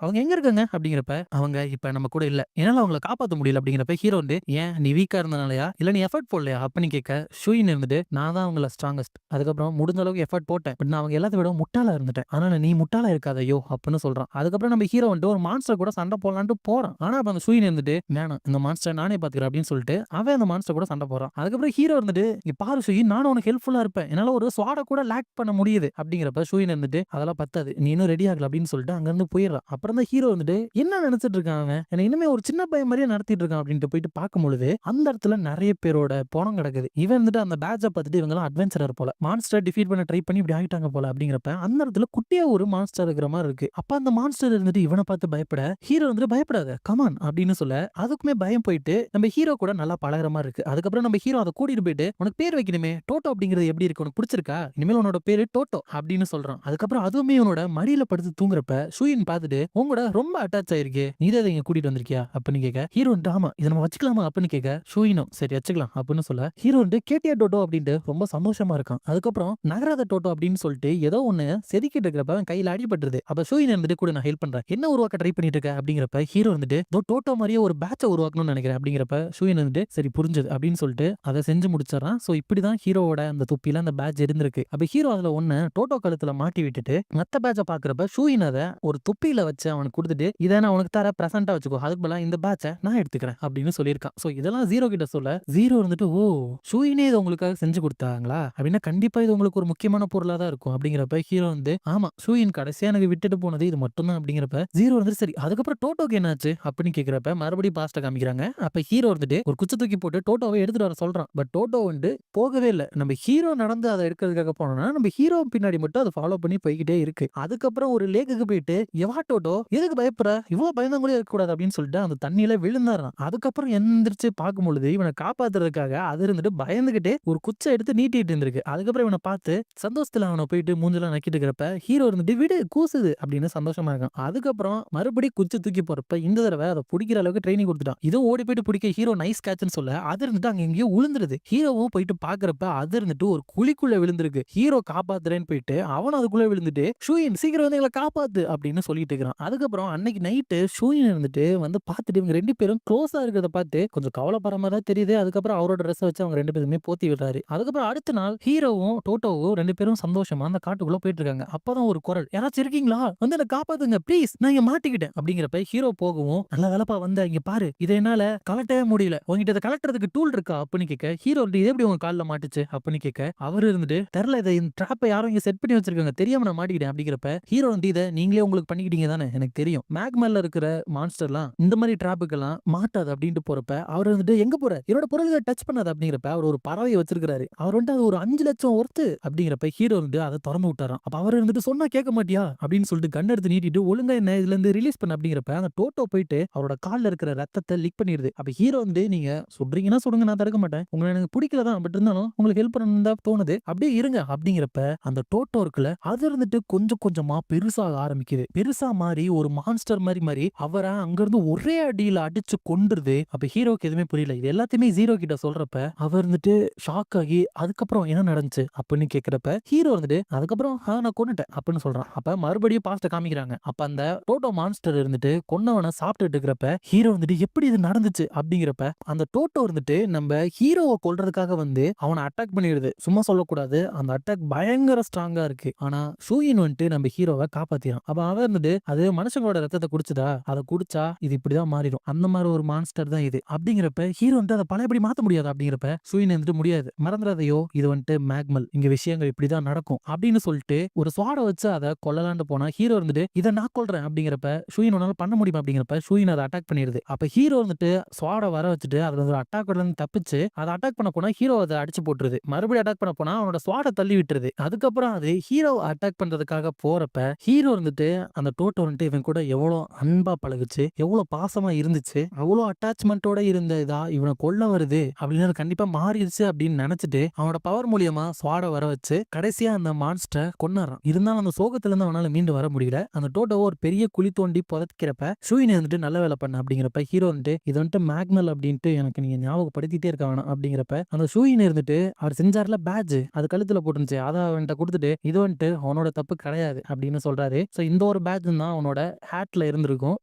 அவங்க எங்க இருக்காங்க அப்படிங்கிறப்ப அவங்க இப்ப நம்ம கூட இல்ல, என்னால அவங்களை காப்பாற்ற முடியல அப்படிங்கிறப்ப ஹீரோ வந்து ஏன் நீ வீக்கா இருந்தனாலயா இல்ல நீ எஃபர்ட் போடலையா அப்படின்னு கேட்க ஷூயின் இருந்துட்டு நான் தான் அவங்கள ஸ்ட்ராங்கஸ்ட், அதுக்கப்புறம் முடிஞ்ச அளவுக்கு எஃபர்ட் போட்டேன், பட் நான் அவங்க எல்லாத்த விட முட்டாளா இருந்துட்டேன், அதனால நீ முட்டாளா இருக்காதையோ அப்படின்னு சொல்றான். அதுக்கப்புறம் நம்ம ஹீரோ வந்துட்டு ஒரு மான்ஸ்டர் கூட சண்டை போடலான்ட்டு போறான். ஆனா அப்ப அந்த ஷூயின் இருந்துட்டு வேணாம் இந்த மான்ஸ்டர் நானே பாத்துக்கிறேன் அப்படின்னு சொல்லிட்டு அவன் அந்த மான்ஸ்டர் கூட சண்டை போறான். அதுக்கப்புறம் ஹீரோ இருந்துட்டு இங்க பாரு ஷூயின் நானும் உனக்கு ஹெல்ப்ஃபுல்லா இருப்பேன், என்னால ஒரு ஸ்வாட கூட லேக் பண்ண முடியுது அப்படிங்கிறப்ப ஷூயின் இருந்துட்டு அதெல்லாம் பத்தாது நீ இன்னும் ரெடி ஆகல அப்படின்னு சொல்லிட்டு அங்க இருந்து போயிடுறான். அப்புறம் தான் ஹீரோ வந்துட்டு என்ன நினைச்சிட்டு இருக்கான் அவன் என்ன இனிமே ஒரு சின்ன பையன் மாதிரியே நடத்திட்டு இருக்கான் அப்படின்ட்டு போயிட்டு பார்க்கும் பொழுது அந்த இடத்துல நிறைய பேரோட பணம் கிடக்குது. இவன் வந்துட்டு அந்த பேட்சை பார்த்துட்டு இவங்க எல்லாம் அட்வென்ச்சரர் போல மான்ஸ்டர் டிஃபீட் பண்ண ட்ரை பண்ணி இப்படி ஆகிட்டாங்க போல அப்படிங்கிறப்ப அந்த இடத்துல குட்டியா ஒரு மான்ஸ்டர் இருக்கிற மாதிரி இருக்கு. அப்ப அந்த மான்ஸ்டர் இருந்துட்டு இவனை பார்த்து பயப்பட ஹீரோ வந்துட்டு பயப்படாத கமான் அப்படின்னு சொல்ல அதுக்குமே பயம் போயிட்டு நம்ம ஹீரோ கூட நல்லா பழகிற மாதிரி இருக்கு. அதுக்கப்புறம் நம்ம ஹீரோ அதை கூட்டிட்டு போயிட்டு உனக்கு பேர் வைக்கணுமே டோட்டோ அப்படிங்கிறது எப்படி இருக்கு உனக்கு பிடிச்சிருக்கா, இனிமேல் உன்னோட பேரு டோட்டோ அப்படின்னு சொல்றான். அதுக்கப்புறம் அதுவுமே உன்னோட மடியில படுத்து தூங்குறப்ப ஷூயின் பார்த்துட்டு உங்களோட ரொம்ப அட்டாச் ஆயிருக்கு, நீ தான் இங்க கூட்டிட்டு வந்திருக்கியா அப்படின்னு கேட்க ஹீரோ ஆமா இதை நம்ம வச்சுக்கலாமா அப்படின்னு கேட்க ஷூயினும் சரி வச்சுக்கலாம் அப்படின்னு சொல்ல ஹீரோ கேட்டியா டோட்டோ அப்படின்ட்டு ரொம்ப சந்தோஷமா இருக்கான். அதுக்கப்புறம் நகராத டோட்டோ அப்படின்னு சொல்லிட்டு ஏதோ ஒண்ணு செதுக்கிட்டு இருக்கிறப்ப அவன் கையில அடிபட்டுருது. அப்ப ஷூயின் இருந்துட்டு கூட நான் ஹெல்ப் பண்றேன், என்ன உருவாக்க ட்ரை பண்ணிட்டு இருக்க அப்படிங்கிறப்ப ஹீரோ வந்துட்டு டோட்டோ மாதிரியே ஒரு பேட்சை உருவாக்கணும்னு நினைக்கிறேன் அப்படிங்கிறப்ப ஷூயின் வந்துட்டு சரி புரிஞ்சது அப்படின்னு சொல்லிட்டு அதை செஞ்சு முடிச்சிடறான். சோ இப்படிதான் ஹீரோவோட அந்த துப்பில அந்த பேட்ச் இருந்திருக்கு. அப்ப ஹீரோ அதுல ஒண்ணு டோட்டோ கழுத்துல மாட்டி விட்டுட்டு மத்த பேட்சை பாக்குறப்ப ஷூயின் அதை ஒரு துப்பியில வச்சு அவனுக்கு கொடுத்துட்டு இதை நான் உனக்கு தர பிரசண்டா வச்சுக்கோ, அதுக்கு பதிலா இந்த பேட்சை நான் எடுத்துக்கிறேன் அப்படின்னு சொல்லியிருக்கான். சோ இதெல்லாம் ஜீரோ கிட்ட சொல்ல ஜீரோ இருந்துட்டு ஓ ஷூயினே இது உங்களுக்காக செஞ்சு கொடுத்தாங்களா அப்படின்னா கண்டிப்பா இது உங்களுக்கு ஒரு முக்கியமான பொருளா தான் இருக்கும் அப்படிங்கிறப்ப ஹீரோ வந்து ஆமா ஷூயின் கடைசியா எனக்கு விட்டுட்டு போனது இது மட்டும் தான் அப்படிங்கிறப்ப ஜீரோ வந்துட்டு சரி அதுக்கப்புறம் டோட்டோக்கு என்னாச்சு அப்படின்னு கேட்கிறப்ப மறுபடியும் பாஸ்ட காமிக்கிறாங்க. அப்ப ஹீரோ வந்துட்டு ஒரு குச்சி தூக்கி போட்டு டோட்டோவை எடுத்துட்டு வர சொல்றான். பட் டோட்டோ வந்து போகவே இல்லை. நம்ம ஹீரோ நடந்து அதை எடுக்கிறதுக்காக போனோம்னா நம்ம ஹீரோ பின்னாடி மட்டும் அதை ஃபாலோ பண்ணி போய்கிட்டே இருக்கு. அதுக்கப்புறம் ஒரு லேக்குக்கு போயிட்டு எவா டோட்டோ எதுக்கு பயப்படுற, இவ்வளவு பயந்தம் கூட இருக்கக்கூடாது அப்படின்னு சொல்லிட்டு அந்த தண்ணியில விழுந்தாரான். அதுக்கப்புறம் எந்திரிச்சு பார்க்கும் பொழுது இவனை காப்பாத்துறதுக்காக அது இருந்துட்டு பயந்துகிட்டே ஒரு குச்சை எடுத்து நீட்டிட்டு இருந்திருக்கு. அதுக்கப்புறம் இவனை பார்த்து சந்தோஷத்துல அவனை போயிட்டு மூஞ்செல்லாம் நக்கிட்டு இருக்கிறப்ப ஹீரோ இருந்துட்டு விடு கூசுது அப்படின்னு சந்தோஷமா இருக்கான். அதுக்கப்புறம் மறுபடியும் குச்சி தூக்கி போறப்ப இந்த தடவை அதை பிடிக்கிற அளவுக்கு ட்ரைனிங் கொடுத்துட்டான். இதுவும் ஓடி போயிட்டு பிடிக்க ஹீரோ நைஸ் கேட்ச்னு சொல்ல அது இருந்துட்டு அங்க எங்கேயோ விழுந்துருது. ஹீரோவும் போயிட்டு பாக்குறப்ப அது இருந்துட்டு ஒரு குழிக்குள்ள விழுந்திருக்கு. ஹீரோ காப்பாத்துறேன்னு போயிட்டு அவன் அதுக்குள்ள விழுந்துட்டு ஷூயின் சீக்கிரம் வந்து எங்களை காப்பாத்து அப்படின்னு சொல்லிட்டு இருக்கிறான். அதுக்கப்புறம் அன்னைக்கு நைட்டு ஷூயின் இருந்துட்டு வந்து பார்த்துட்டு இவங்க ரெண்டு பேரும் க்ளோஸா இருக்கிறத பார்த்து கொஞ்சம் கவலைப்படுற மாதிரி தான் தெரியுது. அதுக்கப்புறம் அவரோட ட்ரெஸ் வச்சு அவங்க ரெண்டு பேருமே போத்தி விடுறாரு. அதுக்கப்புறம் அடுத்த நாள் ஹீரோவும் டோட்டோவும் ரெண்டு பேரும் சந்தோஷமா அந்த காட்டுக்குள்ள போயிட்டு இருக்காங்க. அப்பதான் ஒரு குரல் யாராச்சும் இருக்கீங்களா வந்து என்ன காப்பாத்துங்க ப்ளீஸ் நான் இங்க மாட்டிக்கிட்டேன் அப்படிங்கிறப்ப ஹீரோ போகவும் நல்ல வேலைப்பா வந்த இங்க பாரு இதை என்னால கலட்டவே முடியல உங்ககிட்ட இதை கலட்டுறதுக்கு டூல் இருக்கா அப்படின்னு கேட்க ஹீரோ இது எப்படி உங்க காலில் மாட்டுச்சு அப்படின்னு கேட்க அவர் இருந்துட்டு தெரியல இதை இந்த ட்ராப்பை யாரும் இங்க செட் பண்ணி வச்சிருக்காங்க தெரியாம நான் மாட்டிக்கிட்டேன் அப்படிங்கிறப்ப ஹீரோ வந்து இதை நீங்களே உங்களுக்கு பண்ணிக்கிட்டீங்க தானே எனக்கு தெரியும் மேக்மல்ல இருக்கிற மான்ஸ்டர்லாம் இந்த மாதிரி ட்ராப்புக்கெல்லாம் மாட்டாது அப்படின்ட்டு போறப்ப அவர் வந்துட்டு எங்க போற என்னோட பொருள்களை டச் பண்ணாது அப்படிங்கிறப்ப அவர் ஒரு பறவையை வச்சிருக்காரு. அவர் வந்துட்டு அது ஒரு 5 லட்சம் ஒர்த்து அப்படிங்கிறப்ப ஹீரோ வந்து அதை திறந்து விட்டாராம். அப்ப அவர் இருந்துட்டு சொன்னா கேட்க மாட்டியா அப்படின்னு சொல்லிட்டு கன் எடுத்து நீட்டிட்டு ஒழுங்கா என்ன இதுல இருந்து ரிலீஸ் பண்ண அப்படிங்கிறப்ப அந்த டோட்டோ போயிட்டு அவரோட கால்ல இருக்கிற ரத்தத்தை லீக் பண்ணிடுது. அப்ப ஹீரோ வந்து நீங்க சொல்றீங்கன்னா சொல்லுங்க நான் தடுக்க மாட்டேன், உங்களை எனக்கு பிடிக்கலதான் பட் இருந்தாலும் உங்களுக்கு ஹெல்ப் பண்ணணும் பண்ணணும் தான் தோணுது. அப்படியே இருங்க அப்படிங்கிறப்ப அந்த டோட்டோ இருக்குல்ல, அது இருந்துட்டு கொஞ்சம் கொஞ்சமா பெருசாக ஆரம்பிக்குது. பெருசா மாறி ஒரு மான்ஸ்டர் மாறி அவர அங்கிருந்து ஒரே அடியில அடிச்சு கொன்றுது. அப்ப ஹீரோக்கு எதுவுமே புரியல. இது எல்லாத்தையுமே ஜீரோ கிட்ட சொல்றப்ப அவர் இருந்துட்டு ஷாக் ஆகி அதுக்கப்புறம் என்ன நடந்துச்சு அப்படின்னு கேக்குறப்ப ஹீரோ இருந்துட்டு அதுக்கப்புறம் நான் கொன்னுட்டேன் அப்படின்னு சொல்றான். அப்ப மறுபடியும் பாஸ்ட காமிக்கிறாங்க. அப்ப அந்த டோட்டோ மான்ஸ்டர் இருந்துட்டு கொன்னவனை சாப்பிட்டுட்டு இருக்கிறப்ப ஹீரோ வந்துட்டு எப்படி இது நடந்துச்சு அப்படிங்கிறப்ப அந்த டோட்டோ இருந்துட்டு நம்ம ஹீரோவை கொல்றதுக்காக வந்து அவனை அட்டாக் பண்ணிடுது. சும்மா சொல்லக்கூடாது, அந்த அட்டாக் பயங்கர ஸ்ட்ராங்கா இருக்கு. ஆனா ஷூயின் வந்துட்டு நம்ம ஹீரோவை காப்பாத்திறான். அப்ப அவன் இருந்துட்டு அது மனுஷங்களோட ரத்தத்தை குடிச்சுதா, அதை குடிச்சா இது இப்படிதான் மாறிடும், அந்த மாதிரி ஒரு மான்ஸ்டர் தான் இது அப்படிங்கிறப்ப ஹீரோ வந்துட்டு அதை பழையபடி மாத்த முடியாது. அப்படிங்கிறப்ப ஷூயின் வந்துட்டு முடியாது, மறந்துடாதையோ இது வந்துட்டு மேக்மல், இங்க விஷயங்கள் இப்படிதான் நடக்கும் அப்படின்னு சொல்லிட்டு ஒரு ஸ்வாட வச்சு அதை கொல்லலான்னு போனா ஹீரோ இருந்துட்டு இதை நான் கொல்றேன் அப்படிங்கிறப்ப ஷூயின் உன்னால பண்ண முடியும் அப்படிங்கிறப்ப ஷூயின் அதை அட்டாக் பண்ணிடுது. அப்ப ஹீரோ வந்துட்டு ஸ்வாட வர வச்சுட்டு அதுல ஒரு அட்டாக் தப்பிச்சு அதை அட்டாக் பண்ண போனா ஹீரோ அதை அடிச்சு போட்டுருது. மறுபடியும் அட்டாக் பண்ண போனா அவனோட ஸ்வாட தள்ளி விட்டுருது. அதுக்கப்புறம் அது ஹீரோ அட்டாக் பண்றதுக்காக போறப்ப ஹீரோ இருந்துட்டு அந்த டோட்டோ வந்துட்டு இவன் கூட எவ்வளவு அன்பா பழகுச்சு, எவ்வளவு பாசமா இருந்துச்சு, அவ்வளவு அட்டாச்மெண்டோட இருந்த இதா இவனை கொல்ல வருது அப்படின்னு கண்டிப்பா மாறிடுச்சு அப்படின்னு நினைச்சிட்டு அவனோட பவர் மூலியமா ஸ்வாட வர வச்சு கடைசியா அந்த மான்ஸ்டர் கொன்னாரான். இருந்தாலும் அந்த சோகத்துல இருந்து அவனால மீண்டு வர முடியல. அந்த டோட்டோவை ஒரு பெரிய குழி தோண்டி புதைக்கிறப்ப ஷூயின் வந்துட்டு நல்ல வேலை பண்ண அப்படிங்கிறப்ப ஹீரோ வந்துட்டு இது வந்துட்டு மேக்மல் அப்படின்ட்டு எனக்கு நீங்க ஞாபகப்படுத்திட்டே இருக்க வேணாம் அப்படிங்கிறப்ப அந்த ஷூயின் இருந்துட்டு அவர் செஞ்சார்ல பேட்ஜ், அது கழுத்துல போட்டுருந்துச்சு, அதை அவன்கிட்ட கொடுத்துட்டு இது வந்துட்டு அவனோட தப்பு கிடையாது அப்படின்னு சொல்றாரு. சோ இந்த ஒரு பேட்ஜ் தான் அவனோட ஹேட்ல இருந்திருக்கும்.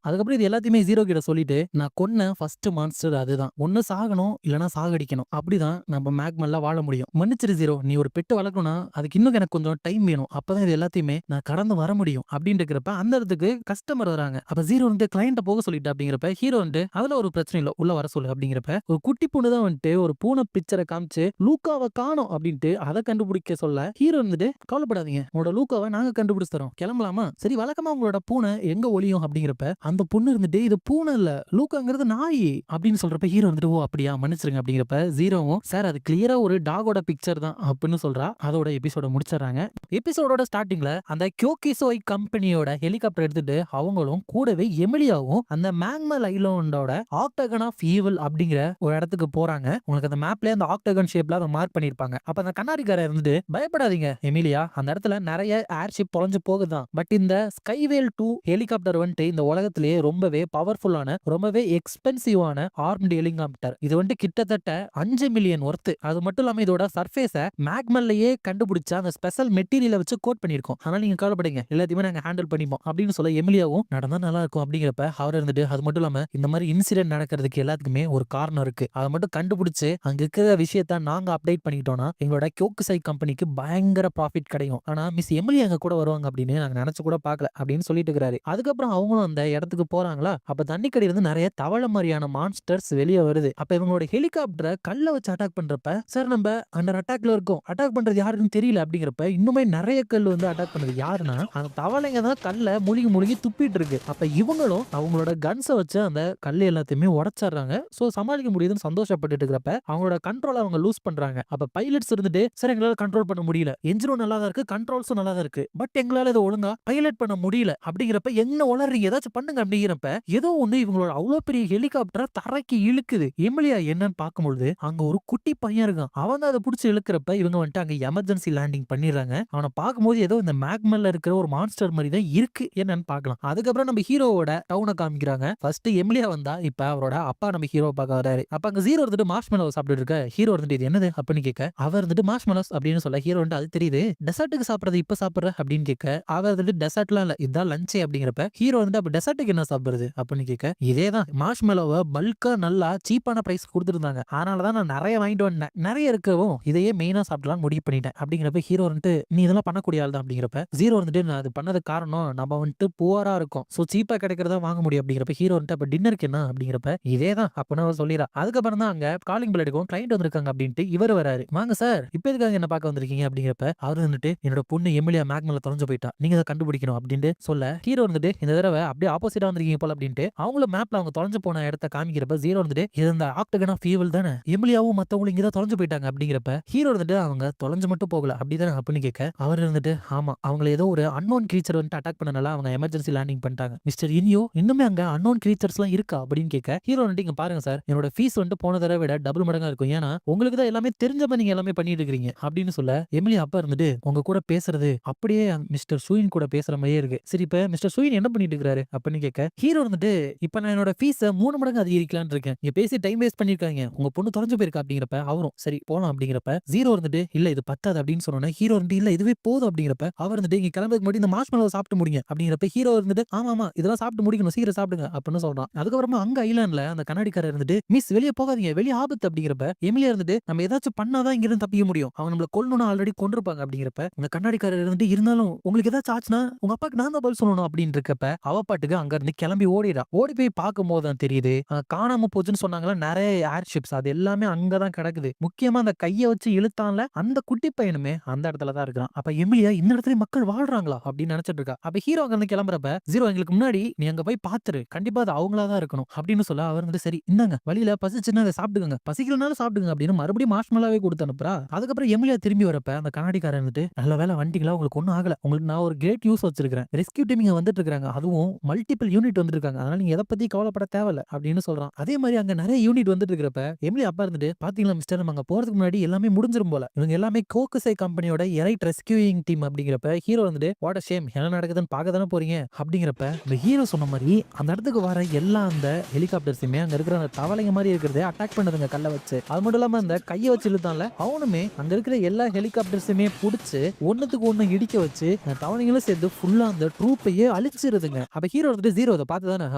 அதுக்கப்புறம் இது எல்லாத்தையுமே ஜீரோ கிட்ட சொல்லிட்டு நான் கொன்ன ஃபர்ஸ்ட் மான்ஸ்டர் அதுதான், ஒன்னு சாகணும் இல்லனா சாகடிக்கணும், அப்படிதான் நம்ம மேக்மல்ல வாழ முடியும். மன்னிச்சிரு ஜீரோ, நீ ஒரு பெட்டு வளர்க்கணும்னா அதுக்கு இன்னும் எனக்கு கொஞ்சம் டைம் வேணும், அப்பதான் இது எல்லாத்தையுமே நான் கடந்து வர முடியும் அப்படின்னு இருக்கிறப்ப அந்த இடத்துக்கு கஸ்டமர் வராங்க. அப்ப ஜீரோ வந்து கிளையண்ட போக சொல்லிட்டு அப்படிங்கிறப்ப ஹீரோ வந்து அதுல ஒரு பிரச்சனை இல்ல உள்ள வர சொல்லு அப்படிங்கிறப்ப ஒரு குட்டி பொண்ணு தான் வந்துட்டு ஒரு பூனை பிக்சரை காமிச்சு லூக்காவை காணோம் அப்படின்ட்டு அதை கண்டுபிடிக்க சொல்ல ஹீரோ வந்துட்டு கவலைப்படாதீங்க, உங்களோட லூக்காவை நாங்க கண்டுபிடிச்சு தரோம், கிளம்பலாமா, சரி வழக்கமா உங்களோட பூனை எங்க ஒளியும் அப்படிங்கிறப்ப அந்த பொண்ணு இருந்துட்டு இது பூனை இல்ல லூக்காங்கிறது நாய் அப்படின்னு சொல்றப்ப ஹீரோ வந்துட்டு ஓ அப்படியா மன்னிச்சிருங்க அப்படிங்கிறப்ப ஜீரோவும் சார் அது கிளியரா ஒரு டாகோட பிக்சர் தான் அப்படின்னு சொல்றா. அதோட எபிசோட முடிச்சிடறாங்க. எபிசோடோட ஸ்டார்டிங்ல அந்த கியோகிசோய் கம்பெனியோட ஹெலிகாப்டர் எடுத்துட்டு அவங்களும் கூடவே எமிலியாவும் அந்த மேக்மல் ஐலாண்டோட ஆக்டகன் ஆஃப் ஈவில் அப்படிங்கிற ஒரு இடத்துக்கு போறாங்க. உங்களுக்கு அந்த மேப்ல அந்த ஆக்டகன் ஷேப்ல அதை மார்க் பண்ணிருப்பாங்க. அப்ப அந்த கண்ணாடிக்காரர் இருந்துட்டு பயப்படாதீங்க எமிலியா, அந்த இடத்துல நிறைய ஏர்ஷிப் தொலைஞ்சு போகுதான், பட் இந்த ஸ்கைவேல் 2 ஹெலிகாப்டர் வந்துட்டு இந்த உலகத்திலேயே ரொம்பவே பவர்ஃபுல்லான ரொம்பவே எக்ஸ்பென்சிவான ஆர்ம்டு ஹெலிகாப்டர். இது வந்துட்டு கிட்டத்தட்ட 5 மில்லியன் ஒர்த். அது மட்டும் இல்லாம இதோட சர்ஃபேஸ மேக்மல்லையே கண்டுபிடிச்ச அந்த ஸ்பெஷல் மெட்டீரியலை வச்சு கோட் பண்ணிருக்கோம், அதனால நீங்க கவலைப்படுங்க எல்லாத்தையுமே நாங்க ஹேண்டில் பண்ணிப்போம் அப்படின்னு சொல்ல எமிலியாவும் நடந்தா நல்லா இருக்கும் அப்படிங்கிறப்ப அவர் இருந்துட்டு அது மட்டும் இல்லாம இந்த மாதிரி இன்சிடென்ட் நடக்கிறதுக்கு எல்லாத்துக்குமே ஒரு காரணம் இருக்கு, அதை மட்டும் கண்டுபிடிச்சு அங்க இருக்கிற விஷயத்த நாங்க அப்டேட் பண்ணிட்டோம்னா எங்களோட கியோகுசை கம்பெனிக்கு பயங்கர ப்ராஃபிட் கிடைக்கும், ஆனா மிஸ் எமிலி அங்க கூட வருவாங்க அப்படின்னு நாங்க நினைச்சு கூட பார்க்கல அப்படின்னு சொல்லிட்டு இருக்கிறாரு. அதுக்கப்புறம் அவங்களும் அந்த இடத்துக்கு போறாங்களா, அப்ப தண்ணிக்கடியில இருந்து நிறைய தவளை மாதிரியான மான்ஸ்டர்ஸ் வெளியே வருது. அப்ப இவங்களோட ஹெலிகாப்டரை கல்ல வச்சு அட்டாக் பண்றப்ப சார் நம்ம அண்டர் அட்டாக்ல இருக்கோம், அட்டாக் பண்றது யாருன்னு தெரியல அப்படிங்கிறப்ப இன்னுமே நிறைய கல் வந்து அட்டாக் பண்ணது யாருன்னா அந்த தவளைங்க தான் கல்ல முழுகி துப்பிட்டு இருக்கு. அப்ப இவங்களும் அவங்களோட கன்ஸை வச்சு அந்த கல் எல்லாத்தையுமே உடைச்சிடுறாங்க. சோ சமாளிக்க முடியுதுன்னு சந்தோஷப்பட்டு இருக்கிறப்ப அவங்களோட கண்ட்ரோல் அவங்க லூஸ் பண்றாங்க. அப்ப பைலட்ஸ் இருந்துட்டு சார் எங்களால கண்ட்ரோல் பண்ண முடியல, என்ஜினும் நல்லா தான் இருக்கு கண்ட்ரோல்ஸும் நல்லா தான் இருக்கு, பட் எங்களால இதை ஒழுங்கா பைலட் பண்ண முடியல அப்படிங்கிறப்ப என்ன உளறீங்க ஏதாச்சும் பண்ணுங்க அப்படிங்கிறப்ப ஏதோ ஒண்ணு இவங்களோட அவ்வளவு பெரிய ஹெலிகாப்டரை தரைக்கு இழுக்குது. எமிலியா என்னன்னு பார்க்கும்போது அங்க ஒரு குட்டி பையன் இருக்கான், அவன் தான் அதை பிடிச்சி இழுக்கிறப்ப இவங்க வந்துட்டு அங்க எமர்ஜென்சி லேண்டிங் பண்ணிடுறாங்க. அவனை பார்க்கும்போது ஏதோ இந்த மேக்மல்ல இருக்கிற ஒரு மான்ஸ்டர் மாதிரி தான் இருக்கு என்னன்னு பார்க்கலாம். அதுக்கப்புறம் நம்ம ஹீரோவோட டவுனை காமிக்கிறாங்க. ஃபர்ஸ்ட் எமிலியா வந்தா இப்ப அவரோட அப்பா நம்ம ஹீரோ பார்க்க வராரு. அப்ப அங்க ஜீரோ வந்துட்டு மார்ஷ்மெலோ சாப்பிட்டு இருக்க ஹீரோ வந்துட்டு இது என்னது அப்படின்னு கேட்க அவர் வந்துட்டு மார்ஷ்மெலோஸ் அப்படின்னு சொல்ல ஹீரோ வந்து அது தெரியுது டெசர்ட்டுக்கு சாப்பிடுறது இப்ப சாப்பிடுற அப்படின்னு கேட்க அவர் வந்துட்டு டெசர்ட்லாம் இல்ல இதுதான் லஞ்சே அப்படிங்கிறப்ப ஹீரோ வந்துட்டு அப்ப டெசர்ட்டுக்கு என்ன சாப்பிடுறது அப்படின்னு கேட்க இதேதான் மார்ஷ்மெலோவை பல்கா நல்லா சீப்பான பிரைஸ் கொடுத்துருந்தாங்க, அதனாலதான் நான் நிறைய வாங்கிட்டு வந்தேன், நிறைய இருக்கவும் இதையே மெயினா சாப்பிடலாம் முடிவு பண்ணிட்டேன் அப்படிங்கிறப்ப ஹீரோ வந்துட்டு நீ இதெல்லாம் பண்ணக்கூடிய ஆள் தான் அப்படிங்கிறப்ப ஜீரோ வந்துட்டு நான் அது பண்ணது காரணம் நம்ம வந்துட்டு புவரா இருக்கும் சோ சீப்பா கிடைக்கிறதா வாங்க முடியும் அப்படிங்கிறப்ப ஹீரோ வந்துட்டு அப்ப டின்னருக்கு என்ன அப்படிங்கிறப்ப இதேதான் அப்படின்னு அவர் சொல்லிடா. அதுக்கப்புறம் தான் அங்க காலிங் பெல் அடிக்கும், கிளைண்ட் வந்திருக்காங்க அப்படின்ட்டு இவர் வராரு. வாங்க சார் இப்ப எதுக்காக என்ன பார்க்க வந்திருக்கீங்க அப்படிங்கிறப்ப அவர் வந்துட்டு என்னோட பொண்ணு எமிலியா மேக்மல்ல தொலைஞ்சு போயிட்டா, நீங்க அதை கண்டுபிடிக்கணும் அப்படின்ட்டு சொல்ல ஹீரோ வந்துட்டு இந்த தடவை அப்படியே ஆப்போசிட்டா வந்திருக்கீங்க போல அப்படின்ட்டு அவங்கள மேப்ல அவங்க தொலைஞ்சு போன இடத்த காமிக்கிறப்ப ஜீரோ வந்துட்டு இது இந்த ஆக்டகன் ஆஃப் ஈவில் தானே, எமிலியாவும் மத்தவங்களும் இங்கதான் தொலைஞ்சு போயிட்டாங்க அப்படிங்கிறப்ப ஹீரோ வந்துட்டு அவங்க தொலைஞ்சு மட்டும் போகல அப்படிதானே அப்படின்னு கேட்க அவர் இருந்துட்டு ஆமா அவங்களை ஏதோ ஒரு அன்னோன் கிரீச்சர் வந்துட்டு அட்டாக் பண்ணனால அவங்க எமர்ஜென்சி லேண்டிங் பண்ணிட்டாங்க. மிஸ்டர் இனியோ இன்னுமே அங்க அன்னோன் கிரீச்சர்ஸ் எல்லாம் இருக்கா அப்படின்னு கேட்க ஹீரோ வந்துட்டு இங்க பாருங்க சார் என்னோட ஃபீஸ் வந்துட்டு போன தடவை விட டபுள் மடங்கா இருக்கும், ஏன்னா உங்களுக்கு தான் எல்லாமே தெரிஞ்ச மாதிரி நீங்க எல்லாமே பண்ணிட்டு இருக்கீங்க அப்படின்னு சொல்ல எமிலி அப்பா இருந்துட்டு உங்க கூட பேசுறது அப்படியே மிஸ்டர் சூயின் கூட பேசுற மாதிரியே இருக்கு. சரி இப்ப மிஸ்டர் சூயின் என்ன பண்ணிட்டு இருக்காரு அப்படின்னு கேட்க ஹீரோ இருந்துட்டு இப்ப நான் என்னோட ஃபீஸ 3 மடங்கு அதிகரிக்கலாம்னு இருக்கேன். நீங்க பேசி டைம் வேஸ்ட் பண்ணிருக்காங்க. உங்க பொண்ணு தொலைஞ்சு போயிருக்கா அப்படிங்கிறப்ப அவரும் சரி போலாம் அப்படிங்கிறப்ப ஜீரோ இருந்துட்டு இல்ல இது பத்தாது அப்படின்னு சொன்னோன்னே ஹீரோ இருந்துட்டு இல்ல இதுவே போதும் அப்படிங்கிறப்ப அவர் இருந்துட்டு இங்க கிளம்புறதுக்கு முன்னாடி இந்த மார்ஷ்மெலோவை சாப்பிட்டு முடிங்க அப்படிங்கிறப்ப ஹீரோ இருந்துட்டு ஆமா ஆமா இதெல்லாம் சாப்பிட்டு முடிக்கணும் சீக்கிரம் சாப்பிடுங்க அப்படின்னு சொல்றான். அதுக்கப்புறமா அங்க ஐலாண்ட்ல அந்த கண்ணாடிக்காரர் இருந்துட்டு மிஸ் வெளியே போகாதீங்க வெளியே ஆபத்து அப்படிங்கிறப்ப எமிலியா இருந்துட்டு நம்ம ஏதாச்சும் பண்ணாதான் இங்க இருந்து தப்பிக்க முடியும். அவங்க நம்மள கொல்லணும்னு ஆல்ரெடி கொண்டிருப்பாங்க அப்படிங்கிறப்ப இந்த கண்ணாடிக்காரர் இருந்துட்டு இருந்தாலும் உங்களுக்கு ஏதாச்சும் ஆச்சுன்னா உங்க அப்பாக்கு நான் தான் பதில் சொல்லணும் அப்படின்னு இருக்கப்ப அவ பாட்டுக்கு அங்க இருந்து கிளம்பி ஓடிடா. ஓடி போய் பார்க்கும் போது தான் தெரியுது காணாம போச்சுன்னு சொன்னாங்களா நிறைய ஏர்ஷிப்ஸ் அது எல்லாமே அங்கதான் கிடக்குது. முக்கியமா அந்த கையை வச்சு இழுத்தான்ல அந்த குட்டி பையனுமே அந்த இடத்துல தான் இருக்கிறான். அப்ப எமிலியா இந்த இடத்துல மக்கள் வாழ்றாங்களா அப்படின்னு நினைச்சிட்டு இருக்கா. அப்ப ஹீரோ அங்க இருந்து கிளம்புறப்ப ஜீரோ எங்களுக்கு முன்னாடி நீ அங்க போய் பாத்துரு கண்டிப்பா அது அவங்களா தான் இருக்கணும் அப்படின்னு சொல்ல அவர் வந்து சரி இந்தாங்க வழியில பசிச்சுன்னா அதை சாப்பிடுங்க பசிக்கலனாலும் சாப்பிடுங்க அப்படின்னு மறுபடியும் மார்ஷ்மெலோவே கொடுத்து அனுப்புறா. அதுக்கப்புறம் எமிலியா திரும்பி வரப்ப அந்த கண்ணாடிக்காரன் வந்துட்டு நல்ல வேலை வண்டிகளா உங்களுக்கு ஒன்னும் ஆகல உங்களுக்கு நான் ஒரு கிரேட் யூஸ் வச்சிருக்கேன். ரெஸ்கியூ டீம் இங்க வந்துட்டு இருக்காங்க அதுவும் மல்டிபிள் யூனிட் வந்துட்டு இருக்காங்க அதனால நீங்க எதை பத்தி கவலைப்பட தேவையில்ல அப்படின்னு சொல்றான். அதே மாதிரி அங்க நிறைய யூனிட் வந்துட்டு இருக்கிறப்ப எமிலி அப்பா இருந்துட்டு பாத்தீங்களா மிஸ்டர் நம்ம அங்க போறதுக்கு முன்னாடி எல்லாமே முடிஞ்சிரும் போல இவங்க எல்லாமே கோகுசை கம்பெனியோட எலைட் ரெஸ்கியூயிங் டீம் அப்படிங்கிறப்ப ஹீரோ வந்துட்டு வாட் அ ஷேம் என்ன நடக்குதுன்னு பார்க்க தானே போறீங்க அப்படிங்கிறப்ப இந்த ஹீரோ சொன்ன மாதிரி அந்த இடத்துக்கு வர எல்லா அந்த ஹெலிகாப்டர்ஸுமே அங்க இருக்கிற அந்த தவளைங்க மாதிரி இருக்கிறதே அட்டாக் பண்ணுதுங்க கல்ல வச்சு. அது மட்டும் இல்லாம அந்த கையை வச்சு இழுத்தான்ல அவனுமே அங்க இருக்கிற எல்லா ஹெலிகாப்டர்ஸுமே புடிச்சு ஒண்ணுத்துக்கு ஒண்ணு இடிக்க வச்சு அந்த தவளைங்களும் சேர்ந்து ஃபுல்லா அந்த ட்ரூப்பையே அழிச்சிருதுங்க. அப்ப ஹீரோ வந்துட்டு ஜீரோ அதை பார்த்து தானே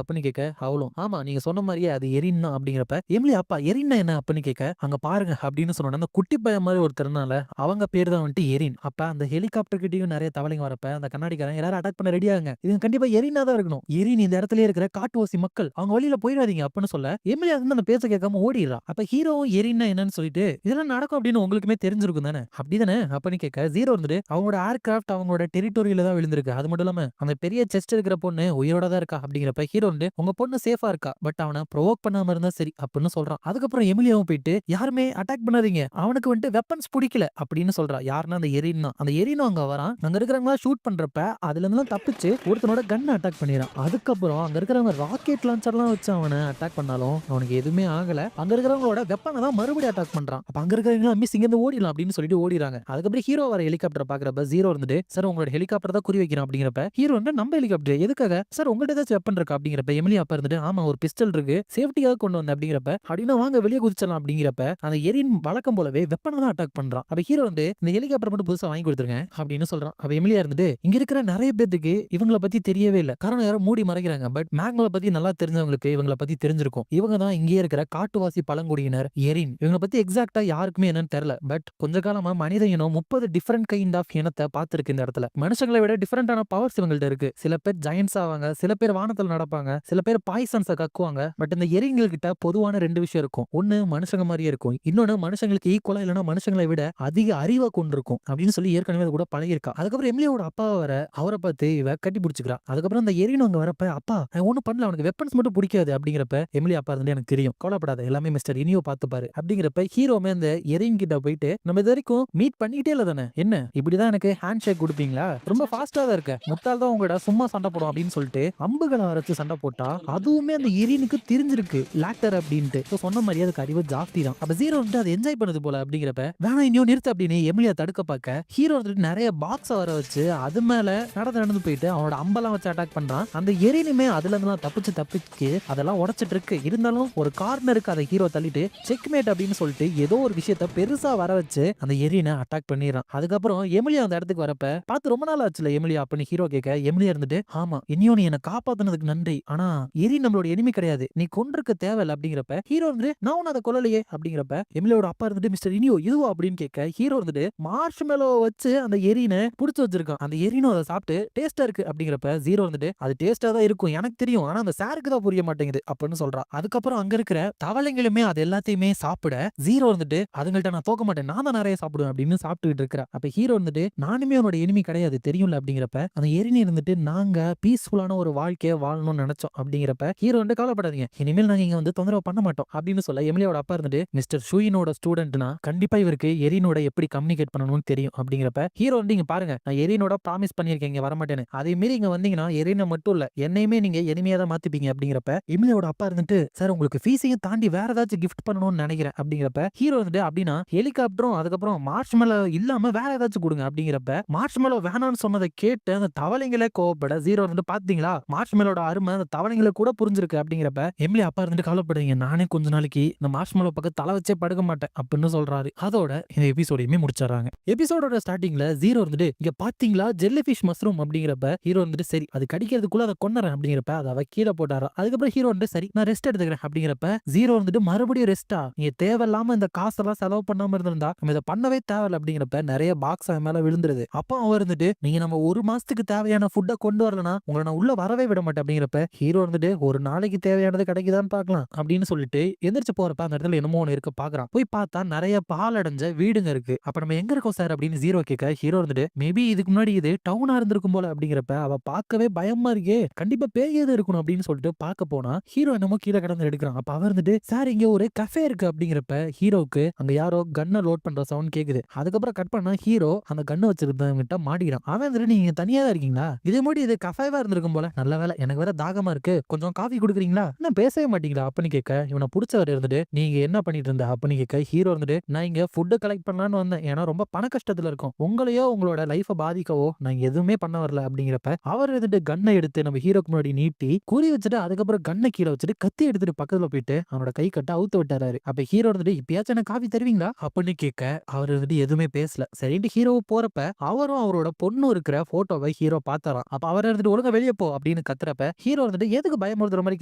அப்படின்னு கேட்க அவளும் ஆமா நீங்க சொன்ன மாதிரியே அது எரின் தான் அப்படிங்கிறப்ப எமிலி அப்பா எரின்னா என்ன அப்படின்னு கேட்க அங்க பாருங்க அப்படின்னு சொன்ன அந்த குட்டி பையன் மாதிரி ஒருத்தர்னால அவங்க பேர் தான் வந்துட்டு எரின். அப்ப அந்த ஹெலிகாப்டர் கிட்டயும் நிறைய தவளைங்க வரப்ப அந்த கண்ணாடிக்காரன் எல்லாரும் அட்டாக் பண்ண ரெடியாங்க இது கண்டிப்பா எரினா தான் இருக்கணும். எரின் இந்த இடத்துல இருக்கிற காட்டுவாசி மக்கள் அவங்க வழியில போயிடாதீங்க அப்படின்னு சொல்ல எமிலி வந்து அந்த பேச்ச கேட்காம ஓடிடுறா. அப்ப ஹீரோவும் எரின்னா என்னன்னு சொல்லிட்டு இதெல்லாம் நடக்கும் அப்படின்னு உங்களுக்குமே தெரிஞ்சிருக்கும் தானே அப்படிதானே அப்படின்னு கேட்க ஜீரோ வந்துட்டு அவங்களோட ஏர்கிராஃப்ட் அவங்களோட டெரிட்டோரியில தான் விழுந்திருக்கு. அது மட்டும் இல்லாம அந்த பெரிய செஸ்ட் இருக்கிற பொண்ணு உயிரோட தான் இருக்கா அப்படிங்கிறப்ப ஹீரோ வந்து உங்க பொண்ணு சேஃபா இருக்கா பட் அவனை ப்ரோவோக் பண்ணாம இருந்தா சரி அப்படின்னு சொல்றான். அதுக்கப்புறம் எமிலியாவும் போயிட்டு யாருமே அட்டாக் பண்ணாதீங்க அவனுக்கு வந்துட்டு வெப்பன்ஸ் பிடிக்கல அப்படின்னு சொல்றா. யாருன்னா அந்த எரின் தான். அந்த எரினும் அங்க வரான் அங்க இருக்கிறவங்க ஷூட் பண்றப்ப அதுல இருந்து தப்பிச்சு ஒருத்தனோட கன் அட்டாக் பண்ணிடுறான். அதுக்கப்புறம் அங்க இருக்கிறவங்க ராக்கெட் லான்ச்சர்லாம் வச்சு அவனை அட்டாக் பண்ணாலும் அவனுக்கு எதுவுமே ஆகல. அங்க இருக்கிறவங்களோட வெப்பனை தான் மறுபடியும் அட்டாக் பண்றான். அப்ப அங்க இருக்கிறவங்க மிஸ் இங்க இருந்து ஓடிடலாம் அப்படின்னு சொல்லிட்டு ஓடிறாங்க. அதுக்கப்புறம் ஹீரோ வர ஹெலிகாப்டர் பாக்குறப்ப ஜீரோ இருந்துட்டு சார் உங்களோட ஹெலிகாப்டர் தான் குறி வைக்கிறோம் அப்படிங்கிறப்ப ஹீரோ வந்து நம்ம ஹெலிகாப்டர் எதுக்காக சார் உங்கள்ட்ட ஏதாச்சும் வெப்பன் இருக்கா அப்படிங்கிறப்ப எமிலி அப்பா இருந்துட்டு ஆமா ஒரு பிஸ்டல் இருக்கு சேஃப்டியாக கொண்டு வந்தேன் அப்படிங்கிறப்ப அப்படின்னா வாங்க வெளியே குதிச்சலாம் அப்படிங்கிறப்ப அந்த எரின் வழக்கம் போலவே வெப்பனை தான் அட்டாக் பண்றான். அப்ப ஹீரோ வந்து இந்த ஹெலிகாப்டர் மட்டும் புதுசா வாங்கி கொடுத்துருங்க அப்படின்னு சொல்றான். அப்ப எமிலியா இருந்துட்டு இங்க இருக்கிற நிறைய பேருக்கு இவங்கள பத்தி தெரியவே இல்லை காரணம் யாரும் மூடி மறைக்கிறாங்க. பட் மேக்மலை பத்தி நல்லா தெரிஞ்சவங்களுக்கு இவங்கள பத்தி தெரிஞ்சிருக்கும். இவங்க தான் இங்கே இருக்கிற காட்டுவாசி பழங்குடியினர் எரின். இவங்களை பத்தி எக்ஸாக்டா யாருக்குமே என்னன்னு தெரியல. பட் கொஞ்ச காலமா மனித இனம் 30 டிஃபரெண்ட் கைண்ட் ஆஃப் இனத்தை பார்த்திருக்கு இந்த இடத்துல. மனுஷங்களை விட டிஃபரெண்டான பவர்ஸ் இவங்கள்ட்ட இருக்கு. சில பேர் ஜெயன்ஸ் ஆவாங்க சில பேர் வானத்துல நடப்பாங்க சில பேர் பாய்சன்ஸை கக்குவாங்க. பட் இந்த எரிங்கள் கிட்ட பொதுவான 2 விஷயம் இருக்கும். ஒன்னு மனுஷங்க மாதிரியே இருக்கும் இன்னொன்னு மனுஷங்களுக்கு ஈக்குவலா இல்லைன்னா மனுஷங்களை விட அதிக அறிவை கொண்டிருக்கும் அப்படின்னு சொல்லி ஏற்கனவே அது கூட பழகிருக்கா. அதுக்கப்புறம் எமிலியோட அப்பா வர அவரை பார்த்து இவ கட்டி பிடிச்சிக்கிறா. அதுக்கப்புறம் அந்த எரின் அங்க வரப்ப அப்பா ஒன்னும் பண்ணல அவனுக்கு வெப்பன்ஸ் மட்டும் பிடிக்காது அப்படிங்கிறப்ப எமிலி அப்பா இருந்து எனக்கு தெரியும் கவலைப்படாத எல்லாமே மிஸ்டர் இனியோ பார்த்துப்பாரு அப்படிங்கிறப்ப ஹீரோமே அந்த எரின் கிட்ட போயிட்டு நம்ம இது வரைக்கும் மீட் பண்ணிக்கிட்டே இல்ல தானே என்ன இப்படிதான் எனக்கு ஹேண்ட் ஷேக் கொடுப்பீங்களா ரொம்ப ஃபாஸ்டா தான் இருக்க முட்டால் தான் உங்களோட சும்மா சண்டை போடும் அப்படின்னு சொல்லிட்டு அம்புகளை வரைச்சு சண்டை போட்டா அதுவுமே அந்த எரினுக்கு தெரிஞ்சிருக்கு லாக்டர் அப்படின்ட்டு சொன்ன மாதிரி அதுக்கு அறிவு ஜாஸ்தி தான். அப்ப ஜீரோ வந்து அதை என்ஜாய் பண்ணது போல அப்படிங்கிறப்ப வேணா இன்னும் நிறுத்து அப்படின்னு எமிலியா தடுக்க பார்க்க ஹீரோ வந்துட்டு நிறைய பாக்ஸ் வர வச்சு அது மேல நடந்து போயிட்டு அவனோட அம்பெல்லாம் வச்சு அட்டாக் பண்றான். அந்த எரினுமே அதுல இருந்தெல்லாம் தப்பிச்சு அதெல்லாம் உடைச்சிட்டு இருக்கு. இருந்தாலும் ஒரு கார்னருக்கு அதை ஹீரோ தள்ளிட்டு செக்மேட் அப்படின்னு சொல்லிட்டு ஏதோ ஒரு விஷயத்த பெருசா வர வச்சு அந்த எரினை அட்டாக் பண்ணிடுறான். அதுக்கப்புறம் எமிலியா அந்த இடத்துக்கு வரப்ப பார்த்து ரொம்ப நாள் ஆச்சுல எமிலியா அப்படின்னு ஹீரோ கேட்க எமிலியா இருந்துட்டு ஆமா இனியும் நீ என்னை காப்பாத்துனதுக்கு நன்றி ஆனா எரி நம்மளோட எனிமி கிடையாது நீ கொன்றுக்க தேவையில்ல அப்படிங்கிறப்ப ஹீரோ வந்து நான் அதை கொல்லலையே அப்படிங்கிறப்ப எமிலியோட அப்பா இருந்துட்டு மிஸ்டர் இனியோ இதுவா அப்படின்னு கேட்க ஹீரோ வந்துட்டு மார்ஷ்மெலோ வச்சு அந்த எரினை புடிச்சு வச்சிருக்கான். அந்த எரினோ அதை சாப்பிட்டு டேஸ்டா இருக்கு அப்படிங்கிறப்ப ஜீரோ வந்துட்டு அது டேஸ்டா தான் இருக்கும் எனக்கு தெரியும் ஆனா அந்த சாருக்கு தான் புரிய மாட்டேங்குது அப்படின்னு சொல்றான். அதுக்கப்புறம் அங்க இருக்கிற தவளைங்களுமே அது எல்லாத்தையுமே சாப்பிட ஜீரோ வந்துட்டு அதுங்கள்ட்ட நான் தோக்க மாட்டேன் நான் தான் நிறைய சாப்பிடுவேன் அப்படின்னு சாப்பிட்டுட்டு இருக்கிற. அப்ப ஹீரோ வந்துட்டு நானுமே அவனோட எனிமி கிடையாது தெரியும்ல அப்படிங்கிறப்ப அந்த எரினி இருந்துட்டு நாங்க பீஸ்ஃபுல்லான ஒரு வாழ்க்கையை வாழணும்னு நினைச்சோம் அப்படிங்கிறப்ப ஹீரோ வந்து கவலைப்படாதீங்க இனிமேல் நாங்க இங்க வந்து தொந்தரவு பண்ண மாட்டோம் அப்படின்னு சொல்ல எமிலியோட அப்பா இருந்துட்டு மிஸ்டர் ஷூயினோட ஸ்டூடெண்ட்னா கண்டிப்பா இவருக்கு எரினோட எப்படி கம்யூனிகேட் பண்ணணும்னு தெரியும் அப்படிங்கிறப்ப ஹீரோ வந்து இங்க பாருங்க நான் எரினோட ப்ராமிஸ் பண்ணிருக்கேன் இங்க வரமாட்டேன்னு அதே மீறி இங்க வந்தீங்கன்னா எரினை மட்டும் இல்ல என்னையுமே நீங்க எனிமையா தான் மாத்திப்பீங்க அப்படிங்கிறப்ப எமிலியோட அப்பா இருந்துட்டு சார் உங்களுக்கு ஃபீஸையும் தாண்டி வேற ஏதாச்சும் கிஃப்ட் பண்ணணும்னு நினைக்கிறேன் அப்படிங்கிறப்ப ஹீரோ வந்துட்டு அப்படின்னா ஹெலிகாப்டரும் அதுக்கப்புறம் மார்ஷ்மெலோ இல்லாம வேற ஏதாச்சும் கொடுங்க அப்படிங்கிறப்ப மார்ஷ்மெலோ வேணாம்னு சொன்னதை கேட்டு அந்த தவளைங்களே கோவப்பட ஜீரோ வந்துட்டு பாத்தீங்களா மார்ஷ்மெலோட அருமை அந்த தவளைங்களை கூட புரிஞ்சிருக்கு அப்படிங்கிறப்ப எமிலி அப்பா இருந்துட்டு கவலைப்படுங்க நானே கொஞ்ச நாளைக்கு இந்த மார்ஷ்மெலோ பக்கம் தலை வச்சே படுக்க மாட்டேன் அப்படின்னு சொல்றாரு. அதோட இந்த எபிசோடையுமே முடிச்சாராங்க. எபிசோடோட ஸ்டார்டிங்ல ஜீரோ வந்துட்டு இங்க பாத்தீங்களா ஜெல்லி ஃபிஷ் மஷ்ரூம் அப்படிங்கிறப்ப ஹீரோ வந்துட்டு சரி அது கடிக்கிறதுக்குள்ள அதை கொண்டுறேன் அப்படிங்கிறப்ப அதை கீழே போட்டாரா. அதுக்கப்புறம் ஹீரோ வந்து சரி நான் ரெஸ்ட் எடுத்துக்கிறேன் அப்படிங்கிறப்ப ஜீரோ வந்துட்டு மறுபடியும் ரெஸ்டா நீங்க தேவையில்லாம இந்த காசெல்லாம் செலவு பண்ணாம இருந்திருந்தா நம்ம இதை பண்ணவே தேவையில்ல அப்படிங்கிறப்ப நிறைய பாக்ஸ் மேல விழுந்துருது. அப்போ அவர் இருந்துட்டு நீங்க நம்ம ஒரு மாசத்துக்கு தேவையான ஃபுட்டை கொண்டு வரலனா உங்களை நான் உள்ள வரவே விட மாட்டேன் அப்படிங்கிறப்ப ஹீரோ வந்துட்டு ஒரு நாளைக்கு தேவையானது கிடைக்குதான்னு பாக்கலாம் அப்படின்னு சொல்லிட்டு எந்திரிச்சு போறப்ப அந்த இடத்துல என்னமோ ஒண்ணு இருக்க பாக்குறான். போய் பார்த்தா நிறைய பால் அடைஞ்ச வீடுங்க இருக்கு. அப்ப நம்ம எங்க இருக்கோம் சார் அப்படின்னு ஜீரோ கேட்க ஹீரோ வந்துட்டு மேபி இதுக்கு முன்னாடி இது டவுனா இருந்திருக்கும் போல அப்படிங்கிறப்ப அவ பார்க்கவே பயமா இருக்கே கண்டிப்பா பேயது இருக்கணும் அப்படின்னு சொல்லிட்டு பார்க்க போனா ஹீரோ என்னமோ கீழே கடந்து எடுக்கிறான். அப்ப அவர் வந்துட்டு சார் இங்க ஒரு கஃபே இருக்கு அப்படிங்கிறப்ப ஹீரோக்கு அங்க யாரோ கன்னை லோட் பண்ற சவுண்ட் கேக்குது. அதுக்கப்புறம் கட் பண்ணா ஹீரோ அந்த கண்ணை வச்சிருந்தவங்கிட்ட மாட்டிக்கிறான். அவன் வந்துட்டு நீங்க தனியா தான் இருக்கீங்களா இதே மாதிரி இது கஃபேவா இருந்திருக்கும் போல நல்ல வேலை எனக்கு வேற தாகமா இருக்கு கொஞ்சம் காஃபி குடுக்குறீங்களா என்ன பேசவே மாட்டீங்களா அப்படின்னு கேட்க இவனை புடிச்சவர் இருந்துட்டு நீங்க என்ன பண்ணிட்டு இருந்த அப்படின்னு கேட்க ஹீரோ இருந்துட்டு நான் இங்க ஃபுட்டு கலெக்ட் பண்ணலான்னு வந்தேன் ஏன்னா ரொம்ப பண கஷ்டத்துல இருக்கும் உங்களையோ உங்களோட லைஃபை பாதிக்கவோ நான் எதுவுமே பண்ண வரல அப்படிங்கிறப்ப அவர் இருந்துட்டு கன்னை எடுத்து நம்ம ஹீரோக்கு முன்னாடி நீட்டி குறி வச்சுட்டு அதுக்கப்புறம் கண்ணை கீழே வச்சுட்டு கத்தி எடுத்துட்டு பக்கத்துல போயிட்டு அவனோட கை கட்ட அவுத்து விட்டாரு. அப்ப ஹீரோ இருந்துட்டு இப்பயாச்சும் எனக்கு காஃபி தருவீங்களா அப்படின்னு கேட்க அவர் வந்துட்டு எதுவுமே பேசல. சரின்ட்டு ஹீரோ போறப்ப அவரும் அவரோட பொண்ணு இருக்கிற போட்டோவை ஹீரோ பார்த்தாராம். அப்ப அவர் இருந்துட்டு ஒழுங்கா வெளியே போ அப்படின்னு கத்துறப்ப ஹீரோ வந்துட்டு எதுக்கு பயமுறுத்துற மாதிரி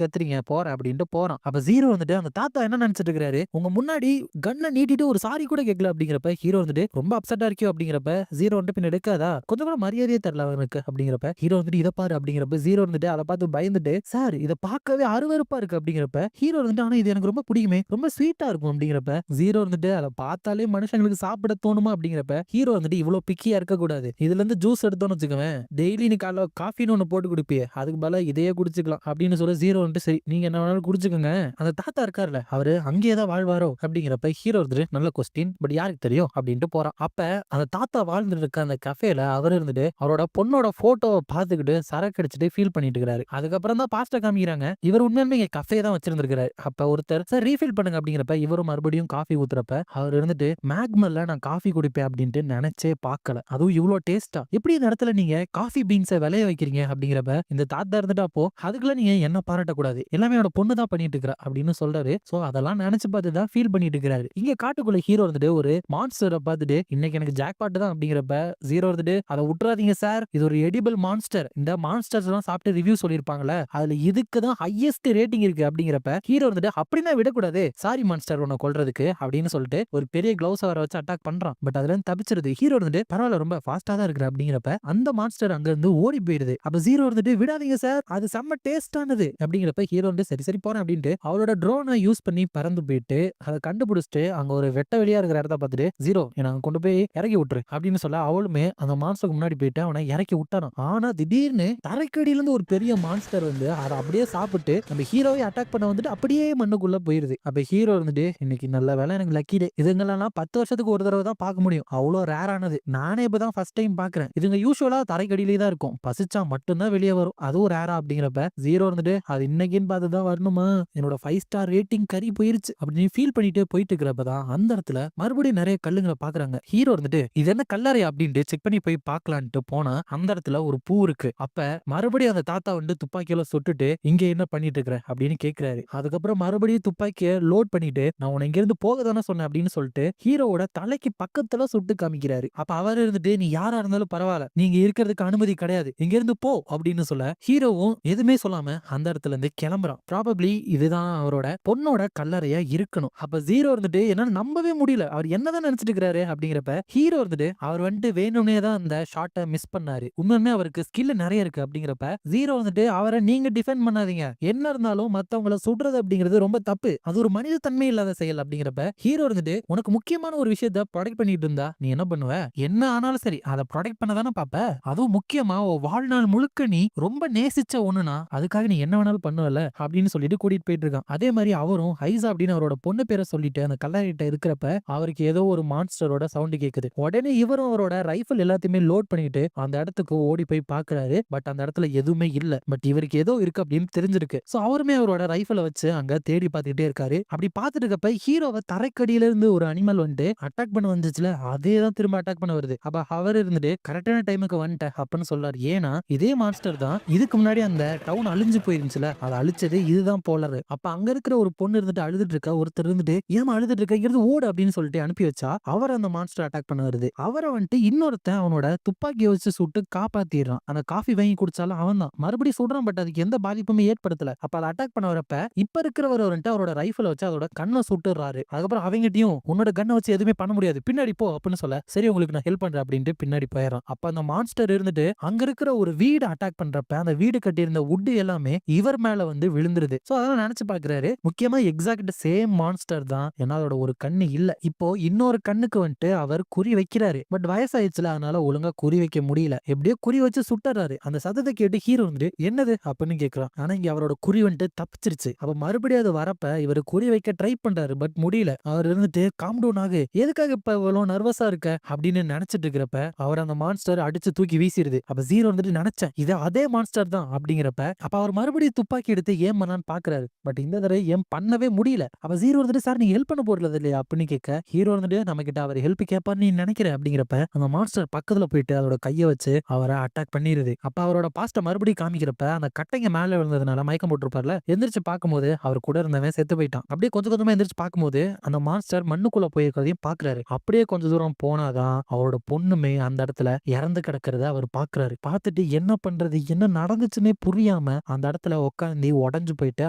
கத்துறீங்க போறேன் அப்படின்ட்டு போறான். அப்ப ஜீரோ வந்துட்டு அந்த தாத்தா என்ன நினைச்சிட்டு இருக்காரு உங்க முன்னாடி கண்ணை நீட்டிட்டு ஒரு சாரி கூட கேட்கல அப்படிங்கிறப்ப ஹீரோ வந்துட்டு ரொம்ப அப்செட்டா இருக்கியோ அப்படிங்கிறப்ப ஜீரோ வந்துட்டு பின்ன எடுக்காதா கொஞ்சம் கூட மரியாதையே தரல அவனுக்கு அப்படிங்கிறப்ப ஹீரோ வந்துட்டு இதை பாரு அப்படிங்கிறப்ப ஜீரோ வந்துட்டு அதை பார்த்து பயந்துட்டு சார் இதை பார்க்கவே அருவருப்பா இருக்கு அப்படிங்கிறப்ப ஹீரோ வந்துட்டு ஆனா இது எனக்கு ரொம்ப பிடிக்குமே ரொம்ப ஸ்வீட்டா இருக்கும் அப்படிங்கிறப்ப ஜீரோ வந்துட்டு அதை பார்த்தாலே மனுஷங்களுக்கு சாப்பிட தோணுமா அப்படிங்கிறப்ப ஹீரோ வந்துட்டு இவ்வளவு பிக்கியா இருக்க கூடாது இதுல இருந்து ஜூஸ் எடுத்தோன்னு வச்சுக்கவேன் டெய்லி நீ காலைல காஃபின்னு ஒண்ணு போட்டு குடிப்பியே அதுக்கு பதிலா இதையே குடிச்சுக்கலாம் அப்படின்னு சொல்ல ஜீரோ வந்துட்டு சரி நீங்க என்ன வேணாலும் குடிச்சுக்கோங்க அந்த தாத்தா இருக்காருல்ல அவரு அங்கேயேதான் வாழ்வாரோ அப்படிங்கிறப்ப ஹீரோ வந்துட்டு நல்ல கொஸ்டின் பட் யாருக்கு தெரியும் அப்படின்ட்டு போறான். அப்ப அந்த தாத்தா வாழ்ந்துட்டு இருக்க அந்த கஃபேல அவர் இருந்துட்டு அவரோட பொண்ணோட போட்டோவை பார்த்துக்கிட்டு சரக்கு அடிச்சுட்டு ஃபீல் பண்ணிட்டு இருக்கிறாரு. அதுக்கப்புறம் தான் பாஸ்டர் காமிக்கிறாங்க இவர் உண்மையுமே இங்க கஃபே தான் வச்சிருந்திருக்காரு. அப்ப ஒருத்தர் சார் ரீஃபில் பண்ணுங்க அப்படிங்கிறப்ப இவரும் மறுபடியும் காஃபி ஊத்துறப்ப அவர் இருந்துட்டு மேக்மல்ல நான் காஃபி குடிப்பேன் அப்படின்ட்டு நினைச்சே பார்க்கல அதுவும் இவ்வளவு டேஸ்டா எப்படி இந்த இடத்துல நீங்க காஃபி பீன்ஸை விளைய வைக்கிறீங்க அப்படிங்கிறப்ப இந்த தாத்தா இருந்துட்டு அப்போ அதுக்குள்ள நீங்க என்ன பாராட்டக்கூடாது எல்லாமே என்னோட பொண்ணு தான் பண்ணிட்டு இருக்கிறா அப்படின்னு சொல்றாரு. சோ அதெல்லாம் நினைச்சு பார்த்து தான் ஃபீல் பண்ணிட்டு இருக்கிறாரு. இங்க காட்டுக்குள்ள ஹீரோ வந்துட்டு ஒரு மான்ஸ்டரை பார்த்துட்டு இன்னைக்கு எனக்கு ஜாக் பாட்டு தான் அப்படிங்கிறப்ப ஜீரோ வந்துட்டு அதை விட்டுறாதீங்க சார் இது ஒரு எடிபிள் மான்ஸ்டர் இந்த மான்ஸ்டர்ஸ் எல்லாம் சாப்பிட்டு ரிவ்யூ சொல்லிருப்பாங்கல்ல அதுல இதுக்கு தான் ஹையஸ்ட் ரேட்டிங் இருக்கு அப்படிங்கிறப்ப ஹீரோ வந்துட்டு அப்படின்னா விடக்கூடாது சாரி மான்ஸ்டர் உன்னை கொல்றதுக்கு அப்படின்னு சொல்லிட்டு ஒரு பெரிய கிளவுஸ் வர வச்சு அட்டாக் பண்றான். பட் அதுல இருந்து தப்பிச்சிருது. ஹீரோ வந்துட்டு பரவாயில்ல ரொம்ப ஃபாஸ்டா தான் இருக்கு அப்படிங்கிறப்ப அந்த மான்ஸ்டர் அங்க இருந்து ஓடி போயிருது. அப்ப ஜீரோ வந்துட்டு விடாதீங்க சார் அது செம்ம டேஸ்டானது அப்படிங்கிறப்ப ஹீரோ வந்து சரி சரி போறேன் அப்படின்ட்டு அவரோட ட்ரோனை யூஸ் பண்ணி பறந்து போயிட்டு அதை கண்டுபிடிச்சிட்டு அங்க ஒரு வெட்ட வெளியா இருக்கிற இடத்த பார்த்துட்டு ஜீரோ என்ன கொண்டு போய் இறக்கி விட்டுரு அப்படின்னு சொல்ல அவளுமே அந்த மான்ஸ்டருக்கு முன்னாடி போயிட்டு அவனை இறக்கி விட்டானான். ஆனா திடீர்னு தரைக்கடியில இருந்து ஒரு பெரிய மான்ஸ்டர் வந்து அதை அப்படியே சாப்பிட்டு நம்ம ஹீரோவை அட்டாக் பண்ண வந்துட்டு அப்படியே மண்ணுக்குள்ள போயிருது. அப்ப ஹீரோ இருந்துட்டு இன்னைக்கு நல்ல வேலை எனக்கு லக்கி டே இதுங்கெல்லாம் 10 வருஷத்துக்கு ஒரு தடவை தான் பார்க்க முடியும் அவ்வளோ ரேரானது நானே இப்பதான் ஃபர்ஸ்ட் டைம் பாக்குறேன் இதுங்க யூஸ்வலா தரைக்கடியிலே தான் இருக்கும் பசிச்சா மட்டும்தான் வெளியே வரும் அதுவும் ரேரா அப்படிங்கிறப்ப ஜீரோ இருந்துட்டு அது இன்னைக்குன்னு பார்த்துதான் வரணுமா என்னோட 5 ஸ்டார் ரேட்டிங் கறி போயிருச்சு அப்படின்னு ஃபீல் பண்ணிட்டு போயிட்டு இருக்கிறப்பதான் அந்த இடத்துல மறுபடியும் நிறைய கல்லுங்களை பாக்குறாங்க. ஹீரோ இருந்துட்டு இது என்ன கல்லறை அப்படின்ட்டு செக் பண்ணி போய் பார்க்கலான்ட்டு போனா அந்த இடத்துல ஒரு பூ இருக்கு. அப்ப மறுபடியும் அந்த தாத்தா வந்து துப்பாக்கியில சுட்டுட்டு இங்க என்ன பண்ணிட்டு இருக்கிற அப்படின்னு கேட்கிறாரு. அதுக்கப்புறம் மறுபடியும் துப்பாக்கிய லோட் பண்ணிட்டு நான் உன இங்க இருந்து போக தானே சொன்னேன் அப்படின்னு சொல்லிட்டு ஹீரோவோட தலைக்கு பக்கத்துல சுட்டு காமிக்கிறாரு. அப்ப அவர் இருந்துட்டு நீ யாரா இருந்தாலும் பரவாயில்ல நீங்க இருக்கிறதுக்கு அனுமதி கிடையாது இங்க இருந்து போ அப்படின்னு சொல்ல ஹீரோவும் எதுவுமே சொல்லாம அந்த இடத்துல இருந்து கிளம்புறான். ப்ராபப்ளி இதுதான் அவரோட பொண்ணோட கல்லறையா இருக்கணும். அப்ப ஜீரோ இருந்துட்டு என்னால நம்பவே முடியல அவர் என்னதான் நினைச்சிட்டு இருக்கிறாரு அப்படிங்கிறப்ப ஹீரோ இருந்துட்டு அவர் வந்துட்டு வேணும்னே தான் அந்த ஷாட்டை மிஸ் பண்ணாரு உண்மையுமே அவருக்கு ஸ்கில் நிறைய இருக்கு அப்படிங்கிறப்ப ஜீரோ வந்துட்டு அவரை நீங்க டிஃபெண்ட் பண்ணாதீங்க என்ன இருந்தாலும் மத்தவங்கள சுடுறது அப்படிங்கிறது ரொம்ப தப்பு அது ஒரு மனித தன்மை இல்லாத செயல் அப்படிங்கிறப்ப ஹீரோ இருந்துட்டு உனக்கு முக்கியமான ஒரு விஷயத்த ப்ரொடெக்ட் பண்ணிட்டு இருந்தா நீ என்ன பண்ணுவ என்ன ஆனாலும் சரி அதை ப்ரொடெக்ட் பண்ண தானே பாப்ப அதுவும் முக்கியமா வாழ்நாள் முழுக்க நீ ரொம்ப நேசிச்ச ஒண்ணுனா அதுக்காக நீ என்ன வேணாலும் பண்ணுவல அப்படின்னு சொல்லிட்டு கூட்டிட்டு போயிட்டு இருக்கான். அதே மாதிரி அவரும் ஹைசா அப்படின்னு அவரோட பொண்ணு பேரை சொல்லிட்டு அந்த கல்லறைகிட்ட இருக்கிறப்ப அவருக்கு ஏதோ ஒரு மான்ஸ்டரோட சவுண்ட் கேக்குது. உடனே இவரும் அவரோட ரைஃபிள் எல்லாத்தையுமே லோட் பண்ணிட்டு அந்த இடத்துக்கு ஓடி போய் பாக்குறாரு. பட் அந்த இடத்துல எதுவுமே இல்ல. பட் இவருக்கு ஏதோ இருக்கு அப்படின்னு தெரிஞ்சிருக்கு. சோ அவருமே அவரோட ரைஃபிளை வச்சு அங்க தேடி பார்த்துக்கிட்டே இருக்காரு. அப்படி பார்த்துட்டு இருக்கப்ப ஹீரோவை தரைக்கடியில இருந்து ஒரு அனிமல் வந்துட்டு அட்டாக் பண்ண வந்துச்சுல, அதே தான் திரும்ப அட்டாக் பண்ண வருது. அப்ப அவர் இருந்துட்டு கரெக்டான டைமுக்கு வந்துட்டேன் அப்படின்னு சொல்றாரு. ஏன்னா இதே மான்ஸ்டர் தான் இதுக்கு முன்னாடி அந்த டவுன் அழிஞ்சு போயிருந்துச்சுல, அதை அழிச்சது இதுதான் போலரு. அப்ப அங்க இருக்கிற ஒரு பொண்ணு இருந்துட்டு அழுதுட்டு இருக்கா. ஒருத்தர் இருந்துட்டு ஏமா அழுதுட்டு இருக்க, இருந்து ஓடு அப்படின்னு சொல்லிட்டு அனுப்பி வச்சா, அவர் அந்த மான்ஸ்டர் அட்டாக் பண்ண வருது. அவரை வந்துட்டு இன்னொருத்தன் அவனோட துப்பாக்கியை வச்சு சுட்டு காப்பாத்திடுறான். அந்த காஃபி வாங்கி குடிச்சாலும் அவன் தான் மறுபடியும் சுடுறான். பட் அதுக்கு எந்த பாதிப்புமே ஏற்படுத்தல. அப்ப அதை அட்டாக் பண்ண வரப்ப இப்ப இருக்கிறவர் வந்துட்டு அவரோட ரைஃபிள் வச்சு அதோட கண்ணை சுட்டுறாரு. அதுக்கப்புறம் அவங்ககிட்டயும் உன்னோட கண்ணை வச்சு எதுவுமே பண்ண முடியாது, பின்னாடி போ அப்படின்னு சொல்ல, சரி உங்களுக்கு நான் ஹெல்ப் பண்றேன் அப்படின்ட்டு பின்னாடி போயிடறான். அப்ப அந்த மான்ஸ்டர் இருந்துட்டு அங்க இருக்கிற ஒரு வீடு அட்டாக் பண்றப்ப அந்த வீடு கட்டியிருந்த வுட் எல்லாமே இவர் மேல வந்து விழுந்துருது. சோ அதெல்லாம் நினைச்சு பாக்குறாரு. முக்கியமா எக்ஸாக்ட் சேம் மான்ஸ்டர் தான், ஏன்னா அதோட ஒரு கண்ணு இல்ல. இப்போ இன்னொரு கண்ணுக்கு வந்துட்டு அவர் குறி வைக்கிறாரு. பட் வயசாயிடுச்சுல, அதனால ஒழுங்கா குறி வைக்க முடியல. எப்படியோ குறி வச்சு சுட்டுறாரு. அந்த சத்தத்தை கேட்டு ஹீரோ வந்துட்டு என்னது அப்படின்னு கேக்குறான். ஆனா இங்க அவரோட குறி வந்துட்டு தப்பிச்சிருச்சு. அப்ப மறுபடியும் அது வரப்ப இவர் குறி வைக்க ட்ரை பண்றாரு. பட் முடியல. அவர் இருந்துட்டு காம் டவுன் ஆகு, எதுக்காக இப்ப இவ்வளவு நர்வஸா இருக்க அப்படின்னு நினைச்சிட்டு இருக்கிறப்ப அவர் அந்த மான்ஸ்டர் அடிச்சு தூக்கி வீசிடுது. அப்ப ஜீரோ வந்துட்டு நினைச்சேன் இது அதே மான்ஸ்டர் தான் அப்படிங்கிறப்ப அப்ப அவர் மறுபடியும் துப்பாக்கி எடுத்து ஏம் பண்ணான்னு பாக்குறாரு. பட் இந்த தடவை ஏம் பண்ணவே முடியல. அப்ப ஜீரோ வந்துட்டு சார் நீங்க ஹெல்ப் பண்ண போறது இல்லையா அப்படின்னு கேட்க, ஹீரோ வந்துட்டு நம்ம கிட்ட அவர் ஹெல்ப் கேட்பான்னு நீ நினைக்கிற அப்படிங்கிறப்ப அந்த மான்ஸ்டர் பக்கத்துல போயிட்டு அதோட கையை வச்சு அவரை அட்டாக் பண்ணிடுது. அப்ப அவரோட பாஸ்ட மறுபடியும் காமிக்கிறப்ப அந்த கட்டைங்க மேல விழுந்ததுனால மயக்கம் போட்டுருப்பார்ல, எந்திரிச்சு பார்க்கும்போது அவர் கூட இருந்தவன் செத்து போயிட்டான். அப்படியே கொஞ்சம் கொஞ்சமா எந்திரிச்சு பார்க்கும்போது அந்த மான்ஸ்டர் மண்ணுக்குள்ள போயிருக்கிறதையும் பாக்குறாரு. அப்படியே கொஞ்ச தூரம் போனாதான் அவரோட பொண்ணுமே அந்த இடத்துல இறந்து கிடக்கிறத அவர் பாக்குறாரு. பார்த்துட்டு என்ன பண்றது, என்ன நடந்துச்சுன்னே புரியாம அந்த இடத்துல உட்காந்து உடஞ்சு போயிட்டு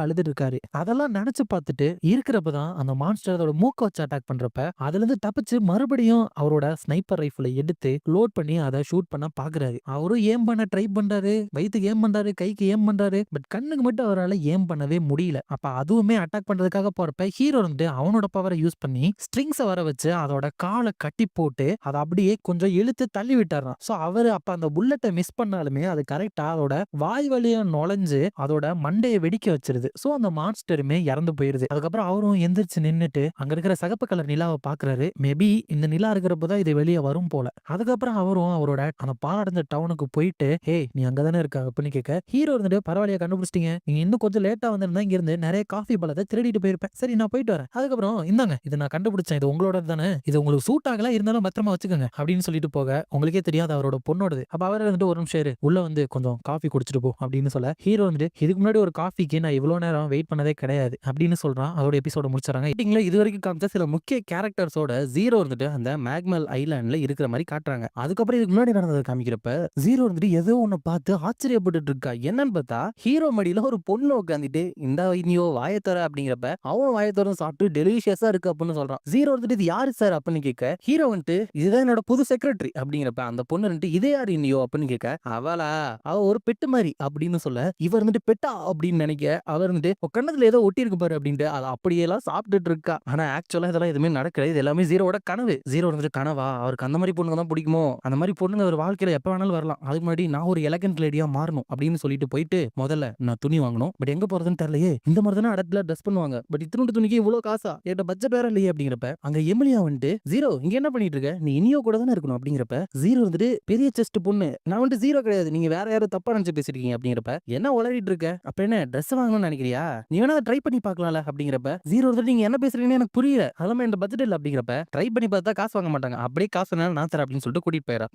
அழுதுட்டு இருக்காரு. அதெல்லாம் நினைச்சு பார்த்துட்டு இருக்கிறப்பதான் அந்த மான்ஸ்டர் அதோட மூக்க வச்சு அட்டாக் பண்றப்ப அதுல இருந்து தப்பிச்சு மறுபடியும் அவரோட ஸ்னைப்பர் ரைஃபிளை எடுத்து லோட் பண்ணி அதை ஷூட் பண்ண பாக்குறாரு. அவரும் ஏம் பண்ண ட்ரை பண்றாரு, வயிற்றுக்கு ஏம் பண்றாரு, கைக்கு ஏம் பண்றாரு. பட் கண்ணுக்கு மட்டும் அவரால் ஏம் பண்ணவே முடியல. அப்ப அதுவுமே அட்டாக் பண்றதுக்காக போறப்ப ஹீரோ வந்து அவனோட பவரை யூஸ் பண்ணி ஸ்ட்ரிங்ஸை வர வச்சு அதோட காலை கட்டி போட்டு அதை அப்படியே கொஞ்சம் இழுத்து தள்ளி விட்டாராம். சோ அவரு அப்ப அந்த புல்லட்டை மிஸ் பண்ணாலுமே அது கரெக்டா அதோட வாய் வழியா நுழைஞ்சு அதோட மண்டையை வெடிக்க வச்சிருது. சோ அந்த மான்ஸ்டருமே இறந்து போயிருது. அதுக்கப்புறம் அவரும் எந்திரிச்சு நின்னுட்டு அங்க இருக்கிற சகப்பு கலர் நிலாவை பாக்குறாரு. மேபி இந்த நிலா இருக்கிறப்பதான் இது வெளியே வரும் போல. அதுக்கப்புறம் அவரும் அவரோட அந்த பாலடைஞ்ச டவுனுக்கு போயிட்டு ஹே நீ அங்கதானே இருக்க அப்படின்னு கேட்க, ஹீரோ இருந்துட்டு பரவாயில்லையா கண்டுபிடிச்சிட்டீங்க, நீங்க இன்னும் கொஞ்சம் லேட்டா வந்திருந்தா இங்க இருந்து நிறைய காஃபி பழத்தை திருடிட்டு போயிருப்பேன். சரி நான் போயிட்டு வரேன். அதுக்கப்புறம் இந்தாங்க இதை நான் கண்டுபிடிச்சேன், இது உங்களோட தானே, இது உங்களுக்கு சூட் ஆகல, இருந்தாலும் பத்திரமா வச்சுக்கோங்க அப்படின்னு சொல்லிட்டு போக உங்களுக்கே தெரியாது அவரோட பொண்ணோடது. அப்ப அவர் வந்துட்டு ஒரு நிமிஷம் இரு, உள்ள வந்து கொஞ்சம் காஃபி குடிச்சிட்டு போ அப்படின்னு சொல்ல, ஹீரோ வந்துட்டு இதுக்கு முன்னாடி ஒரு காஃபிக்கு நான் இவ்வளவு நேரம் வெயிட் பண்ணதே கிடையாது அப்படின்னு சொல்றான். அதோட எபிசோட முடிச்சாங்க. இது வரைக்கும் காமிச்ச சில முக்கிய கேரக்டர்ஸோட ஜீரோ வந்துட்டு அந்த மேக்மல் ஐலாண்ட்ல இருக்கிற மாதிரி காட்டுறாங்க. அதுக்கப்புறம் இதுக்கு முன்னாடி நடந்ததை காமிக்கிறப்ப ஜீரோ வந்துட்டு ஏதோ ஒண்ணு பார்த்து ஆச்சரியப்பட்டு இருக்கா. என்னன்னு பார்த்தா ஹீரோ மடியில ஒரு பொண்ணு உட்காந்துட்டு இந்த இனியோ வாயத்தர அப்படிங்கிறப்ப அவன் வாயத்தரம் சாப்பிட்டு டெலிஷியஸா இருக்கு அப்படின்னு சொல்றான். ஜீரோ வந்துட்டு இது யாரு சார் அப்படின்னு கேட்க, ஹீரோ வந்துட்டு இதுதான் என்னோட புது செக்ரட்டரி அப்படிங்கிறப்ப அந்த பொண்ணு வந்துட்டு இதே யாரு இனியோ அப்படின்னு கேட்க, அவளா அவ ஒரு பெட்டு மாதிரி அப்படின்னு சொல்ல, இவர் வந்துட்டு பெட்டா அப்படின்னு நினைக்க, அவர் வந்துட்டு கண்ணத்துல ஏதோ ஒட்டி இருக்கு பாரு அப்படின்ட்டு அதை அப்படியெல்லாம் சாப்பிட்டுட்டு இருக்கா. ஆனா ஆக்சுவலா இதெல்லாம் எதுவுமே நடக்கல, இது எல்லாமே ஜீரோட கனவு. ஜீரோ வந்துட்டு கனவா, அவருக்கு அந்த மாதிரி பொண்ணுங்க தான் பிடிக்குமோ, அந்த மாதிரி பொண்ணுங்க ஒரு வாழ்க்கையில எப்ப வேணாலும் வரலாம், அதுக்கு முன்னாடி நான் ஒரு எலகன்ட் லேடியா மாறணும் அப்படின்னு சொல்லிட்டு போயிட்டு முதல்ல நான் துணி வாங்கணும். பட் எங்க போறதுன்னு தெரியலையே, இந்த மாதிரி தானே இடத்துல ட்ரெஸ் பண்ணுவாங்க, பட் இத்தனோட துணிக்கு இவ்வளவு காசா, என்கிட்ட பட்ஜெட் வேற இல்லையே அப்படிங்கிறப்ப அங்க எமிலியா வந்துட்டு ஜீரோ இங்க என்ன பண்ணிட்டு இருக்க, நீ இனியோ கூட தானே இருக்கணும் அப்படிங்கிறப்ப ஜீரோ வந்துட்டு பெரிய செஸ்ட் பொண்ணு, நான் வந்துட்டு ஜீரோ கிடையாது, நீங்க வேற யாரும் தப்பா நினைச்சு பேசிருக்கீங்க அப்படிங்கிறப்ப என்ன உளறிட்டு இருக்க, அப்ப என்ன ட்ரெஸ் வாங்கணும்னு நினைக்கிறியா, நீ வேணா ட்ரை பண்ணி பார்க்கலாம்ல அப்படிங்கிறப்ப ஜீரோ வந்துட்டு நீங்க என்ன பேசுறீங்கன்னு எனக்கு புரியல, அதெல்லாம் என் பட்ஜெட் இல்ல அப்படிங்கிறப்ப ட்ரை பண்ணி பார்த்தா காசு வாங்க மாட்டாங்க, அப்படியே காசு வேணாலும் நான் தரேன் அப்படின்னு சொல்லிட்டு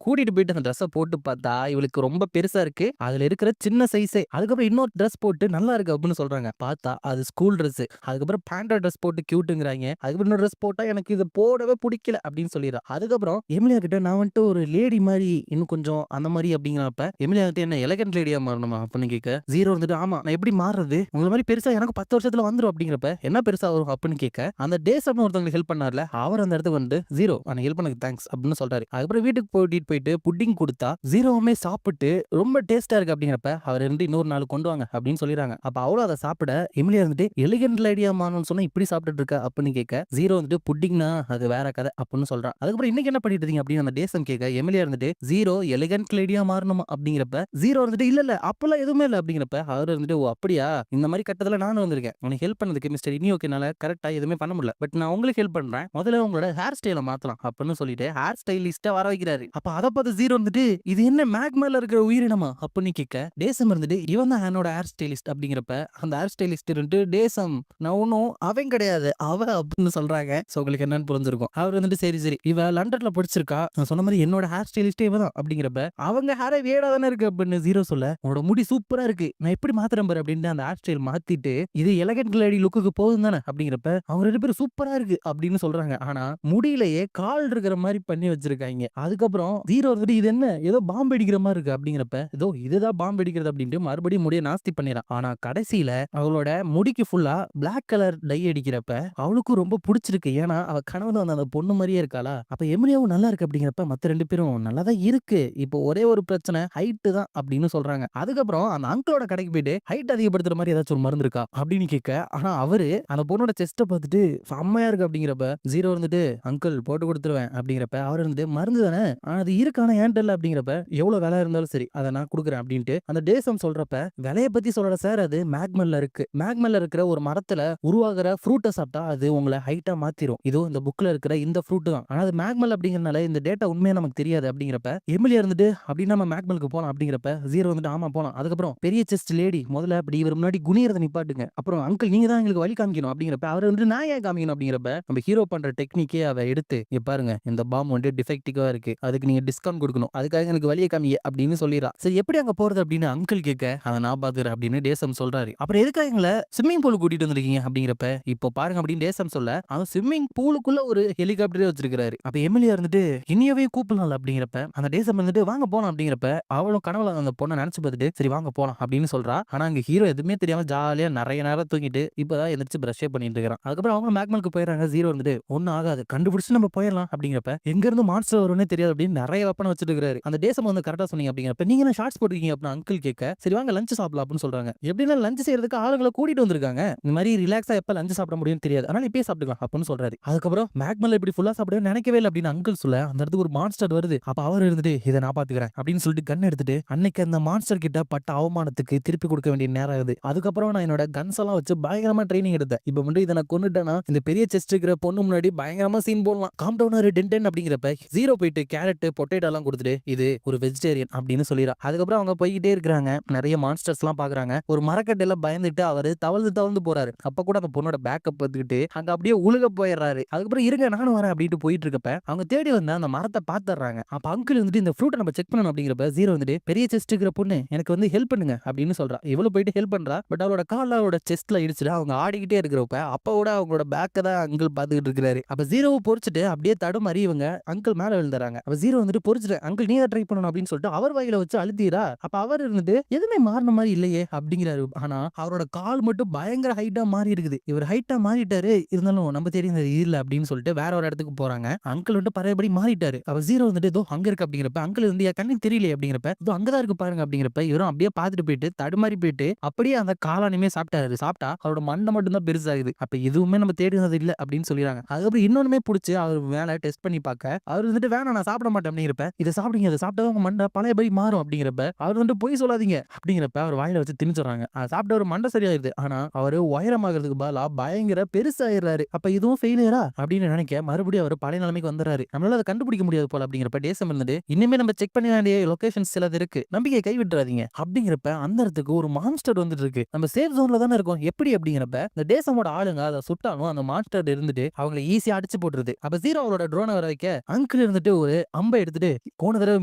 கூட்டிட்டு போயிட்டு அந்த ட்ரெஸ்ஸை போட்டு பார்த்தா இவளுக்கு ரொம்ப பெருசா இருக்கு, அதுல இருக்கிற சின்ன சைஸே. அதுக்கப்புறம் இன்னொரு ட்ரெஸ் போட்டு நல்லா இருக்கு அப்படின்னு சொல்றாங்க, பார்த்தா அது ஸ்கூல் ட்ரெஸ். அதுக்கப்புறம் பேண்டா ட்ரெஸ் போட்டு கியூட்டுங்கிறாங்க. அதுக்கப்புறம் இன்னொரு ட்ரெஸ் போட்டா எனக்கு இது போடவே பிடிக்கல அப்படின்னு சொல்லிடுறா. அதுக்கப்புறம் எமிலியா கிட்ட நான் வந்துட்டு ஒரு லேடி மாதிரி இன்னும் கொஞ்சம் அந்த மாதிரி அப்படிங்கிறப்ப எமிலியா கிட்ட என்ன எலகன்ட் லேடியா மாறணுமா அப்படின்னு கேட்க, ஜீரோ வந்துட்டு ஆமா நான் எப்படி மாறுறது, உங்களை மாதிரி பெருசா எனக்கு 10 வருஷத்துல வந்துரும் அப்படிங்கிறப்ப என்ன பெருசா வரும் அப்படின்னு கேட்க, அந்த டேஸ் ஒருத்தவங்களுக்கு ஹெல்ப் பண்ணார்ல அவர் அந்த இடத்துக்கு வந்து ஜீரோ எனக்கு ஹெல்ப் பண்ணக்கு தேங்க்ஸ் அப்படின்னு சொல்றாரு. அதுக்கப்புறம் வீட்டுக்கு போயிட்டு புட்டிங் கொடுத்தா ஜீரோவுமே சாப்பிட்டு ரொம்ப டேஸ்டா இருக்கு அப்படிங்கிறப்ப அவர் இருந்து இன்னொரு நாள் கொண்டு வாங்க அப்படின்னு சொல்லிடுறாங்க. அப்ப அவளும் அதை சாப்பிட எமிலியா இருந்துட்டு எலிகன்ட் லேடியா மாறணும்னு சொன்னா இப்படி சாப்பிட்டு இருக்க அப்படின்னு கேட்க, ஜீரோ வந்துட்டு புட்டிங்னா அது வேற கதை அப்படின்னு சொல்றான். அதுக்கப்புறம் இன்னைக்கு என்ன பண்ணிட்டு இருக்கீங்க அப்படின்னு அந்த டேசம் கேட்க, எமிலியா இருந்துட்டு ஜீரோ எலிகன்ட் லேடியா மாறணுமா அப்படிங்கிறப்ப ஜீரோ வந்துட்டு இல்ல அப்பெல்லாம் எதுவுமே இல்லை அப்படிங்கிறப்ப அவர் வந்துட்டு ஓ அப்படியா, இந்த மாதிரி கட்டத்துல நானும் வந்திருக்கேன், உனக்கு ஹெல்ப் பண்ணதுக்கு மிஸ்டர் இனியோக்கு என்னால கரெக்டா எதுவுமே பண்ண முடியல, பட் நான் உங்களுக்கு ஹெல்ப் பண்றேன், முதல்ல உங்களோட ஹேர் ஸ்டைல மாத்தலாம் அப்படின்னு சொல்லிட்டு ஹேர் ஸ்டைலிஸ்ட வர வைக்கிறாரு. அப்ப அதை பார்த்து ஜீரோ வந்துட்டு இது என்ன மேக் மேல இருக்கிற உயிரினமா அப்படின்னு கேட்க, டேசம் இருந்துட்டு இவன் தான் என்னோட ஹேர் ஸ்டைலிஸ்ட் அப்படிங்கிறப்ப அந்த ஹேர் ஸ்டைலிஸ்ட் இருந்துட்டு டேசம் நான் ஒன்னும் அவன் கிடையாது அவ அப்படின்னு சொல்றாங்க. சோ உங்களுக்கு என்னன்னு புரிஞ்சிருக்கும். அவர் வந்துட்டு சரி சரி இவ லண்டன்ல படிச்சிருக்கா, நான் சொன்ன மாதிரி என்னோட ஹேர் ஸ்டைலிஸ்டே இவதான் அப்படிங்கிறப்ப அவங்க ஹேரே வேடா தானே இருக்கு அப்படின்னு ஜீரோ சொல்ல, உன்னோட முடி சூப்பரா இருக்கு, நான் எப்படி மாத்துறேன் பாரு அப்படின்னு அந்த ஹேர் ஸ்டைல் மாத்திட்டு இது எலகன்ட் லேடி லுக்குக்கு போதும் தானே அப்படிங்கிறப்ப அவங்க 2 பேரும் சூப்பரா இருக்கு அப்படின்னு சொல்றாங்க. ஆனா முடியிலேயே கால் இருக்கிற மாதிரி பண்ணி வச்சிருக்காங்க. அதுக்கப்புறம் ஜீரோ வந்துட்டு இது என்ன ஏதோ பாம்பு அடிக்கிற மாதிரி இருக்கு அப்படிங்கிறப்ப ஏதோ இதுதான் பாம்பு அடிக்கிறது அப்படின்ட்டு மறுபடியும் முடிய நாஸ்தி பண்ணிடுறான். ஆனா கடைசியில அவளோட முடிக்கு ஃபுல்லா பிளாக் கலர் டை அடிக்கிறப்ப அவளுக்கும் ரொம்ப பிடிச்சிருக்கு. ஏன்னா அவ கனவுல வந்து அந்த பொண்ணு மாதிரியே இருக்காளா. அப்ப எமிலியாவும் நல்லா இருக்கு அப்படிங்கிறப்ப மத்த 2 பேரும் நல்லாதான் இருக்கு, இப்போ ஒரே ஒரு பிரச்சனை ஹைட் தான் அப்படின்னு சொல்றாங்க. அதுக்கப்புறம் அந்த அங்கிளோட கடைக்கு போயிட்டு ஹைட் அதிகப்படுத்துற மாதிரி ஏதாச்சும் ஒரு மருந்து இருக்கா அப்படின்னு கேட்க, ஆனா அவரு அந்த பொண்ணோட செஸ்ட பார்த்துட்டு செம்மையா இருக்கு அப்படிங்கிறப்ப ஜீரோ வந்துட்டு அங்கிள் போட்டு கொடுத்துருவேன் அப்படிங்கிறப்ப அவர் வந்துட்டு மருந்து தானே அது இருக்கான ஏன்ட்டு இல்ல அப்படிங்கிறப்ப எவ்வளவு விலை இருந்தாலும் சரி அதை நான் கொடுக்குறேன் அப்படின்ட்டு அந்த டேசம் சொல்றப்ப விலையை பத்தி சொல்ற சார் அது மேக்மல்ல இருக்கு, மேக்மல்ல இருக்கிற ஒரு மரத்துல உருவாகிற ஃப்ரூட்டை சாப்பிட்டா அது உங்களை ஹைட்டா மாத்திரும், இதோ இந்த புக்ல இருக்கிற இந்த ஃப்ரூட் தான், ஆனா அது மேக்மல் அப்படிங்கறனால இந்த டேட்டா உண்மையா நமக்கு தெரியாது அப்படிங்கிறப்ப எமிலியா இருந்துட்டு அப்படின்னா நம்ம மேக்மலுக்கு போலாம் அப்படிங்கிறப்ப ஜீரோ வந்துட்டு ஆமா போலாம். அதுக்கப்புறம் பெரிய செஸ்ட் லேடி முதல்ல அப்படி இவர் முன்னாடி குனியறத நிப்பாட்டுங்க, அப்புறம் அங்கிள் நீங்க தான் எங்களுக்கு வழி காமிக்கணும் அப்படிங்கிறப்ப அவர் வந்து நான் ஏன் காமிக்கணும் அப்படிங்கிறப்ப நம்ம ஹீரோ பண்ற டெக்னிக்கே அவ எடுத்து இங்க பாருங்க இந்த பாம் வந்து டிஃபெக்டிவா இருக்கு, அதுக்கு நீங்க டிஸ்கவுண்ட் கொடுக்கணும், அதுக்காக எனக்கு வழியை காமிங்க அப்படின்னு சொல்லிடுறா. சரி எப்படி அங்க போறது அப்படின்னு அங்கிள் கேட்க அதை நான் பாத்துறேன் அப்படின்னு டேசம் சொல்றாரு. அப்புறம் எதுக்காக எங்களை ஸ்விம்மிங் பூல் கூட்டிட்டு வந்திருக்கீங்க அப்படிங்கிறப்ப இப்போ பாருங்க அப்படின்னு டேசம் சொல்ல அவன் ஸ்விம்மிங் பூலுக்குள்ள ஒரு ஹெலிகாப்டரே வச்சிருக்காரு. அப்ப எமிலியா இருந்துட்டு இனியவே கூப்பிடலாம் அப்படிங்கிறப்ப அந்த டேசம் வந்துட்டு வாங்க போலாம் அப்படிங்கிறப்ப அவளும் கனவுல அந்த பொண்ணை நினைச்சு பார்த்துட்டு சரி வாங்க போலாம் அப்படின்னு சொல்றா. ஆனா அங்க ஹீரோ எதுவுமே தெரியாம ஜாலியா நிறைய நேரம் தூங்கிட்டு இப்பதான் எந்திரிச்சு பிரஷே பண்ணிட்டு இருக்கான். அதுக்கப்புறம் அவங்க மேக்மலுக்கு போயிடறாங்க. ஜீரோ வந்துட்டு ஒன்னும் ஆகாது கண்டுபிடிச்சு நம்ம போயிடலாம் அப்படிங்கிறப்ப எங்க இருந்து மான்ஸ்டர் வரும்னே தெரியாது அப்படின்னு நிறைய வெப்பன் வச்சுட்டு இருக்காரு. அந்த டேசம் வந்து கரெக்டா சொன்னீங்க அப்படிங்கிறப்ப நீங்க என்ன ஷார்ட்ஸ் போட்டுருக்கீங்க அப்படின்னு அங்கிள் கேட்க சரி வாங்க லஞ்ச் சாப்பிடலாம் அப்படின்னு சொல்றாங்க. எப்படின்னா லஞ்ச் செய்யறதுக்கு ஆளுங்களை கூட்டிட்டு வந்திருக்காங்க, இந்த மாதிரி ரிலாக்ஸா எப்ப லஞ்ச் சாப்பிட முடியும்னு தெரியாது, அதனால இப்பயே சாப்பிட்டுக்கலாம் அப்படின்னு சொல்றாரு. அதுக்கப்புறம் மேக்மல் இப்படி ஃபுல்லா சாப்பிட நினைக்கவே இல்லை அப்படின்னு அங்கிள் சொல்ல அந்த இடத்துக்கு ஒரு மான்ஸ்டர் வருது. அப்ப அவர் இருந்துட்டு இதை நான் பாத்துக்கிறேன் அப்படின்னு சொல்லிட்டு கன் எடுத்துட்டு அன்னைக்கு அந்த மான்ஸ்டர் கிட்ட பட்ட அவமானத்துக்கு திருப்பி கொடுக்க வேண்டிய நேரம் ஆகுது. அதுக்கப்புறம் நான் என்னோட கன்ஸ் எல்லாம் வச்சு பயங்கரமா ட்ரைனிங் எடுத்தேன். இப்ப வந்து இதை நான் கொண்டுட்டேன்னா இந்த பெரிய செஸ்ட் இருக்கிற பொண்ணு முன்னாடி பயங்கரமா சீன் போடலாம். காம் டவுன் டென்டென் அப்படிங்கிறப்ப ஜீரோ போயிட்டு கேரட் பொட்டேட்டோ எல்லாம் கொடுத்துட்டு இது ஒரு வெஜிடேரியன் அப்படின்னு சொல்லிடுறா. அதுக்கப்புறம் அவங்க போய்கிட்டே இருக்கிறாங்க, நிறைய மான்ஸ்டர்ஸ் எல்லாம் பாக்குறாங்க. ஒரு மரக்கட்டையில பயந்துட்டு அவரு தவழ்ந்து தவழ்ந்து போறாரு. அப்ப கூட அந்த பொண்ணோட பேக்கப் பார்த்துக்கிட்டு அங்க அப்படியே உழுக போயிடுறாரு. அதுக்கப்புறம் இருங்க நானும் வரேன் அப்படின்ட்டு போயிட்டு இருக்கப்ப அவங்க தேடி வந்து அந்த மரத்தை பாத்துறாங்க. அப்ப அங்கிள் வந்துட்டு இந்த ஃப்ரூட்டை நம்ம செக் பண்ணணும் அப்படிங்கிறப்ப ஜீரோ வந்துட்டு பெரிய செஸ்ட் இருக்கிற பொண்ணு எனக்கு வந்து ஹெல்ப் பண்ணுங்க அப்படின்னு சொல்றா. இவ்வளவு போயிட்டு ஹெல்ப் பண்றா. பட் அவளோட கால் அவளோட செஸ்ட்ல இடிச்சுட்டு அவங்க ஆடிக்கிட்டே இருக்கிறப்ப அப்போட அவங்களோட பேக்கை தான் அங்கிள் பாத்துக்கிட்டு இருக்கிறாரு. அப்ப ஜீரோவை பொறிச்சிட்டு அப்படியே தடுமாறி இவங்க அங்கிள் மேல விழுந்துறாங்க. அப்ப ஜீரோ வந்துட்டு பொறிச்சிட்டு அங்கிள் நீ ட்ரை பண்ணணும் அப்படின்னு சொல்லிட்டு அவர் வாயில வச்சு அழுத்தீரா. அப்ப அவர் இருந்துட்டு எதுவுமே மாறின மாதிரி இல்லையே அப்படிங்கிறாரு. ஆனா அவரோட கால் மட்டும் பயங்கர ஹைட்டா மாறி இருக்குது. இவர் ஹைட்டா மாறிட்டாரு, இருந்தாலும் நம்ம தெரியும் இல்ல அப்படின்னு சொல்லிட்டு வேற ஒரு இடத்துக்கு போறாங்க. அங்கிள் வந்துட்டு பழையபடி மாறிட்டாரு. அவ ஜீரோ வந்துட்டு ஏதோ அங்க இருக்கு அப்படிங்கிறப்ப அங்கிள் வந்து என் கண்ணுக்கு தெரியல அப்படிங்கிறப்ப இதோ அங்கதான் இருக்கு பாருங்க அப்படிங்கிறப்ப இவரும் அப்படியே பாத்துட்டு போயிட்டு தடுமாறி போயிட்டு அப்படியே அந்த காலானிமே சாப்பிட்டாரு. சாப்பிட்டா அவரோட மண்டை மட்டும் தான் பெருசாகுது. அப்ப எதுவுமே நம்ம தேடினது இல்ல அப்படின்னு சொல்லிடுறாங்க. அதுக்கப்புறம் இன்னொன்னுமே பிடிச்சி அவர் மேல டெஸ்ட் பண்ணி பார்க்க அவர் வந்துட்டு வேணாம் நான் சாப்பிட மாட்டேன் அப்படிங்கிறப்ப இதை சாப்பிடுங்க, அதை சாப்பிட்டா உங்க மண்டை பழையபடி மாறும் அப்படிங்கிறப்ப அவர் வந்துட்டு பொய் சொல்லாதீங்க அப்படிங்கிறப்ப அவர் வாயில வச்சு திணிச்சுறாங்க. அதை சாப்பிட்ட ஒரு மண்டை சரியாயிருது. ஆனா அவரு உயரமாகிறதுக்கு பதிலா பயங்கர பெருசாயிடுறாரு. அப்ப இதுவும் ஃபெயிலியரா அப்படின்னு நினைக்க மறுபடியும் அவர் பழைய நிலைமைக்கு வந்துறாரு. நம்மளால அதை கண்டுபிடிக்க முடியாது போல அப்படிங்கிறப்ப டேசம் இருந்துட்டு இனிமே நம்ம செக் பண்ண வேண்டிய லொகேஷன் சிலது இருக்கு, நம்பிக்கை கைவிட்டுறாதீங்க அப்படிங்கிறப்ப அந்த இடத்துக்கு ஒரு மான்ஸ்டர் வந்துட்டு இருக்கு. நம்ம சேஃப் ஜோன்ல தானே இருக்கோம் எப்படி அப்படிங்கிறப்ப இந்த டேசமோட ஆளுங்க அதை சுட்டாலும் அந்த மான்ஸ்டர் இருந்துட்டு அவங்களை ஈஸியா அடிச்சு போட்டுருது. அப்ப ஜீரோ அவரோட ட்ரோனை வர வைக்க அங்கிள் இருந்துட்டு ஒரு அம்பை எடுத்துட்டு போன தடவை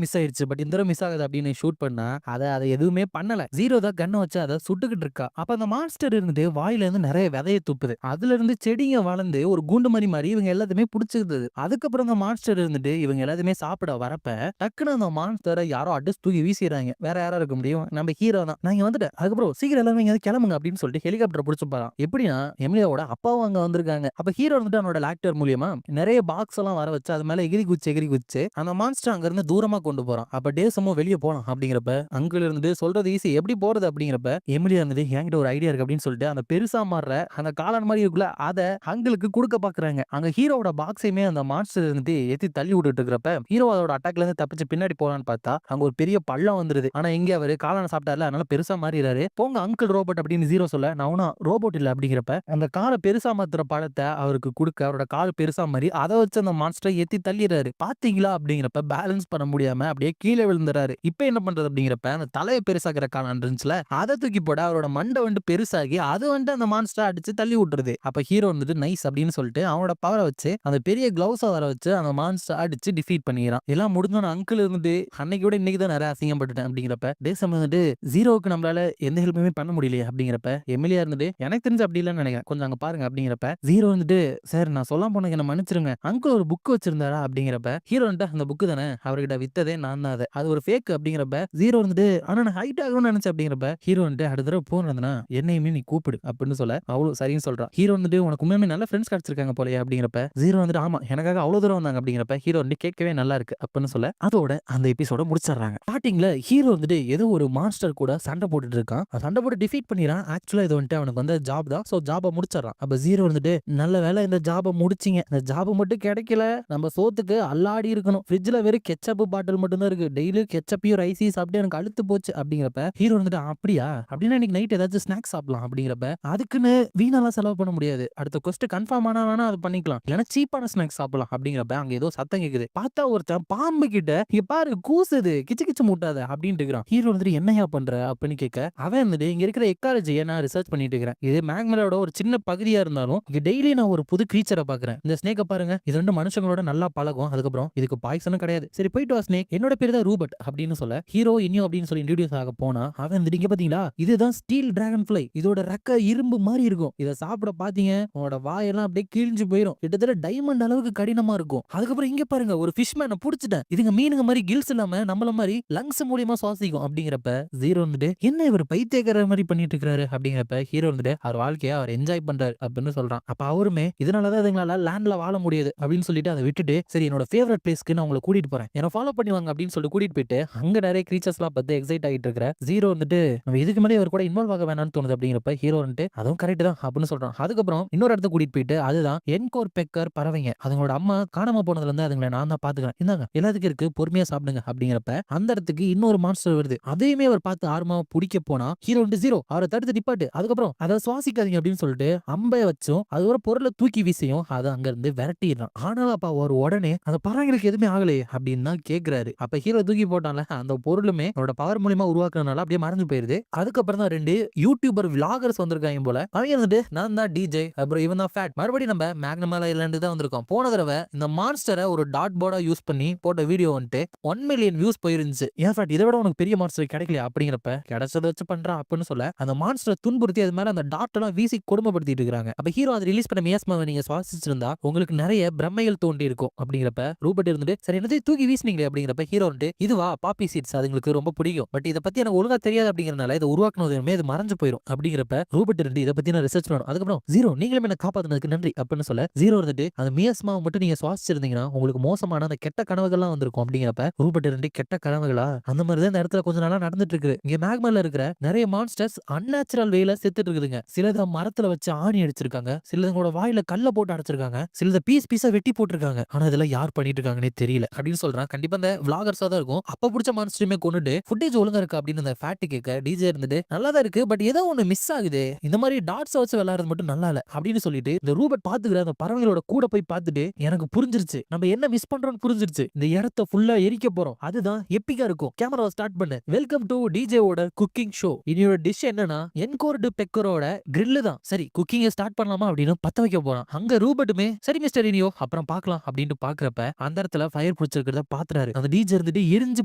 மிஸ் ஆயிடுச்சு பட் இந்த தடவை மிஸ் ஆகுது அப்படின்னு ஷூட் பண்ணா அதை எதுவுமே பண்ணல. ஜீரோ தான் கண்ணை வச்சு அதை சுட்டுக்கிட்டு இருக்கா. அப்ப அந்த மான்ஸ்டர் இருந்துட்டு வாயில இருந்து நிறைய விதையை துப்புது. அதுல இருந்து செடிங்க வளர்ந்து ஒரு குண்டு மாதிரி இவங்க எல்லாத்தையுமே பிடிச்சிருந்தது. அதுக்கப்புறம் அந்த மான்ஸ்டர் இருந்துட்டு இவங்க எல்லாத்தையுமே சாப்பிட வரப்ப டக்குன்னு அந்த மான்ஸ்டரை யாரோ அடிச்சு தூக்கி வீசிடுறாங்க. வேற யாரா இருக்க முடியும், நம்ம ஹீரோ தான். நான் இங்க வந்துட்டேன். அதுக்கப்புறம் சீக்கிரம் எல்லாரும் இங்க கிளம்புங்க அப்படின்னு சொல்லிட்டு ஹெலிகாப்டர் பிடிச்சு போறான். எப்படின்னா எமிலியாவோட அப்பாவும் அங்க வந்திருக்காங்க. அப்ப ஹீரோ வந்துட்டு அவனோட லாக்டர் மூலியமா நிறைய பாக்ஸ் எல்லாம் வர வச்சு அது மேல எகிரி குச்சி அந்த மான்ஸ்டர் அங்க இருந்து தூரமா கொண்டு போறான். அப்ப டேசமும் வெளியே போலாம் அப்படிங்கிறப்ப அங்கிள் இருந்துட்டு சொல்றது ஈஸி எப்படி போறது அப்படிங்கிறப்ப எமிலியா இருந்தது என்கிட்ட ஒரு ஐடியா இருக்கு அப்படின்னு சொல்லிட்டு அந்த பெருசா மாறுற அந்த காளான் மாதிரி இருக்குல்ல அதை அங்கிளுக்கு கொடுக்க பாக்குறாங்க. அங்க ஹீரோவோட பாக்ஸையுமே அந்த மான்ஸ்டர் இருந்து ஏத்தி தள்ளி விட்டுட்டு இருக்கிறப்ப ஹீரோ அதோட அட்டாக்ல இருந்து தப்பிச்சு பின்னாடி போலான்னு பார்த்தா அங்க ஒரு பெரிய பள்ளம் வந்துருது. ஆனா இங்க அவரு காளான சாப்பிட்டார்ல அதனால பெருசா மாறிடுறாரு. போங்க அங்கிள் ரோபோட் அப்படின்னு ஜீரோ சொல்ல நான் ரோபோட் இல்ல அப்படிங்கிறப்ப அந்த காலை பெருசா மாத்துற பழத்தை அவருக்கு கொடுக்க அவரோட கால் பெருசா மாறி அதை வச்சு அந்த மான்ஸ்டரை ஏத்தி தள்ளிடுறாரு. பாத்தீங்களா அப்படிங்கிறப்ப பேலன்ஸ் பண்ண முடியாம அப்படியே கீழே விழுந்துறாரு. இப்ப என்ன பண்றது அப்படிங்கிறப்ப அந்த தலையை பெருசாகிற காளான் இருந்துச்சுல அதை தூக்கி போட அவரோட மண்டை வந்து பெருசாகி அது வந்து அந்த மான்ஸ்டரை அடிச்சு தள்ளி விட்டுருது. அப்ப ஹீரோ வந்துட்டு நைஸ் அப்படின்னு சொல்லிட்டு அவனோட பவர வச்சு அந்த பெரிய கிளவுஸ வர வச்சு அந்த மான்ஸ்டர் அடிச்சு டிஃபீட் பண்ணிக்கிறான். எல்லாம் முடிஞ்சோன அங்கிள் இருந்துட்டு அன்னைக்கு விட இன்னைக்கு தான் நிறைய அசிங்கப்பட்டுட்டேன் அப்படிங்கிறப்ப டேசம் வந்துட்டு ஜீரோவுக்கு நம்மளால எந்த ஹெல்ப்புமே பண்ண முடியலையே அப்படிங்கிறப்ப எமிலியா இருந்துட்டு எனக்கு தெரிஞ்சு அப்படி இல்லைன்னு நினைக்கிறேன், கொஞ்சம் அங்க பாருங்க அப்படிங்கிறப்ப ஜீரோ வந்துட்டு சார் நான் சொல்லாம போனதுக்கு என்ன மன்னிச்சிருங்க, அங்கிள் ஒரு புக் வச்சிருந்தாரா அப்படிங்கிறப்ப ஹீரோ வந்துட்டு அந்த புக்கு தானே அவர்கிட்ட வித்ததே நான் தான், அது ஒரு ஃபேக் அப்படிங்கிறப்ப ஜீரோ வந்துட்டு ஆனா நான் ஹைட் ஆகணும்னு நினைச்சேன் அப்படிங்கிறப்ப ஹீரோ வந்துட்டு அடுத்த தடவை போனதுன்னா என்னையுமே நீ கூப்பிடு அப்படின்னு சொல்ல அவ்வளவு சரின்னு சொல்றான். ஹீரோ வந்துட்டு உனக்கு உண்மையுமே நல்ல ஃப்ரெண்ட்ஸ் கிடைச்சிருக்காங்க போலயே அப்படிங்கிறப்ப ஜீரோ வந்துட்டு ஆமா எனக்காக அவ்வளவு தூரம் வந்தாங்க அப்படிங்கிறப்ப ஹீரோ வந்து கேட்கவே நல்லா இருக்கு அப்படின்னு சொல்ல அதோட அந்த எபிசோட முடிச்சிடுறாங்க. ஸ்டார்டிங்ல ஹீரோ வந்துட்டு ஏதோ ஒரு மான்ஸ்டர் கூட சண்டை போட்டுட்டு இருக்கான், சண்டை போட்டு டிஃபீட் பண்ணிடுறான். ஆக்சுவலா இது வந்துட்டு அவனுக்கு வந்து ஜாப் தான், சோ ஜாபை முடிச்சிடறான். அப்ப ஜீரோ வந்துட்டு நல்ல வேலை இந்த ஜாபை முடிச்சிங்க, இந்த ஜாப் மட்டும் கிடைக்கல நம்ம சோத்துக்கு அல்லாடி இருக்கணும், ஃப்ரிட்ஜ்ல வெறும் கெச்சப் பாட்டில் மட்டும் தான் இருக்கு, டெய்லி கெச்சப்பையும் ரைஸையும் சாப்பிட்டு எனக்கு அழுத்து போச்சு அப்படிங்கிறப்ப ஹீரோ வந்துட்டு அப்படியா அப்படின்னா இன்னைக்கு நைட் ஏதாச்சும் ஸ்நாக்ஸ் சாப்பிடலாம் அப்படிங்கிறப்ப அதுக்குன்னு வீணாலாம் செலவு பண்ண முடியாது, அடுத்த கொஸ்ட் கன்ஃபார்ம் ஆனா வேணா அது பண்ணிக்கலாம், இல்லைன்னா சீப்பான ஸ்நாக்ஸ் சாப்பிடலாம் அப்படிங்கிறப்ப அங்க ஏதோ சத்தம் கேக்குது. பார்த்தா ஒருத்தன் பாம்பு கிட்ட இங்க பாரு கூசுது கிச்சு கிச்சு மூட்டாத அப்படின்ட்டு இருக்கிறான். ஹீரோ வந்துட்டு என்னையா பண்ற அப்படின்னு கேட்க அவன் வந்துட்டு இங்க இருக்கிற எக்காலஜியை நான் ரிசர்ச் பண்ணிட்டு இருக்கிறேன், இது மேக்மலோட ஒரு சின்ன பகுதியா இருந்தாலும் இங்க டெய்லி நான் ஒரு புது கிரீச்சரை பாக்குறேன், இந்த ஸ்னேக்கை பாருங்க இது ரெண்டு மனுஷங்களோட நல்லா பழகும், அதுக்கப்புறம் இதுக்கு பாய்சனும் கிடையாது, சரி போயிட்டு வா ஸ்னேக், என்னோட பேரு தான் ரூபர்ட் அப்படின்னு சொல்ல ஹீரோ இன்னும் அப்படின்னு சொல்லி இன்ட்ரோடியூஸ் ஆக போனா அவன் வந்துட்டு இங்க பாத்தீங்களா இதுதான் ஸ்டீல் டிராகன் ஃப்ளை, இதோட ரெக்க இரும்பு மாதிரி இருக்கும், இதை சாப்பிட பாத்தீங்க உங்களோட வாயெல்லாம் அப்படியே கிழிஞ்சு போயிடும், கிட்டத்தட்ட டைமண்ட் அளவுக்கு கடினமா இருக்கும், அதுக்கப்புறம் இங்க பாருங்க ஒரு ஃபிஷ்மேனை புடிச்சிட்டேன், இதுங்க மீனுங்க மாதிரி கில்ஸ் இல்லாம நம்மள மாதிரி லங்ஸ் மூலியமா சுவாசிக்கும் அப்படிங்கிறப்ப ஜீரோ வந்துட்டு என்ன இவர் பைத்தியக்கார மாதிரி பண்ணிட்டு இருக்காரு அப்படிங்கிறப்ப ஹீரோ வந்துட்டு அவர் வாழ்க்கையை அவர் என்ஜாய் பண்றாரு அப்படின்னு சொல்றான். அப்ப அவருமே இதனாலதான் இதுங்களால லேண்ட்ல வாழ முடியாது அப்படின்னு சொல்லிட்டு அதை விட்டுட்டு சரி என்னோட ஃபேவரட் பிளேஸ்க்கு நான் உங்களை கூட்டிட்டு போறேன் என்ன ஃபாலோ பண்ணுவாங்க அப்படின்னு சொல்லிட்டு கூட்டிட்டு போயிட்டு அங்க நிறைய கிரீச்சர்ஸ் எல்லாம் பார்த்து எக்ஸைட் ஆகிட்டு இருக்கிற ஜீரோ வந்துட்டு நம்ம இதுக்கு மேலே அவர் கூட இன்வால்வ் ஆக வேணாம்னு தோணுது அப்படிங்கிறப்ப ஹீரோ வந்துட்டு அதுவும் கரெக்ட் தான் அப்படின்னு சொல்றான். அதுக்கப்புறம் இன்னொரு இடத்த கூட்டிட்டு போயிட்டு அதுதான் என்கோர் பெக்கர் பறவைங்க, அதுங்களோட அம்மா காணாம போனதுல இருந்து அதுங்களை நான் தான் பாத்துக்கிறேன், இந்தாங்க எல்லாத்துக்கும் இருக்கு பொறுமையா சாப்பிடுங்க அப்படிங்கிறப்ப அந்த இடத்துக்கு இன்னொரு மான்ஸ்டர் வருது, அதையுமே அவர் பார்த்து ஆர்வமா பிடிக்க போனா ஹீரோ வந்து ஜீரோ அவரை தடுத்து நிப்பாட்டு, அதுக்கப்புறம் அதை சுவாசிக்காதீங்க அப்படின்னு சொல்லிட்டு அம்பைய வச்சும் அது ஒரு பொருளை தூக்கி வீசியும் அதை அங்க இருந்து விரட்டிடுறான். ஆனாலும் அப்ப அவர் உடனே அந்த பறவைகளுக்கு எதுவுமே ஆகலையே அப்படின்னு தான் கேட்கிறாரு. அப்ப ஹீரோ தூக்கி போட்டான்ல அந்த பொருளுமே அவரோட பவர் மூலியமா உருவாக்குறதுனால அப்படியே மறைஞ்சு போயிருது. அதுக்கப்புறம் தான் ரெண்டு யூடியூபர் விளாகர்ஸ் வந்திருக்காங்க போல, அவங்க வந்துட்டு நான் தான் டிஜே அப்புறம் இவன் தான் ஃபேட், மறுபடியும் நம்ம மேக்னமேல இருந்து தான் வந்திருக்கோம், போன தடவை இந்த மான்ஸ்டரை ஒரு டாட் போர்டா யூஸ் பண்ணி போட்ட வீடியோ வந்துட்டு 1 மில்லியன் வியூஸ் போயிருந்துச்சு, ஏன் ஃபேட் இதை விட உனக்கு பெரிய மான்ஸ்டர் கிடைக்கலையா அப்படிங்கிறப்ப கிடைச்சதை வச்சு பண்றா அப்படின்னு சொல்ல அந்த மான்ஸ்டரை துன்புறுத்தி அது மேல அந்த டாட் எல்லாம் வீசி கொடுமைப்படுத்திட்டு இருக்காங்க. அப்ப ஹீரோ அதை ரிலீஸ் பண்ண மியாஸ்மாவை நீங்க சுவாசிச்சிருந்தா உங்களுக்கு நிறைய பிரம்மைகள் தோண்டி இருக்கும் அப்படிங்கிறப்ப ரூபர்ட் இருந்துட்டு சரி என்னத்தையும் தூக்கி வீசினீங்களே அப்படிங்கிறப்ப ஹீரோ வந்துட்டு இதுவா பாப்பி சீட்ஸ் அதுங்களுக்கு ரொம்ப பிடிக்கும், பட் இதை பத்தி எனக்கு ஒழுங்கா தெரியாது அப்படிங்கறதுனால இதை உருவாக்குனதுமே அது மறைஞ்சு போயிடும் அப்படிங்கிறப்ப ரூபர்ட் இருந்து இதை பத்தி நான் ரிசர்ச் பண்ணணும், அதுக்கப்புறம் ஜீரோ நீங்களும் என்ன காப்பாத்தினதுக்கு நன்றி அப்படின்னு சொல்ல ஜீரோ இருந்துட்டு அந்த மியாஸ்மாவை மட்டும் நீங்க சுவாசிச்சிருந்தீங்கன்னா உங்களுக்கு மோசமான அந்த கெட்ட கனவுகள்லாம் வந்திருக்கும் அப்படிங்கிறப்ப ரூபர்ட் இருந்து கெட்ட கனவுகளா அந்த மாதிரி தான் இந்த இடத்துல கொஞ்ச நாளா நடந்துட்டு இருக்கு. இங்க மேக்மேல இருக்கிற நிறைய மான்ஸ்டர்ஸ் அன்நேச்சுரல் வேல செத்துட்டு இருக்குதுங்க, சிலத மரத்துல வச்சு ஆணி அடிச்சிருக்காங்க, சிலதோட வாயில கல்ல போட்டு அடைச்சிருக்காங்க, சிலத பீஸ் பீஸா வெட்டி போட்டிருக்காங்க, ஆனா இதெல்லாம் யார் பண்ணிட்டு இருக்காங்கன்னே தெரியல அப்படின்னு சொல்றான். கண்டிப்பா இந்த விளாகர்ஸா தான் இருக்கும். அப்ப பிடிச்ச மான்ஸ்டருமே கொண்டுட்டு ஃபுட்டேஜ் ஒழுங்கா இருக்கு அப்படின்னு அந்த ஃபேட் கேட்க டிஜே இருந்துட்டு நல்லா தான் இருக்கு பட் ஏதோ ஒண்ணு மிஸ் ஆகுது, இந்த மாதிரி டாட்ஸ் வச்சு விளையாடுறது மட்டும் நல்லா இல்ல அப்படின்னு சொல்லிட்டு இந்த ரூபர்ட் பாத்துக்கிற அந்த பறவைகளோட கூட போய் பார்த்துட்டு எனக்கு புரிஞ்சிருச்சு நம்ம என்ன மிஸ் பண்றோம்னு புரிஞ்சிருச்சு, இந்த இடத்த ஃபுல்லா எரிக்க போறோம் அதுதான் எப்பிக்கா இருக்கும், கேமராவை ஸ்டார்ட் பண்ணு, வெல்கம் டு டிஜேவோட குக்கிங் ஷோ, இனியோட டிஷ் என்னன்னா என்கோர்டு பெக்கரோட கிரில் தான், சரி குக்கிங்க ஸ்டார்ட் பண்ணலாமா அப்படின்னு பத்த வைக்க போறான். அங்க ரூபர்ட்டுமே சரி மிஸ்டர் இனியோ அப்புறம் பார்க்கலாம் அப்படின்னு பாக்குறப்ப அந்த இடத்துல ஃபயர் பிடிச்சிருக்கிறத பாத்துறாரு. அந்த டிஜே இருந்துட்டு எரிஞ்சு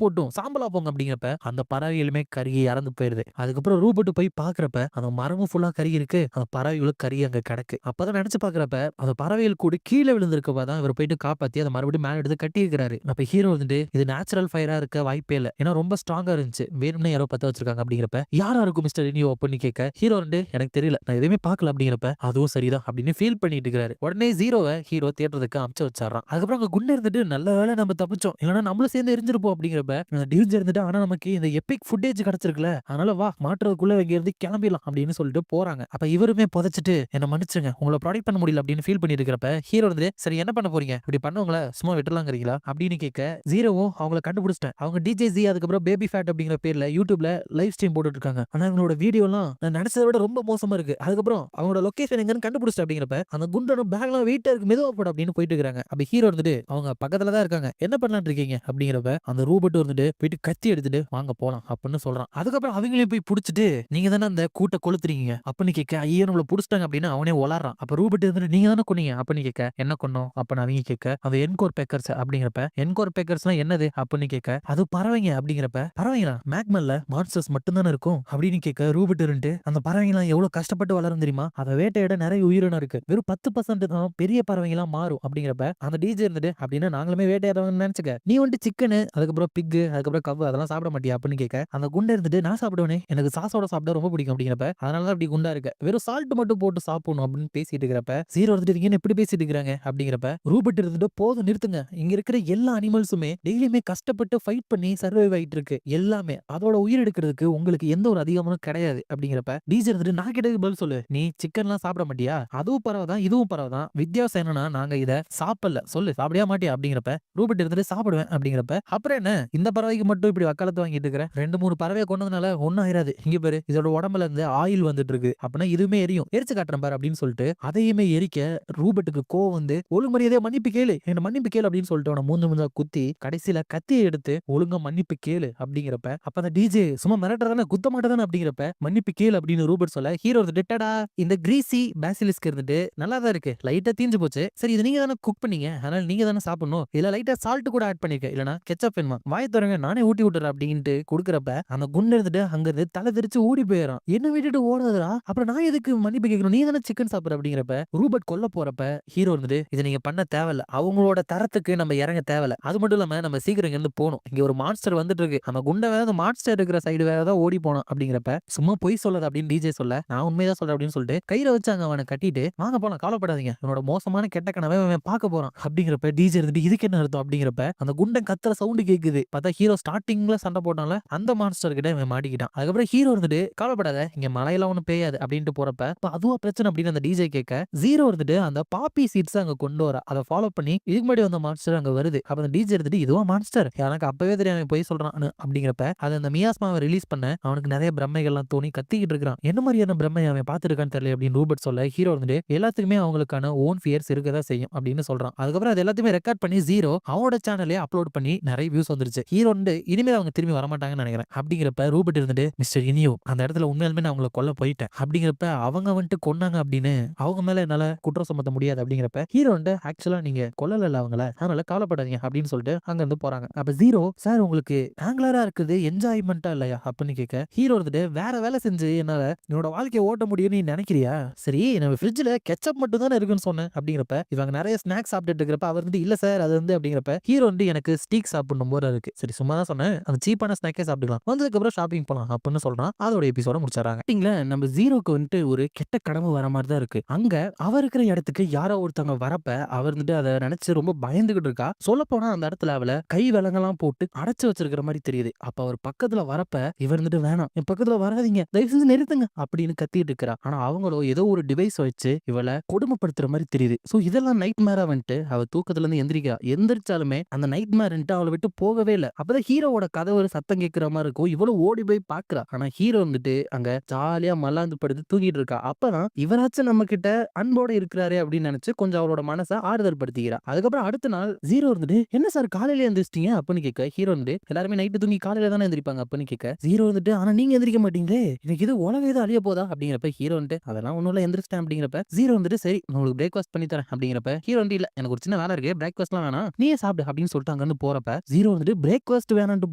போட்டும் சாம்பலா போங்க அப்படிங்கிறப்ப அந்த பறவைகளுமே கருகி இறந்து போயிருது. அதுக்கப்புறம் ரூபர்ட் போய் பாக்குறப்ப அந்த மரமும் ஃபுல்லா கருகி இருக்கு, அந்த பறவைகளும் கருகி அங்க கிடக்கு. அப்பதான் நினைச்சு பாக்குறப்ப அந்த பறவைகள் கூட கீழே விழுந்திருக்கதான் இவர் போயிட்டு காப்பாத்தி அதை மறுபடியும் மேல எடுத்து கட்டி இருக்கிறாரு. அப்ப ஹீரோ வந்துட்டு இது நேச்சுரல் ஃபயரா இருக்க வாய்ப்பே இல்ல, ஏன்னா ரொம்ப ஸ்ட்ராங்கா இருந்துச்சு, வேணும்னே யாரோ பத்த வச்சிருக்காங்க அப்படிங்கிறப்ப யாரா இருக்கும் மிஸ்டர் இனியோ அப்படின்னு கேட்க ஹீரோ வந்து எனக்கு தெரியல நான் எதுவுமே பார்க்கல அப்படிங்கிறப்ப அதுவும் சரிதான் அப்படின்னு ஃபீல் பண்ணிட்டு இருக்கிறாரு. உடனே ஜீரோவை ஹீரோ தேடுறதுக்கு அமுச்சு வச்சாராம். அதுக்கப்புறம் அங்க குண்டு இருந்துட்டு நல்ல வேலை நம்ம தப்பிச்சோம், இல்லைன்னா நம்மளும் சேர்ந்து எரிஞ்சிருப்போம் அப்படிங்கிறப்ப டியூஜ் இருந்துட்டு ஆனா நமக்கு இந்த எபிக் ஃபுட்டேஜ் கிடைச்சிருக்குல அதனால வா மாற்றுறதுக்குள்ள இங்க இருந்து கிளம்பிடலாம் அப்படின்னு சொல்லிட்டு போறாங்க. அப்ப இவருமே புதைச்சிட்டு என்ன மன்னிச்சுங்க உங்களை ப்ராடக்ட் பண்ண முடியல அப்படின்னு ஃபீல் பண்ணிட்டு இருக்கிறப்ப ஹீரோ வந்து சரி என்ன பண்ண போறீங்க இப்படி பண்ணவங்கள சும்மா விட்டுலாங்கிறீங்களா அப்படின்னு கேட்க ஜீரோவும் அவங்களை கண்டுபிடிச்சிட்டேன், அவங்க டிஜே ஜி அதுக்கப்புறம் பேபி ஃபேட் அப்படிங்கிற பேர்ல யூடியூப்ல லைவ் ஸ்ட்ரீம் போட்டுட்டு இருக்காங்க, ஆனா அவங்களோட வீடியோ எல்லாம் நான் நினைச்சதை விட ரொம்ப மோசமா இருக்கு, அதுக்கப்புறம் அவங்களோட லொகேஷன் எங்கன்னு கண்டுபிடிச்சிட்டு அப்படிங்கிறப்ப அந்த குண்டனும் பேக்லாம் வெயிட்டா இருக்கு மெதுவா போட அப்படின்னு போயிட்டு இருக்காங்க. அப்ப ஹீரோ வந்துட்டு அவங்க பக்கத்துல தான் இருக்காங்க என்ன பண்ணலான்னு இருக்கீங்க அப்படிங்கிறப்ப அந்த ரூபர்ட் வந்துட்டு போயிட்டு கத்தி எடுத்துட்டு வாங்க போலாம் அப்படின்னு சொல்றான். அதுக்கப்புறம் அவங்களையும் போய் புடிச்சிட்டு நீங்க தானே அந்த கூட்ட கொளுத்துறீங்க அப்படின்னு கேட்க ஐயோ நம்மள புடிச்சிட்டாங்க அப்படின்னு அவனே உளறான். கொன்னுட்டான். அப்ப ரூபர்ட் இருந்துட்டு நீங்க தானே கொன்னீங்க அப்படின்னு கேட்க, என்ன கொன்னோம் அப்படின்னு அவங்க கேட்க, அது என்கோர் பேக்கர்ஸ் அப்படிங்கிறப்ப, என்கோர் பேக்கர்ஸ்னா என்னது அப்படின்னு கேட்க, அது பறவைங்க அப்படிங்கிறப்ப, பறவைங்களா மேக்மல்ல மான்ஸ்டர்ஸ் மட்டும் தானே இருக்கும் அப்படின்னு கேட்க, ரூபர்ட் இருந்துட்டு அந்த பறவைங்களாம் எவ்வளவு கஷ்டப்பட்டு வளரும் தெரியுமா, அதை வேட்டையிட நிறைய உயிரினம் இருக்கு, வெறும் 10% தான் பெரிய பறவைங்களாம் மாறும் அப்படிங்கிறப்ப, அந்த டிஜே இருந்துட்டு அப்படின்னா நாங்களுமே வேட்டையாடுறவங்க நினைச்சுக்க, நீ வந்துட்டு சிக்கனு அதுக்கப்புறம் பிக்கு அதுக்கப்புறம் கவ்வு அதெல்லாம் சாப்பிட மாட்டியா அப்படின்னு கேட்க, அந்த குண்டை இருந்துட்டு நான் சாப்பிடுவேனே எனக்கு சாஸோட சாப்பிட ரொம்ப பிடிக்கும் அப்படிங்கிறப்ப, அதனால அப்படி குண்டா இருக்க, வெறும் சால்ட் மட்டும் போட்டு சாப்பிடணும் அப்படின்னு பேசிட்டு இருக்கிறப்ப, ஜீரோ வந்துட்டு இங்க எப்படி பேசிட்டு இருக்காங்க அப்படிங்கிறப்ப, ரூபர்ட் இருந்துட்டு போதும் நிறுத்துங்க, இங்க இருக்கிற எல்லா அனிமல்ஸுமே டெய்லியுமே கஷ்டப்பட்டு ஃபைட் பண்ணி சர்வைவ் ஆயிட்டு இருக்கு, எல்லாமே அதோட உயிர் எடுக்கிறதுக்கு உங்களுக்கு எந்த ஒரு அதிகமும் கிடையாது அப்படிங்கிறப்ப, டிஜே இருந்துட்டு நான் கேட்டதுக்கு பதில் சொல்லு, நீ சிக்கன்லாம் சாப்பிட மாட்டியா, அதுவும் பரவாதான் இதுவும் பரவாதான், வித்தியாசம் என்னன்னா நாங்க இத சாப்பிடல, சொல்லு சாப்பிடவே மாட்டியா அப்படிங்கிறப்ப, ரூபர்ட் இருந்துட்டு சாப்பிடுவேன் அப்படிங்கிறப்ப, அப்புறம் என்ன இந்த பறவைக்கு மட்டும் இப்படி வக்காலத்து வாங்கிட்டு இருக்கிற, 2 3 பறவையை கொண்டதுனால ஒன்னும் ஆயிராது, இங்க பாரு இதோட உடம்புல இருந்து ஆயில் வந்துட்டு இருக்கு அப்படின்னா இதுவுமே எரியும், எரிச்சு காட்டுறேன் பாரு அப்படின்னு சொல்லிட்டு அதையுமே எரிக்க, ரூபர்ட்டுக்கு கோவம் வந்து ஒழுங்கு மரியாதையா மன்னிப்பு கேளு, என்ன மன்னிப்பு கேளு அப்படின்னு சொல்லிட்டு அவனை மூஞ்சா குத்தி கடைசியில கத்தியை எடுத்து ஒழுங்கா மன்னிப்பு கேளு அப்படிங்கிறப்ப, அப்ப அந்த டிஜே சும்மா மிரட்டதானே குத்த மாட்டதானே அப்படிங்கிறப்ப, மன்னிப்பு கேளு அப்படின்னு ரூபர்ட் சொல்ல, ஹீரோ டடா இந்த கிரீசி பேசிலிஸ்க் இருந்துட்டு நல்லா தான் இருக்கு, லைட்டா தீஞ்சு போச்சு, சரி இது நீங்க தானே குக் பண்ணீங்க அதனால நீங்க தானே சாப்பிடணும், இதுல லைட்டா சால்ட் கூட ஆட் பண்ணிருக்க இல்லனா கெச்சப் வேணுமா, வாய் தரங்க நானே ஊட்டி விட்டுறேன் அப்படின்ட்டு கொடுக்குறப்ப, அந்த குண்டு இருந்துட்டு அங்க இருந்து தலை தெரிச்சு ஓடி போயிடும், என்ன விட்டுட்டு ஓடாதடா அப்புறம் நான் எதுக்கு மன்னிப்பு கேட்கணும், நீ தானே சிக்கன் சாப்பிடுற அப்படிங்கிறப்ப, ரூபர்ட் கொல்ல போறப்ப ஹீரோ இருந்துட்டு இதை நீங்க பண்ண தேவையில்ல, அவங்களோட தரத்துக்கு நம்ம இறங்க தேவையில்ல, அது மட்டும் இல்லாம நம்ம சீக்கிரம் இங்க இருந்து போகணும், இங்க ஒரு மான்ஸ்டர் வந்துட்டு இருக்கு, நம்ம குண்டை வேற அந்த மான்ஸ்டர் இருக்கிற சைடு வேற தான் ஓடி போனோம் அப்படிங்கிறப்ப, சும்மா பொய் சொல்லாத அப்படின்னு டிஜே சொல்ல, நான் உண்மைதான் சொல்றேன் அப்படின்னு சொல்லிட்டு கையில வச்சாங்க அவனை கட்டிட்டு, வாங்க போலாம் கவலைப்படாதீங்க என்னோட மோசமான கெட்ட கனவை அவன் பார்க்க போறான் அப்படிங்கிறப்ப, டிஜே இருந்துட்டு இதுக்கு என்ன அர்த்தம் அப்படிங்கிறப்ப, அந்த குண்டன் கத்துற சவுண்ட் கேக்குது, பார்த்தா ஹீரோ ஸ்டார்டிங்ல சண்டை போட்டான்ல அந்த மான்ஸ்டர் கிட்ட இவன் மாட்டிக்கிட்டான், அதுக்கப்புறம் ஹீரோ இருந்துட்டு கவலைப்படாத இங்க மலையெல்லாம் ஒண்ணும் பெய்யாது அப்படின்ட்டு போறப்ப, அதுவா பிரச்சனை அப்படின்னு அந்த டிஜே கேட்க, ஜீரோ இருந்துட்டு அந்த பாப்பி சீட்ஸ் அங்க கொண்டு வர, அதை ஃபாலோ பண்ணி இதுக்கு முன்னாடி வந்த மான்ஸ்டர் அங்க வருது, அப்ப அந்த டிஜே இருந்துட்டு இதுவா மான்ஸ்டர் எனக்கு அப்பவே தெரியாம போய் சொல்றான் அப்படிங்கிறப்ப, அது அந்த மியாஸ்மாவை ரிலீஸ் பண்ண அவனுக்கு நிறைய பிரம்மைகள்லாம் தோணி கத்திக்கிட்டு இருக்கான், என்ன மாதிரியான பிரம்மை அவன் பார்த்திருக்கான்னு தெரியல அப்படின்னு ரூபர்ட் சொல்ல, ஹீரோ வந்துட்டு எல்லாத்துக்குமே அவங்களுக்கான ஓன் ஃபியர்ஸ் இருக்கதான் செய்யும் அப்படின்னு சொல்றான், அதுக்கப்புறம் அது எல்லாத்தையுமே ரெக்கார்ட் பண்ணி ஜீரோ அவனோட சேனலே அப்லோட் பண்ணி நிறைய வியூஸ் வந்துருச்சு, ஹீரோ வந்து இனிமேல் அவங்க திரும்பி வரமாட்டாங்கன்னு நினைக்கிறேன் அப்படிங்கிறப்ப, ரூபர்ட் இருந்துட்டு மிஸ்டர் இனியோ அந்த இடத்துல உண்மையாலுமே நான் அவங்களை கொல்ல போயிட்டேன் அப்படிங்கிறப்ப, அவங்க வந்துட்டு கொன்னாங்க அப்படின்னு அவங்க மேல என்னால குற்றம் சுமத்த முடியாது அப்படிங்கிறப்ப, ஹீரோ வந்து ஆக்சுவலா நீங்க கொல்லல அவங்கள அதனால கவலைப்படாதீங்க அப்படின்னு சொல்லிட்டு அங்க இருந்து போறாங்க, அப்ப ஜீரோ சார் உங்களுக்கு ஆங்குலரா இருக்குது என்ஜாய்மெண்டா இல்லையா அப்படின்னு கேட்க, ஹீரோ வந்துட்டு வேற வேலை செஞ்சு என்னால என்னோட வாழ்க்கையை ஓட்ட முடியும்னு நீ நினைக்கிறியா, சரி நம்ம ஃப்ரிட்ஜ்ல கெச்சப் மட்டும் தானே இருக்குன்னு சொன்னேன் அப்படிங்கிறப்ப, இவங்க நிறைய ஸ்நாக்ஸ் சாப்பிட்டுட்டு இருக்கிறப்ப அவர் வந்து இல்ல சார் அது வந்து அப்படிங்கிறப்ப, ஹீரோ வந்து எனக்கு ஸ்டீக் சாப்பிடணும் போல இருக்கு, சரி சும்மா தான் சொன்னேன் அந்த சீப்பான ஸ்நாக்கே சாப்பிட்டுக்கலாம் வந்ததுக்கு அப்புறம் ஷாப்பிங் போலாம் அப்படின்னு சொல்றான், அதோட எபிசோட முடிச்சாங்க, நம்ம ஜீரோக்கு வந்துட்டு ஒரு கெட்ட கடமை வர மாதிரி தான் இருக்கு, அங்க அவர் இருக்கிற இடத்துக்கு யாரோ ஒருத்தவங்க வரப்ப அவர் வந்துட்டு அதை நினைச்சு ரொம்ப பயந்துகிட்டு இருக்கா, சொல்ல போனா அந்த இடத்துல அவளை கை விலங்கெல்லாம் போட்டு அடைச்சு வச்சிருக்கிற மாதிரி தெரியுது, அப்ப அவர் பக்கத்துல வரப்ப இவர் வந்துட்டு வேணாம் என் பக்கத்துல வராதீங்க தயவு செஞ்சு நிறுத்துங்க அப்படின்னு கத்திட்டு இருக்கிறா, ஆனா அவங்களோ ஏதோ ஒரு டிவைஸ் வச்சு இவளை கொடுமைப்படுத்துற மாதிரி தெரியுது, சோ இதெல்லாம் நைட் மேரா வந்துட்டு அவ தூக்கத்துல இருந்து எந்திரிக்கிறா, எந்திரிச்சாலுமே அந்த நைட் மேரன்ட்டு அவளை விட்டு போகவே இல்லை, அப்பதான் ஹீரோவோட கதை ஒரு சத்தம் கேட்கிற மாதிரி இருக்கும், இவ்வளவு ஓடி போய் பாக்குறா, ஆனா ஹீரோ வந்துட்டு அங்க ஜாலியா மல்லாந்து படுத்து தூங்கிட்டு இருக்கா, அப்பதான் இவராச்சும் நம்ம கிட்ட அன்போட இருக்கிறாரு அப்படின்னு நினைச்சு கொஞ்சம் அவரோட மனசை ஆறுதல் படுத்திக்கிறா, அதுக்கப்புறம் அடுத்த நாள் ஜீரோ இருந்துட்டு என்ன சார் காலையில எந்திரிச்சிட்டீங்க அப்படின்னு கேட்க, ஹீரோ வந்து எல்லாருமே நைட்டு தூங்கி காலையில தானே எந்திரிப்பாங்க அப்படின்னு கேட்க, ஜீரோ வந்துட்டு ஆனா நீங்க எந்திரிக்க மாட்டீங்களே எனக்கு இது உலக இது அழிய போதா அப்படிங்கிறப்ப, ஹீரோ வந்துட்டு அதெல்லாம் ஒண்ணும் இல்ல எந்திரிச்சிட்டேன் அப்படிங்கிறப்ப, ஜீரோ வந்துட்டு சரி உங்களுக்கு பிரேக்ஃபாஸ்ட் பண்ணி தரேன் அப்படிங்கிறப்ப, ஹீரோ வந்து இல்ல எனக்கு ஒரு சின்ன வேலை இருக்கு பிரேக்ஃபாஸ்ட்லாம் வேணாம் நீயே சாப்பிடு அப்படின்னு சொல்லிட்டு அங்க இருந்து போறப்ப, ஜீரோ வந்துட்டு பிரேக்ஃபாஸ்ட் வேணான்ட்டு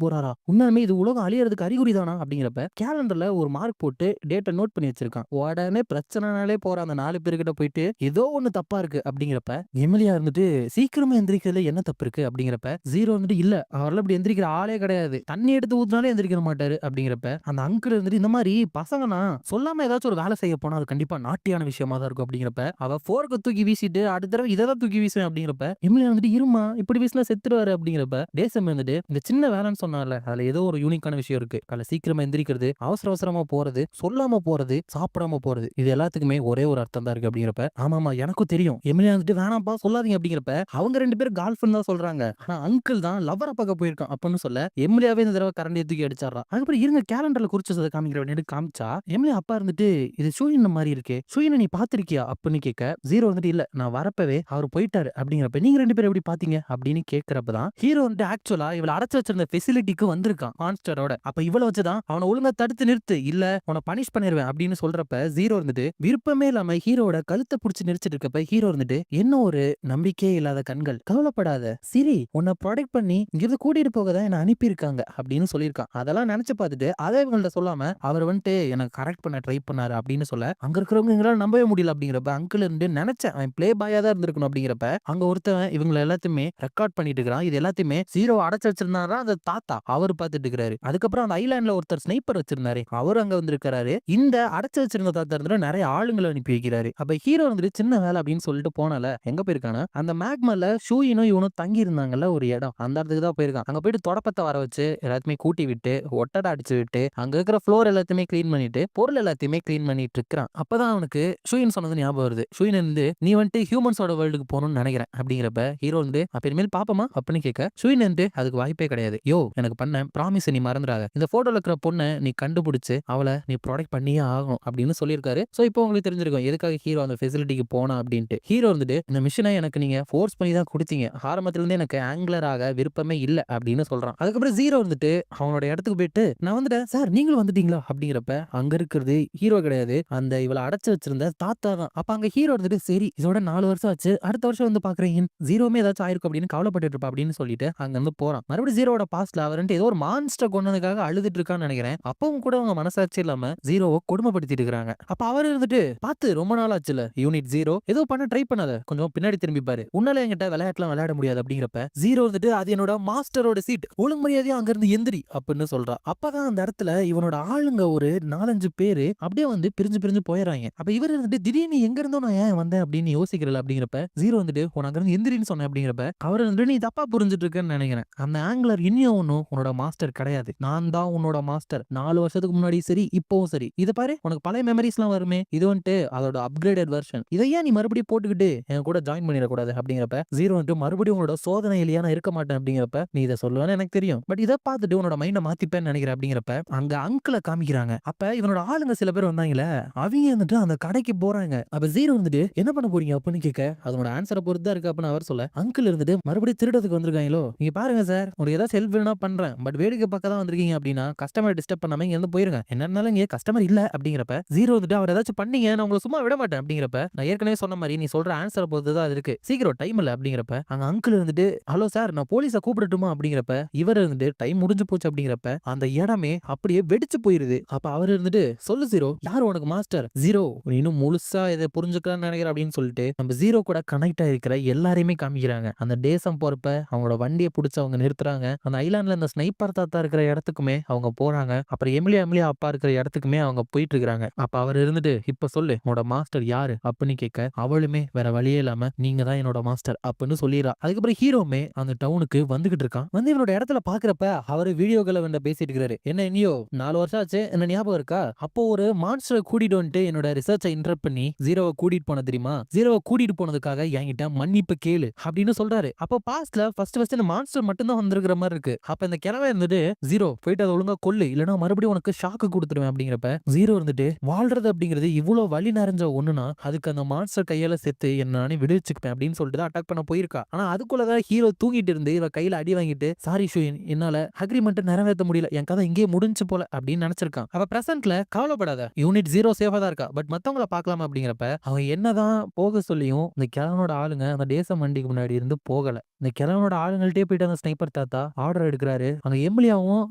போறாரா, உண்மையுமே இது உலகம் அழியறதுக்கு அறிகுறி தானா அப்படிங்கிறப்ப, கேலண்டர்ல ஒரு மார்க் போட்டு டேட்டை நோட் பண்ணி வச்சிருக்கான், உடனே பிரச்சனைனாலே போற அந்த 4 பேர்கிட்ட போயிட்டு ஏதோ ஒண்ணு தப்பா இருக்கு அப்படிங்கிறப்ப, எமிலியா இருந்துட்டு சீக்கிரமா எந்திரிக்கிறதுல என்ன தப்பு இருக்கு அப்படிங்கிறப்ப, ஜீரோ வந்துட்டு இல்ல அவர்ல இப்படி எந்திரிக்கிற ஆளே கிடையாது தண்ணி எடுத்து ஊத்துனாலே எந்திரிக்க மாட்டாரு அப்படிங்கிறப்ப, அந்த அங்கிள் வந்துட்டு இந்த மாதிரி பசங்கன்னா சொல்லாம ஏதாச்சும் ஒரு வேலை செய்ய போனா அது கண்டிப்பா நாட்டியான விஷயமா தான் இருக்கும் அப்படிங்கிறப்ப, அவ போர்க்க தூக்கி வீசிட்டு அடுத்த தடவை இதை தான் தூக்கி வீசுவேன் அப்படிங்கிறப்ப, எமிலியா வந்துட்டு இருமா இப்படி வீசினா செத்துருவாரு அப்படிங்கிறப்ப, டேசம் வந்துட்டு இந்த சின்ன வேலைன்னு சொன்னால அதுல ஏதோ ஒரு யூனிக்கான விஷயம் இருக்கு, காலை சீக்கிரமா எந்திரிக்கிறது அவசர அவசரமா போறது சொல்லாம போறது சாப்பிடாம போறது இது எல்லாத்துக்குமே ஒரே ஒரு அர்த்தம் தான் இருக்கு அப்படிங்கிறப்ப, ஆமாமா எனக்கும் தெரியும் எமிலியா வந்துட்டு வேணாம்பா சொல்லாதீங்க அப்படிங்கிறப்ப, அவங்க 2 பேரும் கால்ஃப்னு தான் சொல்றாங்க, ஆனா அங்கிள் தான் லவ்வரை பார்க்க போயிருக்கான் அப்படின்னு சொல்ல, எமிலியாவே இந்த தடவை கரண்டியை தூக்கி அடிச்சாரா, அதுக்கப்புறம் இருங்க கேலண்டர்ல குறிச்சதை காமிக்கிற காமிச்சா, எமிலியா அப்பா இருந்துட்டு இது சூயின் மாதிரி இருக்கு சூயினை நீ பாத்திருக்கியா அப்படின்னு கேட்க, ஜீரோ வந்துட்டு இல்ல நான் வரப்பவே அவர் போயிட்டாரு அப்படிங்கிறப்ப, நீங்க 2 பேரும் எப்படி பாத்தீங்க அப்படின்னு கேட்கிறப்பதான் ஹீரோ வந்துட்டு ஆக்சுவலா இவளை அடைச்சு வச்சிருந்த ஃபெசிலிட்டிக்கு வந்திருக்கான் மான்ஸ்டரோட, அப்ப இவளை வச்சுதான் அவனை ஒழுங்கா தடுத்து நிறுத்து இல்ல உன பனிஷ் பண்ணிருவேன் அப்படின்னு சொல்றப்ப, ஜீரோ வந்துட்டு விருப்பமே இல்லாம ஹீரோட கழுத்தை புடிச்சு நெரிச்சிட்டு இருக்கப்ப ஹீரோ இருந்துட்டு, என்ன ஒரு நம்பிக்கையே இல்லாத கண்கள், கவலைப்படாத சிரி, உன்னை ப்ரொடெக்ட் பண்ணி இங்கிருந்து கூட்டிட்டு போக தான் என்ன அனுப்பியிருக்காங்க அப்படின்னு சொல்லியிருக்கான். அதெல்லாம் நினைச்சு பார்த்துட்டு அதை இவங்கள்ட்ட சொல்லாம அவர் வந்துட்டு எனக்கு கரெக்ட் பண்ண ட்ரை பண்ணாரு அப்படின்னு சொல்ல, அங்க இருக்கிறவங்க எங்களால நம்பவே முடியல. அப்படிங்கிறப்ப அங்கிள் இருந்து நினைச்சேன் அவன் பிளே பாயா தான் இருந்திருக்கணும். அப்படிங்கிறப்ப அங்க ஒருத்தன் இவங்களை எல்லாத்தையுமே ரெக்கார்ட் பண்ணிட்டு இருக்கிறான். இது எல்லாத்தையுமே ஜீரோ அடைச்சு வச்சிருந்தாரா அந்த தாத்தா, அவர் பார்த்துட்டு இருக்கிறாரு. அதுக்கப்புறம் அந்த ஐலாண்ட்ல ஒருத்தர் ஸ்னைப்பர் வச்சிருந்தாரு, அவர் அங்க வந்திருக்காரு. இந்த அடைச்சு வச்சிருந்த தாத்தா இருந்துட்டு நிறைய ஆளுங்களை அனுப்பி வைக்கிறாரு. அப்ப ஹீரோ வந்துட்டு சின்ன வேலை அப்படின்னு சொல்லிட்டு போனால எங்க போயிருக்கானா, அந்த மேக்மல்ல ஷூயினும் இவனும் தங்கி இருந்தாங்கல்ல ஒரு இடம், அந்த இடத்துக்கு தான் போயிருக்கான். அங்க போயிட்டு தொடப்பத்தை வர வச்சு எல்லாத்தையுமே கூட்டி விட்டு ஒட்டடை அடிச்சு விட்டு அங்க இருக்கிற ஃப்ளோர் எல்லாத்தையுமே கிளீன் பண்ணிட்டு பொருள் எல்லாத்தையுமே கிளீன் பண்ணிட்டு இருக்கிறான். அப்பதான் அவனுக்கு ஷூயின் சொன்னது ஞாபகம் வருது. ஷூயின் வந்து நீ வந்துட்டு ஹியூமன்ஸோட வேர்ல்டுக்கு போகணும்னு நினைக்கிறேன் அப்படிங்கிறப்ப ஹீரோ வந்து அப்ப இனிமேல் பாப்பமா அப்படின்னு கேட்க, ஷூயின் வந்து அதுக்கு வாய்ப்பே கிடையாது, யோ எனக்கு பண்ண ப்ராமிஸ் நீ மறந்துடாத, இந்த போட்டோல இருக்கிற பொண்ணை நீ கண்டுபிடிச்சு அவளை நீ ப்ரொடெக்ட் பண்ணியே ஆகும் அப்படின்னு சொல்லியிருக்காரு. சோ இப்போ உங்களுக்கு தெரிஞ்சிருக்கும் எதுக்காக ஹீரோ அந்த ஃபெசிலிட்டிக்கு போனா அப்படின்ட்டு. ஹீரோ வந்துட்டு இந்த மிஷனை எனக்கு நீங்க ஃபோர்ஸ் பண்ணி தான் கொடுத்தீங்க, ஆரம்பத்துல இருந்தே எனக்கு ஆங்கிலராக விருப்பமே இல்ல அப்படின்னு சொல்றான். அதுக்கப்புறம் ஜீரோ வந்துட்டு அவனோட இடத்துக்கு போயிட்டு நான் வந்துட்டேன் சார் நீங்களும் வந்துட்டீங்களா அப்படிங்கிறப்ப அங்க இருக்கிறது ஹீரோ கிடையாது, அந்த இவளை அடைச்சு வச்சிருந்த தாத்தா தான். அப்ப அங்க ஹீரோ வந்துட்டு சரி இதோட 4 வருஷம் ஆச்சு, அடுத்த வருஷம் வந்து பாக்குறீங்க ஜீரோமே ஏதாச்சும் ஆயிருக்கும் அப்படின்னு கவலைப்பட்டு இருப்பா அப்படின்னு சொல்லிட்டு அங்க இருந்து போறான். மறுபடியும் ஜீரோட பாஸ்ட்ல அவர் ஏதோ ஒரு மான்ஸ்டர் கொண்டதுக்காக அழுதுட்டு இருக்கான்னு நினைக்கிறேன். அப்பவும் கூட அவங்க மனசாட்சி இல்லாம ஜீரோவை கொடுமைப்படுத்திட்டு இருக்காங்க. அப்ப அவர் இருந்துட்டு பார்த்து ரொம்ப நாள் ஆச்சுல யூனிட் ஜீரோ, ஏதோ பண்ண ட்ரை பண்ணாத, கொஞ்சம் பின்னாடி திரும்பி பாரு, உன்னால என்கிட்ட விளையாட்டுலாம் விளையாட முடியாது அப்படிங்கிறப்ப ஜீரோ வந்துட்டு அது என்னோட மாஸ்டரோட சீட், ஒழுங்கு மரியாதையா அங்க இருந்து எந்திரி அப்படின்னு சொல்றா. அப்பதான் அந்த இடத்துல இவனோட ஆளுங்க ஒரு 4-5 பேரு அப்படியே வந்து பிரிஞ்சு பிரிஞ்சு போயிடறாங்க. அப்ப இவர் இருந்துட்டு திடீர்னு எங்க இருந்தோ நான் ஏன் வந்தேன் அப்படின்னு யோசிக்கிறல அப்படிங்கிறப்ப ஜீரோ வந்துட்டு உனக்கு இருந்து எந்திரின்னு சொன்னேன் அப்படிங்கிறப்ப அவர் வந்துட்டு நீ தப்பா புரிஞ்சுட்டு இருக்கேன்னு நினைக்கிறேன், அந்த ஆங்கிலர் இன்னும் ஒன்னும் உன்னோட மாஸ்டர் கிடையாது, நான் தான் உன்னோட மாஸ்டர், 4 வருஷத்துக்கு முன்னாடி சரி இப்பவும் சரி, இதை பாரு உனக்கு பழைய மெமரிஸ் எல்லாம் வருமே, இது வந்துட்டு அதோட அப்கிரேடட் வெர்ஷன், இதை ஏன் நீ மறுபடியும் போட்டுக்கிட்டு என் கூட ஜாயின் பண்ணிடக்கூடாது அப்படிங்கிறப்ப ஜீரோ வந்துட்டு மறுபடியும் உன்னோட சோதனை இல்லையா நான் இருக்க மாட்டேன் அப்படிங்கிறப்ப நீ இதை சொல்லுவேன்னு எனக்கு தெரியும், பட் இதை பார்த்துட்டு உன்னோட மைண்டை மாத்திப்பேன்னு நினைக்கிறேன் அப்படிங்கிறப்ப அங்க அங்கிளை காமிக்கிறாங்க. அப்ப இவனோட ஆளுங்க சில பேர் வந்தாங்களே அவங்க வந்துட்டு அந்த கடைக்கு போறாங்க. அப்ப ஜீரோ வந்துட்டு என்ன பண்ண போறீங்க அப்படின்னு கேட்க அதனோட ஆன்சரை பொறுத்து தான் இருக்கு அப்படின்னு அவர் சொல்ல, அங்கிள் இருந்துட்டு மறுபடியும் திருடத்துக்கு வந்திருக்காங்களோ, நீங்க பாருங்க சார் உங்களுக்கு ஏதாவது ஹெல்ப் வேணும்னா பண்றேன், பட் வேடிக்கை பக்கம் தான் வந்திருக்கீங்க அப்படின்னா கஸ்டமர் டிஸ்டர்ப் பண்ணாம இங்க இருந்து போயிருங்க, என்னன்னாலும் இங்க கஸ்டமர் இல்ல அப்படிங்கிறப்ப ஜீரோ வந்துட்டு அவர் ஏதாச்சும் பண்ணீங்க நான் உங்களை சும்மா விட மாட்டேன் அப்படிங்கிறப்ப நான் ஏற்கனவே சொன்ன மாதிரி நீ சொல்ற ஆன்சரை பொறுத்து தான் அது இருக்கு, சீக்கிரம் டைம் இல்ல அப்படிங்கிறப்ப அங்க அங்கிள் இருந்துட்டு ஹலோ சார் நான் போலீஸை கூப்பிடட்டுமா அப்படிங்கிறப்ப இவர் இருந்துட்டு டைம் முடிஞ்சு போச்சு அப்படிங்கிறப்ப அந்த இடமே அப்படியே வெடிச்சு போயிருது. அப்ப அவர் இருந்துட்டு சொல்லு ஜீரோ யார் உனக்கு மாஸ்டர், ஜீரோ இன்னும் முழுசா இதை புரிஞ்சுக்கலாம்னு நினைக்கிறேன் அப்படின்னு சொல்லிட்டு நம்ம ஜீரோ கூட கனெக்ட் ஆயிருக்கிற எல்லாரையுமே காமிக்கிறாங்க. அந்த தேசம் போறப்ப அவங்களோட வண்டியை பிடிச்சு அவங்க நிறுத்துறாங்க, அந்த ஐலாண்ட்ல இந்த ஸ்னைப்பர் தாத்தா இருக்கிற இடத்துக்குமே அவங்க போறாங்க, அப்புறம் எமிலியா அப்பா இருக்கிற இடத்துக்குமே அவங்க போயிட்டு இருக்காங்க. அப்ப அவர் இருந்துட்டு இப்ப சொல்லு உன்னோட மாஸ்டர் யாரு அப்படின்னு கேட்க அவளுமே வேற வழியே இல்லாம நீங்க தான் என்னோட மாஸ்டர் அப்படின்னு சொல்லிடுறா. அதுக்கப்புறம் ஹீரோமே அந்த டவுனுக்கு வந்துகிட்டு இருக்கான். வந்து இவனோட இடத்துல பாக்குறப்ப அவரு வீடியோக்களை வந்து பேசிட்டு இருக்காரு, என்ன இனியோ 4 வருஷம் ஆச்சு என்ன ஞாபகம் இருக்கா, அப்போ ஒரு மான்ஸ்டரை கூட்டிட்டு வந்துட்டு என்னோட ரிசர்ச்சை இன்டரப்ட் பண்ணி ஜீரோவை கூட்டிட்டு போன தெரியுமா, ஜீரோவை கூட்டிட்டு போனதுக்காக என்கிட்ட மன்னிப்பு கேளு அப்படின்னு சொல்றாரு. அப்போ பாஸ்ட்ல ஃபர்ஸ்ட் இந்த மான்ஸ்டர் மட்டும் தான் வந்திருக்கிற மாதிரி இருக்கு. அப்ப இந்த கிழமை இருந்துட்டு ஜீரோ போயிட்டு அதை ஒழுங்கா கொல்லு இல்லனா மறுபடியும் உனக்கு ஷாக்கு கொடுத்துருவேன் அப்படிங்கிறப்ப ஜீரோ இருந்துட்டு வாழ்றது அப்படிங்கிறது இவ்வளவு வலி நிறைஞ்ச ஒண்ணுனா அதுக்கு அந்த மான்ஸ்டர் கையால செத்து என்ன நானே விடுவிச்சுப்பேன் அப்படின்னு சொல்லிட்டு தான் அட்டாக் பண்ண போயிருக்கா. ஆனா அதுக்குள்ளதான் ஹீரோ தூங்கிட்டு இருந்து இவ கையில அடி வாங்கிட்டு சாரி ஷூயின் என்னால அக்ரிமெண்ட் நிறைவேற்ற முடியல, என் கதை இங்கே முடிஞ்சு போல அப்படின்னு நினைச்சிருக்கான். அவ பிரசன்ட்ல கவலைப்படாத யூனிட் ஜீரோ சேஃபா தான் இருக்கா, பட் மத்தவங்கள பாக்கலாம் அப்படிங்கிறப்ப அவன் என்னதான் போக சொல்லியும் இந்த கிழவனோட ஆளுங்க அந்த தேசம் வண்டிக்கு முன்னாடி இருந்து போகல. இந்த கிழவனோட ஆளுங்கள்ட்டே போயிட்டு அந்த ஸ்னைப்பர் தாத்தா ஆர்டர் எடுக்கிறாரு. அங்க எம்லியாவும்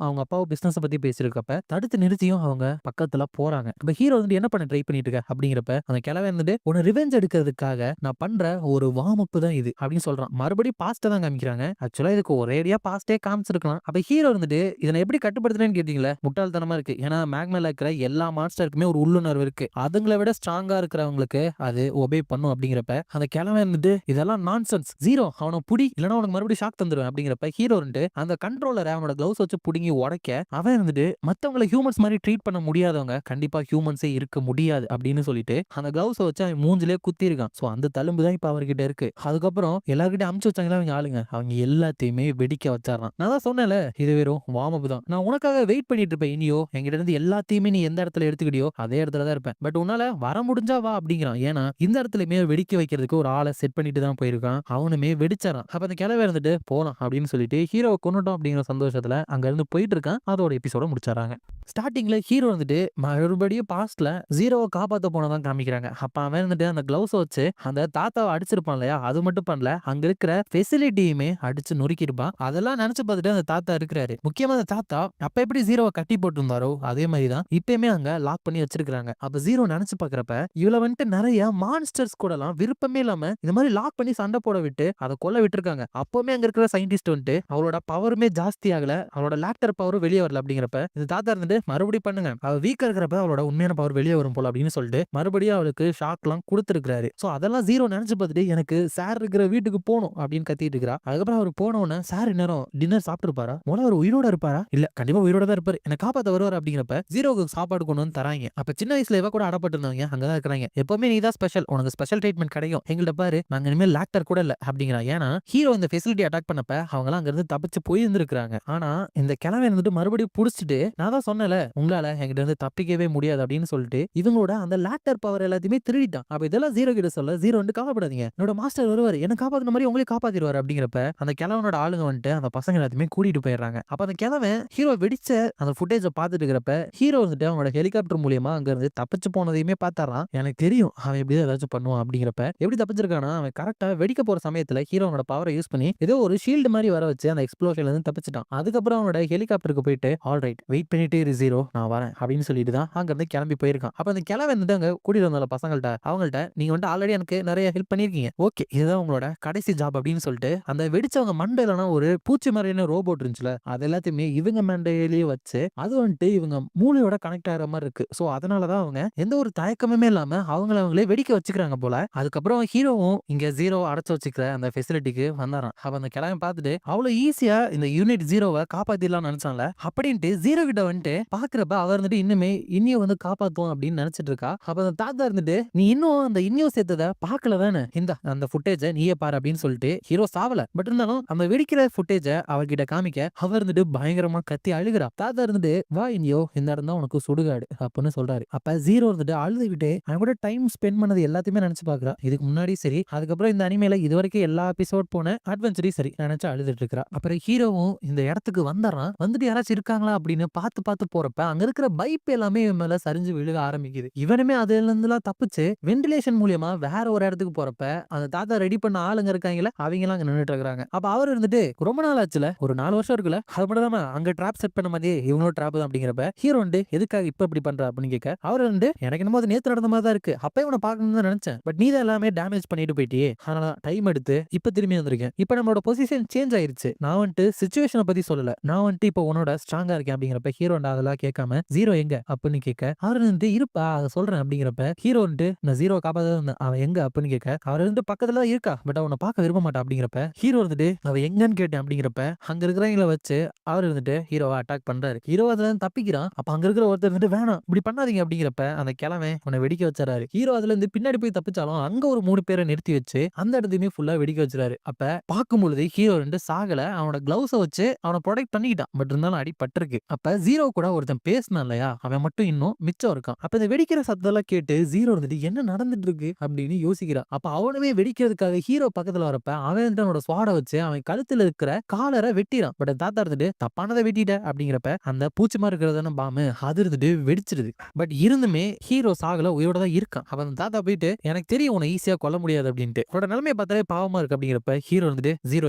அவங்க அப்பாவும் பிசினஸ் பத்தி பேசிருக்கப்ப தடுத்து நிறுத்தியும் அவங்க பக்கத்துல போறாங்க. இப்ப ஹீரோ வந்து என்ன பண்ண ட்ரை பண்ணிட்டு இருக்க அப்படிங்கிறப்ப அந்த கிழவன் வந்துட்டு உன்னை ரிவெஞ்ச் எடுக்கிறதுக்காக நான் பண்ற ஒரு வார்ம் அப் தான் இது அப்படின்னு சொல்றான். மறுபடியும் பாஸ்ட தான் காமிக்கிறாங்க. ஆக்சுவலா இதுக்கு ஒரேடியா பாஸ்டே காமிச்சிருக்கலாம். அப்ப ஹீரோ இருந்துட்டு இதனை எப்படி கட்டுப்படுத்துறேன்னு கேட்டீங்களா, முட்டாள்தனமா இருக்கு. ஏன்னா மேக்மேல இருக்கிற எல்லா மான்ஸ்டருக்குமே ஒரு உள்ளுணர்வு இருக்கு, அதுங்களை விட ஸ்ட்ராங்கா இருக்கிறவங்களுக்கு அது ஒபே பண்ணும் அப்படிங்கிறப்ப அந்த கிழவன் இருந்துட்டு இதெல்லாம் நான்சென்ஸ் ஜீரோ அவனை புடி இல்லனா உனக்கு மறுபடியும் ஷாக் தந்துருவேன் அப்படிங்கிறப்ப ஹீரோ இருந்துட்டு அந்த கண்ட்ரோலரை அவனோட கிளவுஸ் வச்சு புடுங்கி உடைக்க அவன் இருந்துட்டு மத்தவங்களை ஹியூமன்ஸ் மாதிரி ட்ரீட் பண்ண முடியாதவங்க கண்டிப்பா ஹியூமன்ஸே இருக்க முடியாது அப்படின்னு சொல்லிட்டு அந்த கிளவுஸை வச்சு அவன் மூஞ்சிலே குத்தி இருக்கான். சோ அந்த தழும்பு தான் இப்ப அவர்கிட்ட இருக்கு. அதுக்கப்புறம் எல்லார்கிட்ட அமுச்சு வச்சாங்களா அவங்க ஆளுங்க அவங்க எல்லாத்தையுமே வெடிக்க வச்சாரான். நான் தான் சொன்னேன்ல இது வெறும் வார்ம் அப் தான், நான் உனக்காக வெயிட் பண்ணிட்டு இருப்பேன் இனியோ, என்கிட்ட இருந்து எல்லாத்தையுமே நீ எந்த இடத்துல எடுத்துக்கிட்டியோ அதே இடத்துல தான் இருப்பேன், பட் உன்னால வர முடிஞ்சா வா அப்படிங்கிறான். ஏன்னா இந்த இடத்துலயுமே வெடிக்க வைக்கிறதுக்கு ஒரு ஆளை செட் பண்ணிட்டு தான் போயிருக்கான், அவனுமே வெடிச்சாரான். அப்ப அந்த கிளவே இருந்துட்டு போலாம் அப்படின்னு சொல்லிட்டு ஹீரோவை கொண்டுட்டோம் அப்படிங்கிற சந்தோஷத்துல அங்க இருந்து போயிட்டு இருக்கான். அதோட எபிசோட முடிச்சாராங்க. ஸ்டார்டிங்ல ஹீரோ வந்துட்டு மறுபடியும் பாஸ்ட்ல ஜீரோவை காப்பாத்த போனதான் காமிக்கிறாங்க. அப்ப அவன் வந்துட்டு அந்த கிளவுஸ வச்சு அந்த தாத்தாவை அடிச்சிருப்பான் இல்லையா, அது மட்டும் பண்ணல, அங்க இருக்கிற ஃபெசிலிட்டியுமே அடிச்சு நொறுக்கிருப்பான். அதெல்லாம் நினைச்சு பார்த்துட்டு அந்த தாத்தா இருக்கிறாரு. முக்கியமா அந்த தாத்தா அப்ப எப்படி ஜீரோவை கட்டி போட்டிருந்தாரோ அதே மாதிரிதான் இப்பயுமே அங்க லாக் பண்ணி வச்சிருக்காங்க. அப்ப ஜீரோ நினைச்சு பாக்குறப்ப இவள வந்துட்டு நிறைய மான்ஸ்டர்ஸ் கூட எல்லாம் விருப்பமே இல்லாம இந்த மாதிரி லாக் பண்ணி சண்டை போட விட்டு அதை கொல்ல விட்டுருக்காங்க. அப்பவுமே அங்க இருக்கிற சயின்டிஸ்ட் வந்துட்டு அவளோட பவருமே ஜாஸ்தி ஆகல, அவளோட லேக்டர் பவரும் வெளியே வரல. அப்படிங்கிறப்ப இந்த தாத்தா இருந்துட்டு மறுபடியும் பண்ணுங்க, அவ வீக்கா இருக்கிறப்ப அவளோட உண்மையான பவர் வெளியே வரும் போல அப்படின்னு சொல்லிட்டு மறுபடியும் அவளுக்கு ஷாக் எல்லாம் கொடுத்துருக்காரு. சோ அதெல்லாம் ஜீரோ நினைச்சு பார்த்துட்டு எனக்கு சார் இருக்கிற வீட்டுக்கு போகணும் அப்படின்னு கத்திட்டு இருக்கிறா. அதுக்கப்புறம் அவர் போன உடனே சார் நேரம் டின்னர் சாப்பிட்டு இருப்பாரா, முதல்ல அவர் உயிரோட இருப்பாரா, இல்ல கண்டிப்பா உயிரோட தான் இருப்பாரு, என்ன காப்பாத்த வருவார் அப்படிங்கிறப்ப ஜீரோக்கு சாப்பாடு கொண்டு வந்து தராங்க. அப்ப சின்ன வயசுல இவ கூட அடப்பட்டிருந்தவங்க அங்கதான் இருக்கிறாங்க. எப்பவுமே நீ தான் ஸ்பெஷல், உனக்கு ஸ்பெஷல் ட்ரீட்மெண்ட் கிடைக்கும், எங்கள்ட்ட பாரு நாங்க இனிமேல் லாக்டர் கூட இல்ல அப்படிங்கிறா. ஏன்னா ஹீரோ இந்த ஃபெசிலிட்டி அட்டாக் பண்ணப்ப அவங்க எல்லாம் அங்க இருந்து தப்பிச்சு போய் இருந்திருக்காங்க. ஆனா இந்த கிழமை இருந்துட்டு மறுபடியும் புடிச்சிட்டு நான் தான் சொன்னல உங்களால என்கிட்ட இருந்து தப்பிக்கவே முடியாது அப்படின்னு சொல்லிட்டு இவங்களோட அந்த லாக்டர் பவர் எல்லாத்தையுமே திருடிட்டான். அப்ப இதெல்லாம் ஜீரோ கிட்ட சொல்ல ஜீரோ வந்து காப்பாடாதீங்க, என்னோட மாஸ்டர் வருவாரு, என்ன காப்பாத்தின மாதிரி உங்களே காப்பாத்திடுவாரு அப்படிங்கிறப்ப அந்த கிழவனோட ஆளுங்க வந்துட்டு அந்த பசங்க எல்லாத்தையுமே கூட்டிட்டு போயிடுறாங்க. அப்ப அந்த கிழவன் ஹீரோ வெடிச்ச அந்த ஃபுட்டேஜ பாத்துட்டு இருக்கிறப்ப ஹீரோ வந்துட்டு அவனோட ஹெலிகாப்டர் மூலியமா அங்க இருந்து தப்பிச்சு போனதையுமே பார்த்தாராம். எனக்கு தெரியும் அவன் எப்படி ஏதாச்சும் பண்ணுவான் அப்படிங்கிறப்ப எப்படி தப்பிச்சிருக்கானா, அவன் கரெக்டா வெடிக்க போற சமயத்துல ஹீரோனோட பவரை யூஸ் பண்ணி ஏதோ ஒரு ஷீல்டு மாதிரி வர வச்சு அந்த எக்ஸ்ப்ளோஷன்ல இருந்து தப்பிச்சிட்டான். அதுக்கப்புறம் அவனோட ஹெலிகாப்டருக்கு போயிட்டு ஆல்ரைட் வெயிட் பண்ணிட்டே இரு ஜீரோ நான் வரேன் அப்படின்னு சொல்லிட்டு தான் அங்க இருந்து கிளம்பி போயிருக்கான். அப்ப அந்த கிளம்பி வந்து அங்க கூட்டிட்டு வந்தால பசங்கள்ட்ட அவங்கள்ட்ட நீங்க வந்து ஆல்ரெடி எனக்கு நிறைய ஹெல்ப் பண்ணிருக்கீங்க, ஓகே இதுதான் உங்களோட கடைசி ஜாப் அப்படின்னு சொல்லிட்டு அந்த வெடிச்சவங்க மண்டையிலனா ஒரு பூச்சி மாதிரியான ரோபோட் இருந்துச்சுல அது எல்லாத்தையுமே இவங்க மண்டையிலேயே வச்சு அது வந்துட்டு இவங்க மூளையோட கனெக்ட் ஆகிற மாதிரி இருக்கு. சோ அதனாலதான் அவங்க எந்த ஒரு தயக்கமே இல்லாம அவங்களே வெடிக்க வச்சுக்கிறாங்க போல. அதுக்கப்புறம் ஹீரோவும் இங்க ஜீரோ அடைச்சு வச்சுக்கிற அந்த ஃபெசிலிட்டிக்கு வந்தாராம். அப்ப அந்த கிளம்பி பார்த்துட்டு அவ்வளவு ஈஸியா இந்த யூனிட் ஜீரோவை காப்பாத்திடலாம் நினைச்சான்ல அப்படின்ட்டு ஜீரோ கிட்ட வந்துட்டு பாக்குறப்ப அவர் இருந்துட்டு இன்னுமே இன்னியும் வந்து காப்பாத்துவோம் அப்படின்னு நினைச்சிட்டு இருக்கா. அப்ப அந்த தாத்தா இருந்துட்டு நீ இன்னும் அந்த இன்னியும் சேர்த்ததை பாக்கல தானே, இந்த அந்த ஃபுட்டேஜ நீயே பாரு அப்படின்னு சொல்லிட்டு ஹீரோ சாவல பட் இருந்தாலும் அந்த வெடிக்கிற ஃபுட்டேஜ அவர்கிட்ட காமிக்க அவர் இருந்துட்டு பயங்கரமா கத்தி அழுகிறா. தாத்தா இருந்துட்டு வா இன்னியோ இந்த இடம் தான் உனக்கு சுடுகாடு அப்படின்னு சொல்றாரு. அப்ப ஜீரோ இருந்துட்டு அழுதுகிட்டு அவன் கூட டைம் ஸ்பெண்ட் பண்ணது எல்லாத்தையுமே நினைச்சு பாக்குறா. இதுக்கு முன்னாடி சரி அதுக்கப்புறம் இந்த அனிமேல இது வரைக்கும் எல்லா எபிசோட் போன அட்வென்ச்சரி சரி நினைச்சு அழுதுட்டு இருக்கா. அப்புறம் ஹீரோவும் இந்த இடத்துக்கு வந்துடுறான். வந்துட்டு யாராச்சும் இருக்காங்களா அப்படின்னு பார்த்து பார்த்து போறப்ப அங்க இருக்கிற பைப் எல்லாமே இவன் மேல சரிஞ்சு விழுக ஆரம்பிக்குது. இவனுமே அதுல இருந்து எல்லாம் தப்பிச்சு வென்டிலேஷன் மூலியமா வேற ஒரு இடத்துக்கு போறப்ப அந்த தாத்தா ரெடி பண்ண ஆளுங்க இருக்காங்களா அவங்க எல்லாம் அங்க நின்னுட்டு இருக்காங்க. அப்ப அவர் இருந்துட்டு ரொம்ப நாள் ஆச்சுல ஒரு 4 வருஷம் இருக்குல்ல அது மட்டும் இல்லாம அங்க ட்ராப் செட் பண்ண மாதிரி இவங்களும் ட்ராப் தான் அப்படிங்கிறப்ப ஹீரோ வந்து எதுக்காக இப்ப இப்படி பண்ற அப்படின்னு கேட்க அவர் வந்து எனக்கு என்னமோ அது நேத்து நடந்த மாதிரி தான் இருக்கு, அப்ப இவனை பார்க்கணும்னு நினைச்சேன் பட் நீ தான் எல்லாமே டேமேஜ் பண்ணிட்டு போயிட்டியே, அதனால டைம் எடுத்து இப்ப திரும்பி வந்திருக்கேன். இப்ப நம்மளோட பொசிஷன் சேஞ்ச் ஆயிருச்சு, நான் வந்துட்டு சிச்சுவேஷனை பத்தி சொல்லல, நான் வந்துட்டு இப்ப உன்னோட ஸ்ட்ராங்கா இருக்கேன் அப்படிங்கிறப்ப ஹீரோ அதெல்லாம் கேட்காம ஜீரோ எங்க அப்படின்னு கேட்க அவர் வந்து இருப்பா அதை சொல்றேன் அப்படிங்கிறப்ப ஹீரோ வந்துட்டு நான் ஜீரோ காப்பாத அவன் எங்க அப்படின்னு கேட்க அவர் வந்து பக்கத்துல இருக்கா பட் அவனை பார்க்க விரும்ப மாட்டான். அப்படிங்கிறப்ப ஹீரோ வந்துட்டு அவ எங்கன்னு கேட்டேன் அப்படிங்கிறப்ப அங்க இருக்கிறவங்கள வச்சு அவர் இருந்துட்டு ஹீரோவை அட்டாக் பண்றாரு. ஹீரோ அதுல இருந்து தப்பிக்கிறான். அப்ப அங்க இருக்கிற ஒருத்தர் வந்துட்டு வேணாம் இப்படி பண்ணாதீங்க அப்படிங்கிறப்ப அந்த கிழமை உன்னை வெடிக்க வச்சாரு. ஹீரோ அதுல இருந்து பின்னாடி போய் தப்பிச்சாலும் அங்க ஒரு 3 பேரை நிறுத்தி வச்சு அந்த இடத்தையுமே ஃபுல்லா வெடிக்க வச்சிருக்காரு. அப்ப பார்க்கும் பொழுது ஹீரோ வந்து சாகல, அவனோட கிளவுஸ வச்சு அவனை ப்ரொடெக்ட் பண்ணிக்கிட்டான் பட் இருந்தாலும் அடி பட்டிருக்கு. அப்ப ஜீரோ கூட ஒருத்தன் பேசினான் இல்லையா அவன் மட்டும் இன்னும் மிச்சம் இருக்கான். அப்ப இந்த வெடிக்கிற சத்தம் கேட்டு ஜீரோ வந்துட்டு என்ன நடந்துட்டு இருக்கு அப்படின்னு யோசிக்கிறான். அப்ப அவனுமே வெடிக்கிறதுக்காக ஹீரோ பக்கத்துல வரப்ப அவன் தன்னோட ஸ்வாட வச்சு அவன் கழுத்துல இருக்கிற காலரை வெட்டிறான். பட் தாத்தா இருந்துட்டு தப்பானதை வெட்டிட்ட அப்படிங்கிறப்ப அந்த பூச்சி மாதிரி இருக்கிறதான பாம்பு அது இருந்துட்டு வெடிச்சிருது. பட் இருந்துமே ஹீரோ சாகல உயிரோட தான் இருக்கான். அப்ப அந்த தாத்தா போயிட்டு எனக்கு தெரியும் உன்னை ஈஸியா கொல்ல முடியாது அப்படின்ட்டு அவரோட நிலைமையை பார்த்தாலே பாவமா இருக்கு. அப்படிங்கிறப்ப ஹீரோ வந்துட்டு ஜீரோ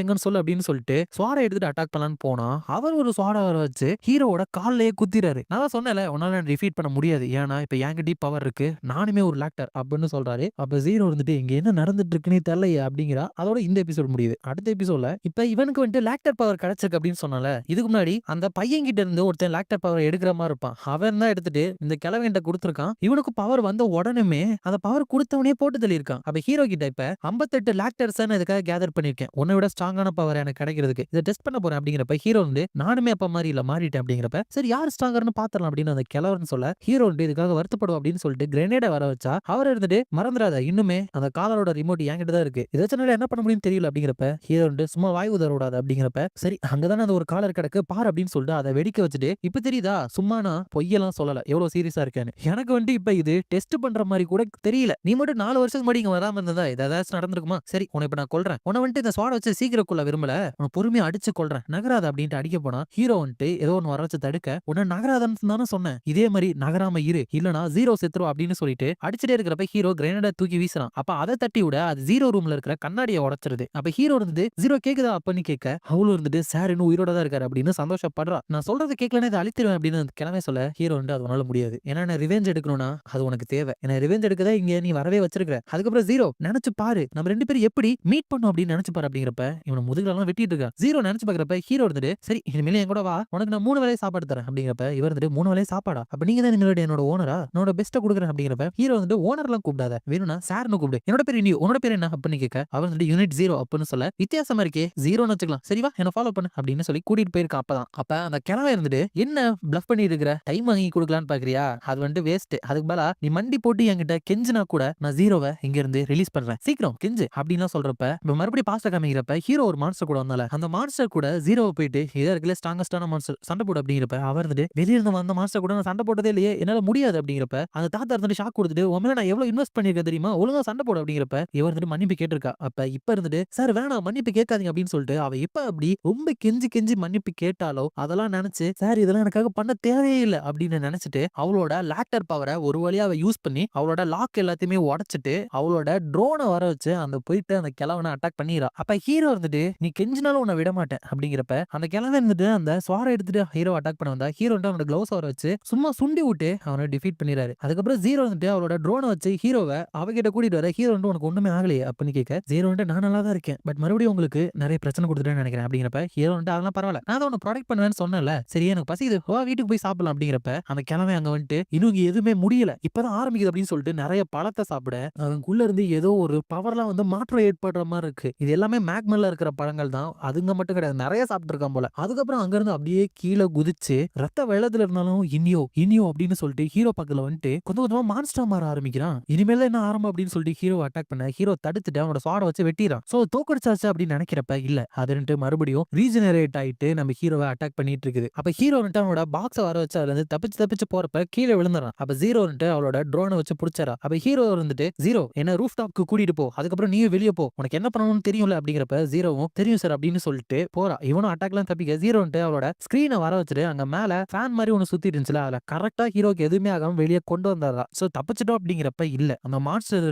எங்கன்னு சொல்லு அப்படின்னு சொல்லிட்டு ஸ்வாட எடுத்துட்டு அட்டாக் பண்ணலான்னு போனா அவர் ஒரு ஸ்வாட வர வச்சு ஹீரோட கால்லயே குத்திராரு. நான் தான் சொன்னேன்ல உன்னால டிஃபீட் பண்ண முடியாது, ஏன்னா இப்ப என்கிட்ட டீப் பவர் இருக்கு, நானுமே ஒரு லாக்டர் அப்படின்னு சொல்றாரு. அப்ப ஜீரோ வந்துட்டு இங்க என்ன நடந்துட்டு இருக்குன்னே தெரியலையே அப்படிங்கிறா. அதோட இந்த எபிசோட் முடியுது. அடுத்த எபிசோட்ல இப்ப இவனுக்கு வந்துட்டு லாக்டர் பவர் கிடைச்சிருக்கு அப்படின்னு சொன்னால இதுக்கு முன்னாடி அந்த பையன் கிட்ட இருந்து ஒருத்தன் லாக்டர் பவர் எடுக்கிற மாதிரி இருப்பான், அவன் தான் எடுத்துட்டு இந்த கிழவன்கிட்ட கொடுத்துருக்கான். இவனுக்கு பவர் வந்த உடனே அந்த பவர் கொடுத்தவனே போட்டு தள்ளியிருக்கான். அப்ப ஹீரோ கிட்ட இப்ப 58 லாக்டர்ஸ் இதுக்காக கேதர் பண்ணிருக்கேன், உன்னை விட ஸ்ட்ராங்கான பவர் எனக்கு கிடைக்கிறதுக்கு இதை டெஸ்ட் பண்ண போறேன் அப்படிங்கிறப்ப ஹீரோ வந்து நானுமே அப்ப மாதிரி இல்ல மாறிட்டேன் அப்படிங்கிறப்ப சரி யார் ஸ்ட்ராங்கர்னு பாத்திரலாம் அப்படின்னு அந்த கிழவன் சொல்ல ஹீரோ வந்து இதுக்காக வருத்தப்படும் அப்படின்னு சொல்லிட்டு கிரனேட வர வச்சா அவர் இருந்துட்டு மறந்துடாத இன்னுமே அந்த காலரோட ரிமோட் என்கிட்ட தான் இருக்கு, இதை என்ன பண்ண முடியும் தெரியல அப்படிங்கிறப்ப ஹீரோ வந்து சும்மா வாய் உதறக்கூடாது அப்படிங்கிறப்ப சரி அங்கதானே அந்த ஒரு காலர் கிடக்கு பார் அப்படின்னு சொல்லிட்டு அதை வெடிக்க வச்சுட்டு இப்ப தெரியுதா சும்மானா பொய்யெல்லாம் சொல்லல எவ்வளவு சீரியஸா இருக்கேன்னு, எனக்கு வந்து இப்ப இது டெஸ்ட் பண்ற மாதிரி கூட தெரியல, நீ மட்டும் 4 வருஷத்துக்கு முன்னாடி இங்க வராம இருந்ததா ஏதாச்சும் நடந்திருக்குமா, சரி உன்னை இப்ப நான் கொல்றேன், உன்னை வந்துட்டு இந்த ஸ்வாட வச்சு சீக்கிரம் கொள்ள விரும்பல, உன்னை பொறுமையா அடிச்சு கொல்றேன் நகராத அப்படின்ட்டு அடிக்க போனா ஹீரோ வந்துட்டு ஏதோ ஒன்னு வர வச்சு தடுக்க, உன்ன நகராதன்னு தானே சொன்னேன், இதே மாதிரி நகராம இரு, இல்லனா ஜீரோ செத்துரும் அப்படின்னு சொல்லிட்டு அடிச்சிட்டே இருக்கிறப்ப ஹீரோ கிரேனேட தூக்கி வீசுறான். அப்ப அதை தட்டி விட அது ஜீரோ ரூம்ல இருக்கிற கண்ணாடியை உடைச்சிருது. அப்ப ஹீரோ இருந்துட்டு ஜீரோ கேக்குதா அப்படின்னு கேட்க, அவளும் இருந்துட்டு சார் இன்னும் உயிரோட தான் இருக்காரு அப்படின்னு சந்தோஷப்படுறா. நான் சொல்றது கேட்கலன்னா இதை அழித்திருவேன் அப்படின்னு கிளம்பி சொல்ல, ஹீரோ வந்து அது உன்னால முடியாது, ஏன்னா நான் ரிவெஞ்ச் எடுக்கணும்னா அது உனக்கு தேவை, என்ன ரிவெஞ்ச் எடுக்கதான் இங்க நீ வரவே வச்சிருக்க. அதுக்கப்புறம் ஜீரோ நினைச்சு பாரு நம்ம 2 பேரும் எப்படி மீட் பண்ணோம் அப்படின்னு நினைச்சு பாரு அப்படிங்கிறப்ப இவனை முதுகுலாம் வெட்டிட்டு இருக்கா. ஜீரோ நினைச்சு பாக்குறப்ப ஹீரோ இருந்துட்டு சரி இனிமேல் என் கூட வா, உனக்கு நான் 3 வேளை சாப்பாடு தரேன் அப்படிங்கிறப்ப இவர் இருந்துட்டு 3 வேளை சாப்பாடா, அப்ப நீங்க தான் என்னோட ஓனரா, என்னோட பெஸ்ட்டை கொடுக்குறேன் அப்படிங்கிறப்ப ஹீரோ வந்து ஓனர்லாம் கூப்பிடாத, வேணும்னா சார்னு கூப்பிடு, என்னோட பேர் இனியோ, உன்னோட பேர் என்ன அப்படின்னு கேட்க, அவர் வந்து யூனிட் ஜீரோ அப்படின்னு சொல்ல, வித்தியாசமா இருக்கே ஜீரோன்னு வச்சுக்கலாம், சரிவா என்ன ஃபாலோ பண்ணு அப்படின்னு சொல்லி கூட்டிட்டு போயிருக்கான். அப்பதான் அப்ப அந்த கிழமை இருந்துட்டு என்ன பிளஃப் பண்ணிட்டு இருக்கிற, டைம் வாங்கி கொடுக்கலான்னு பாக்குறியா, அது வந்து வேஸ்ட், அதுக்கு மேல நீ மண்டி போட்டு என்கிட்ட கெஞ்சினா கூட நான் ஜீரோவை இங்க இருந்து ரிலீஸ் பண்றேன், சீக்கிரம் கெஞ்சு அப்படின்னு சொல்றப்ப மறுபடியும் பாஸ்ட காமிக்கிறப்ப ஹீரோ ஒரு மான்ஸ்டர் கூட வந்தால, அந்த மான்ஸ்டர் கூட ஜீரோவை போயிட்டு இதா இருக்குல்ல ஸ்ட்ராங்கஸ்டான மான்ஸ்டர் சண்டை போடு அப்படிங்கிறப்ப அவர் இருந்துட்டு வெளிய இருந்து வந்த மான்ஸ்டர் கூட நான் சண்டை போட்டதே இல்லையே, என்னால முடியாது அப்படிங்கிறப்ப அந்த தாத்தா இருந்துட்டு ஷாக் கொடுத்துட்டு உண்மையில நான் எவ்வளவு இன்வெஸ்ட் பண்ணிருக்கேன் தெரியுமா, ஒழுங்கா சண்டை போடு அப்படிங்கிறப்ப இவர் இருந்துட்டு மன்னிப்பு கேட்டிருக்கா. அப்ப இப்ப இருந்துட்டு சார் வேணாம் மன்னிப்பு கேட்காதீங்க அப்படின்னு சொல்லிட்டு அவ இப்ப அப்படி ரொம்ப கெஞ்சி கெஞ்சி மன்னிப்பு கேட்டாலோ அதெல்லாம் நினைச்சு சார் இதெல்லாம் எனக்காக பண்ண தேவையே இல்லை அப்படின்னு நினைச்சிட்டு அவளோட லாக்டர் பவரை ஒரு வழியா அவ யூஸ் பண்ணி அவளோட லாக் எல்லாத்தையுமே உடைச்சிட்டு அவளோட ட்ரோனை வர வச்சு அந்த போயிட்டு அந்த கிழவனை அட்டாக் பண்ணிடுறா. அப்ப ஹீரோ இருந்துட்டு நீ கெஞ்சினாலும் உன்னை விட மாட்டேன் அப்படிங்கிறப்ப அந்த கிழவன் இருந்துட்டு அந்த ஸ்வாரை எடுத்துட்டு ஹீரோ அட்டாக் பண்ண வந்தா ஹீரோ அவனோட கிளவுஸ் வர வச்சு சும்மா சுண்டி விட்டு அவனை டிஃபீட் பண்ணிடுறாரு. அதுக்கப்புறம் ஜீரோ வந்துட்டு அவளோட ட்ரோனை வச்சு ஹீரோவை அவகிட்ட கூட்டிட்டு வர, ஹீரோ வந்து உனக்கு ஒண்ணுமே ஆகலையே அப்படின்னு கேட்க, ஜீரோ வந்து நான் நல்லா தான் இருக்கேன் பட் மறுபடியும் உங்களுக்கு நிறைய பிரச்சனை கொடுத்துட்டேன்னு நினைக்கிறேன் அப்படிங்கிறப்ப ஹீரோ வந்து அதெல்லாம் பரவாயில்ல, நான் தான் உன்னை ப்ரொடெக்ட் பண்ணுவேன்னு சொன்னேன்ல, சரி எனக்கு பசிக்குது வீட்டுக்கு போய் சாப்பிடலாம் அப்படிங்கிறப்ப அந்த கிழமை அங்க வந்துட்டு இன்னும் எதுவுமே முடியல இப்பதான் ஆரம்பிக்குது அப்படின்னு சொல்லிட்டு நிறைய பழத்தை சாப்பிட அவனுக்குள்ள இருந்து ஏதோ ஒரு பவர்லாம் வந்து மாற்றம் ஏற்படுற மாதிரி இருக்கு. இது எல்லாமே மேக்மெல்ல இருக்கிற பழங்கள் தான், அதுங்க மட்டும் கிடையாது, நிறைய சாப்பிட்டு இருக்கான் போல. அதுக்கப்புறம் அங்க இருந்து அப்படியே கீழே குதிச்சு ரத்த வெள்ளத்துல இருந்தாலும் இனியோ இனியோ அப்படின்னு சொல்லிட்டு ஹீரோ பக்கத்துல வந்துட்டு கொஞ்சம் கொஞ்சமா மான்ஸ்டர் மாற ஆரம்பிக்கிறான். இனிமேல என்ன ஆரம்பம் அப்படின்னு சொல்லிட்டு ஹீரோ அட்டாக் பண்ண ஹீரோ தடுத்துட்டு அவனோட ஸ்வாட வச்சு வெட்டிறான். சோ தோக்கடிச்சாச்சு அப்படின்னு நினைக்கிறப்ப இல்ல அதுன்ட்டு மறுபடியும் ரீஜெனரேட் ஆயிட்டு நம்ம ஹீரோவை அட்டாக் பண்ணிட்டு இருக்குது. அப்ப ஹீரோ அவனோட பாக்ஸை வர வச்சு அதுல இருந்து தப்பிச்சு போறப்ப கீழே விழுந்துறான். அப்ப ஜீரோ அவளோட ட்ரோனை வச்சு புடிச்சாரா. அப்ப ஹீரோ இருந்துட்டு ஜீரோ என்ன ரூஃப் டாப்க்கு கூட்டிட்டு போ, அதுக்கப்புறம் நீயும் வெளியே போ, உனக்கு என்ன பண்ணணும்னு தெரியும்ல அப்படிங்கிறப்ப ஜீரோவும் தெரியும் சார் அப்படின்னு சொல்லிட்டு போறா. இவனும் அட்டாக்லாம் தப்பிக்க ஜீரோ அவளோட ஸ்கிரீனை வர வச்சுட்டு அங்க மேல ஃபேன் மாதிரி ஒன்னு சுத்திட்டு இருந்துச்சுல அதுல கரெக்டா ஹீரோக்கு எதுவுமே ஆகாம வெளியே கொண்டு வந்தாரா. சோ தப்பிச்சிட்டோம் அப்படிங்கிறப்ப இல்ல அந்த மான்ஸ்டர்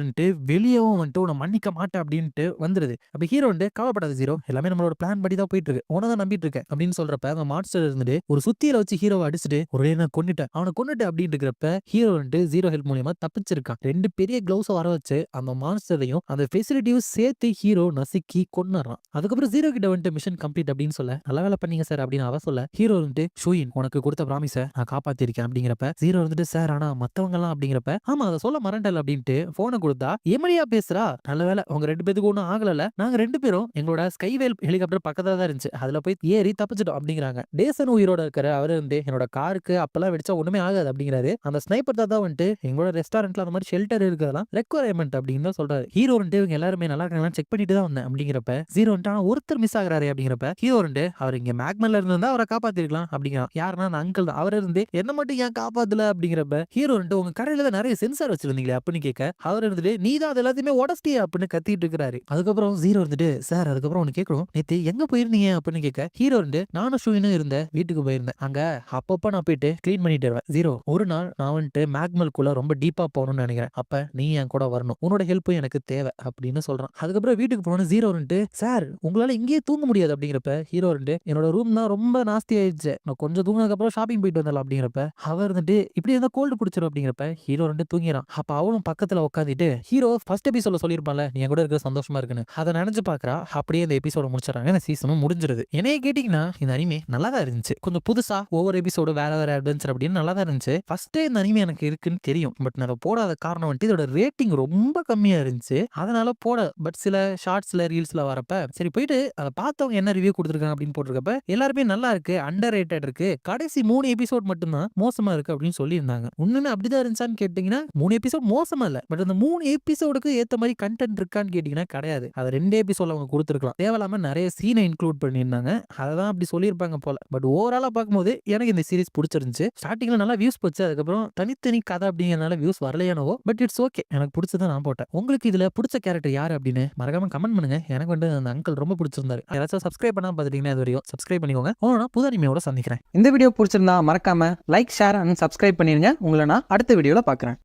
வெளியவும் வந்துட்டு உன்னை மன்னிக்க மாட்டேன் அப்படின்ட்டு வந்துருது. அப்ப ஹீரோ கவலைப்படாத ஜீரோ, எல்லாமே நம்மளோட பிளான் படி தான் போயிட்டு இருக்கு, உனதான் நம்பிட்டு இருக்கேன் அப்படின்னு சொல்றப்ப அந்த மான்ஸ்டர் இருந்துட்டு ஒரு சுத்தியில வச்சு ஹீரோவை அடிச்சுட்டு ஒரே நான் கொன்னுட்டேன் அவனை கொன்னுட்டு அப்படின்னு இருக்கிறப்ப ஹீரோ ஜீரோ ஹெல்ப் மூலியமா தப்பிச்சிருக்கான். 2 பெரிய கிளவுஸ் வர வச்சு அந்த மான்ஸ்டரையும் அந்த ஃபெசிலிட்டியும் சேர்த்து ஹீரோ நசுக்கி கொன்னுறான். அதுக்கப்புறம் ஜீரோ கிட்ட வந்துட்டு மிஷன் கம்ப்ளீட் அப்படின்னு சொல்ல நல்ல வேலை பண்ணீங்க சார் அப்படின்னு அவ சொல்ல ஹீரோ ஷூயின் உனக்கு கொடுத்த ப்ராமிஸை நான் காப்பாத்திருக்கேன் அப்படிங்கிறப்ப ஜீரோ சார் ஆனா மத்தவங்க எல்லாம் அப்படிங்கிறப்ப ஆமா அதை சொல்ல மறண்டல் அப்படின்ட்டு போனை கொடுத்தா எமலியா பேசுறா. நல்ல வேலை உங்க 2 பேருக்கு ஒன்னும் ஆகல, நாங்க 2 பேரும் எங்களோட ஸ்கைவேல் ஹெலிகாப்டர் பக்கத்துல தான் இருந்துச்சு, அதுல போய் ஏறி தப்பிச்சிட்டோம் அப்படிங்கிறாங்க. டேசன் உயிரோட இருக்கிற அவரு என்னோட காருக்கு அப்பெல்லாம் வெடிச்சா ஒண்ணுமே ஆகாது அப்படிங்கிறாரு. அந்த ஸ்னைப்பர் தான் வந்துட்டு எங்களோட ரெஸ்டாரண்ட்ல அந்த மாதிரி ஷெல்டர் இருக்கிறதெல்லாம் ரெக்வயர்மெண்ட் அப்படின்னு தான் சொல்றாரு. ஹீரோ இவங்க எல்லாருமே நல்லா இருக்காங்க செக் பண்ணிட்டு தான் வந்தேன் அப்படிங்கிறப்ப ஜீரோ ஆனா ஒருத்தர் மிஸ் ஆகுறாரு அப்படிங்கிறப்ப ஹீரோ அவர் இங்க மேக்மெல்ல இருந்தா அவரை காப்பாத்திருக்கலாம் அப்படிங்கிறான். யாருன்னா அந்த அங்கிள் தான். அவர் என்ன மட்டும் ஏன் காப்பாத்தல அப்படிங்கிறப்ப ஹீரோ உங்க கடையில தான் நிறைய சென்சார் வச்சிருந்தீங்களே அப்படின்னு கேட்க அவர் நீ தான் அது எல்லாத்தையுமே உடச்சிட்டியா அப்படின்னு கத்திட்டு இருக்கிறாரு. அதுக்கப்புறம் ஜீரோ சார் அதுக்கப்புறம் ஒன்னு கேட்கணும், நேத்து எங்க போயிருந்தீங்க அப்படின்னு கேட்க ஹீரோ நானும் ஷூயினும் இருந்த வீட்டுக்கு போயிருந்தேன், அங்க அப்பப்ப நான் போயிட்டு கிளீன் பண்ணிட்டு வருவேன். ஜீரோ ஒரு நாள் நான் வந்துட்டு மேக்மெல்குள்ள ரொம்ப டீப்பா போகணும்னு நினைக்கிறேன், அப்ப நீ என் கூட வரணும், உன்னோட ஹெல்ப்பும் எனக்கு தேவை அப்படின்னு சொல்றான். அதுக்கப்புறம் வீட்டுக்கு போன ஜீரோ சார் உங்களால இங்கேயே தூங்க முடியாது அப்படிங்கிறப்ப ஹீரோ என்னோட ரூம் தான் ரொம்ப நாஸ்தி ஆயிடுச்சு, நான் கொஞ்சம் தூங்கினதுக்கு அப்புறம் ஷாப்பிங் போயிட்டு வந்தலாம் அப்படிங்கிறப்ப அவர் இப்படி இருந்தா கோல்டு பிடிச்சிரும் அப்படிங்கிறப்ப ஹீரோ தூங்கிறான். அப்ப அவளும் பக்கத்துல உட்காந்துட்டு ஹீரோ ஃபர்ஸ்ட் எபிசோட சொல்லிருப்பான்ல நீ கூட இருக்கிற சந்தோஷமா இருக்குன்னு அதை நினைச்சு பாக்குறா. அப்படியே இந்த எபிசோட முடிச்சிடறாங்க, இந்த சீசனும் முடிஞ்சிருது. என்னைய கேட்டீங்கன்னா இந்த அனிமே நல்லா தான் இருந்துச்சு, கொஞ்சம் புதுசா ஒவ்வொரு எபிசோடு வேற வேற அட்வென்ச்சர் அப்படின்னு நல்லா தான் இருந்துச்சு. ஃபர்ஸ்டே இந்த அனிமே எனக்கு இருக்குன்னு தெரியும், பட் நான் போடாத காரணம் இதோட ரேட்டிங் ரொம்ப கம்மியா இருந்துச்சு, அதனால போட. பட் சில ஷார்ட்ஸ்ல ரீல்ஸ்ல வரப்ப சரி போயிட்டு அதை பார்த்தவங்க என்ன ரிவ்யூ கொடுத்துருக்காங்க அப்படின்னு போட்டிருக்கப்ப எல்லாருமே நல்லா இருக்கு, அண்டர் ரேட்டட் இருக்கு, கடைசி 3 எபிசோட் மட்டும்தான் மோசமா இருக்கு அப்படின்னு சொல்லியிருந்தாங்க. உண்மையுமே அப்படிதான் இருந்துச்சான்னு கேட்டீங்கன்னா 3 எபிசோட் மோசமா இல்ல, பட் அந்த 3 எபிசோடுக்கு ஏத்த மாதிரி கண்டென்ட் இருக்கான்னு கேட்டீங்கன்னா கிடையாது. அது 2 எபிசோட்ல அவங்க கொடுத்துருக்கலாம், தேவையில்லாம நிறைய சீனை இன்க்ளூட் பண்ணியிருந்தாங்க, அதான் அப்படி சொல்லியிருப்பாங்க போல. பட் ஓவராலா பார்க்கும்போது எனக்கு இந்த சீரிஸ் பிடிச்சிருந்துச்சு. ஸ்டார்டிங்ல நல்லா வியூஸ் போச்சு, அதுக்கப்புறம் தனித்தனி கதை அப்படிங்கறதுனால வியூஸ் வரலையானவோ, பட் இட்ஸ் ஓகே, எனக்கு பிடிச்சதான் நான் போட்டேன். உங்களுக்கு இதுல பிடிச்ச கேரக்டர் யாரு அப்படின்னு மறக்காம கமெண்ட் பண்ணுங்க. எனக்கு அந்த அங்கிள் ரொம்ப பிடிச்சிருந்தாரு. யாராச்சும் சப்ஸ்கிரைப் பண்ணாம பாத்துட்டீங்கன்னா இது வரையும் சப்ஸ்கிரைப் பண்ணிக்கோங்க. புது அனிமையோட சந்திக்கிறேன். இந்த வீடியோ பிடிச்சிருந்தா மறக்காம லைக், ஷேர் அண்ட் சப்ஸ்கிரைப் பண்ணிருங்க. உங்களை நான் அடுத்த வீடியோல பார்க்குறேன்.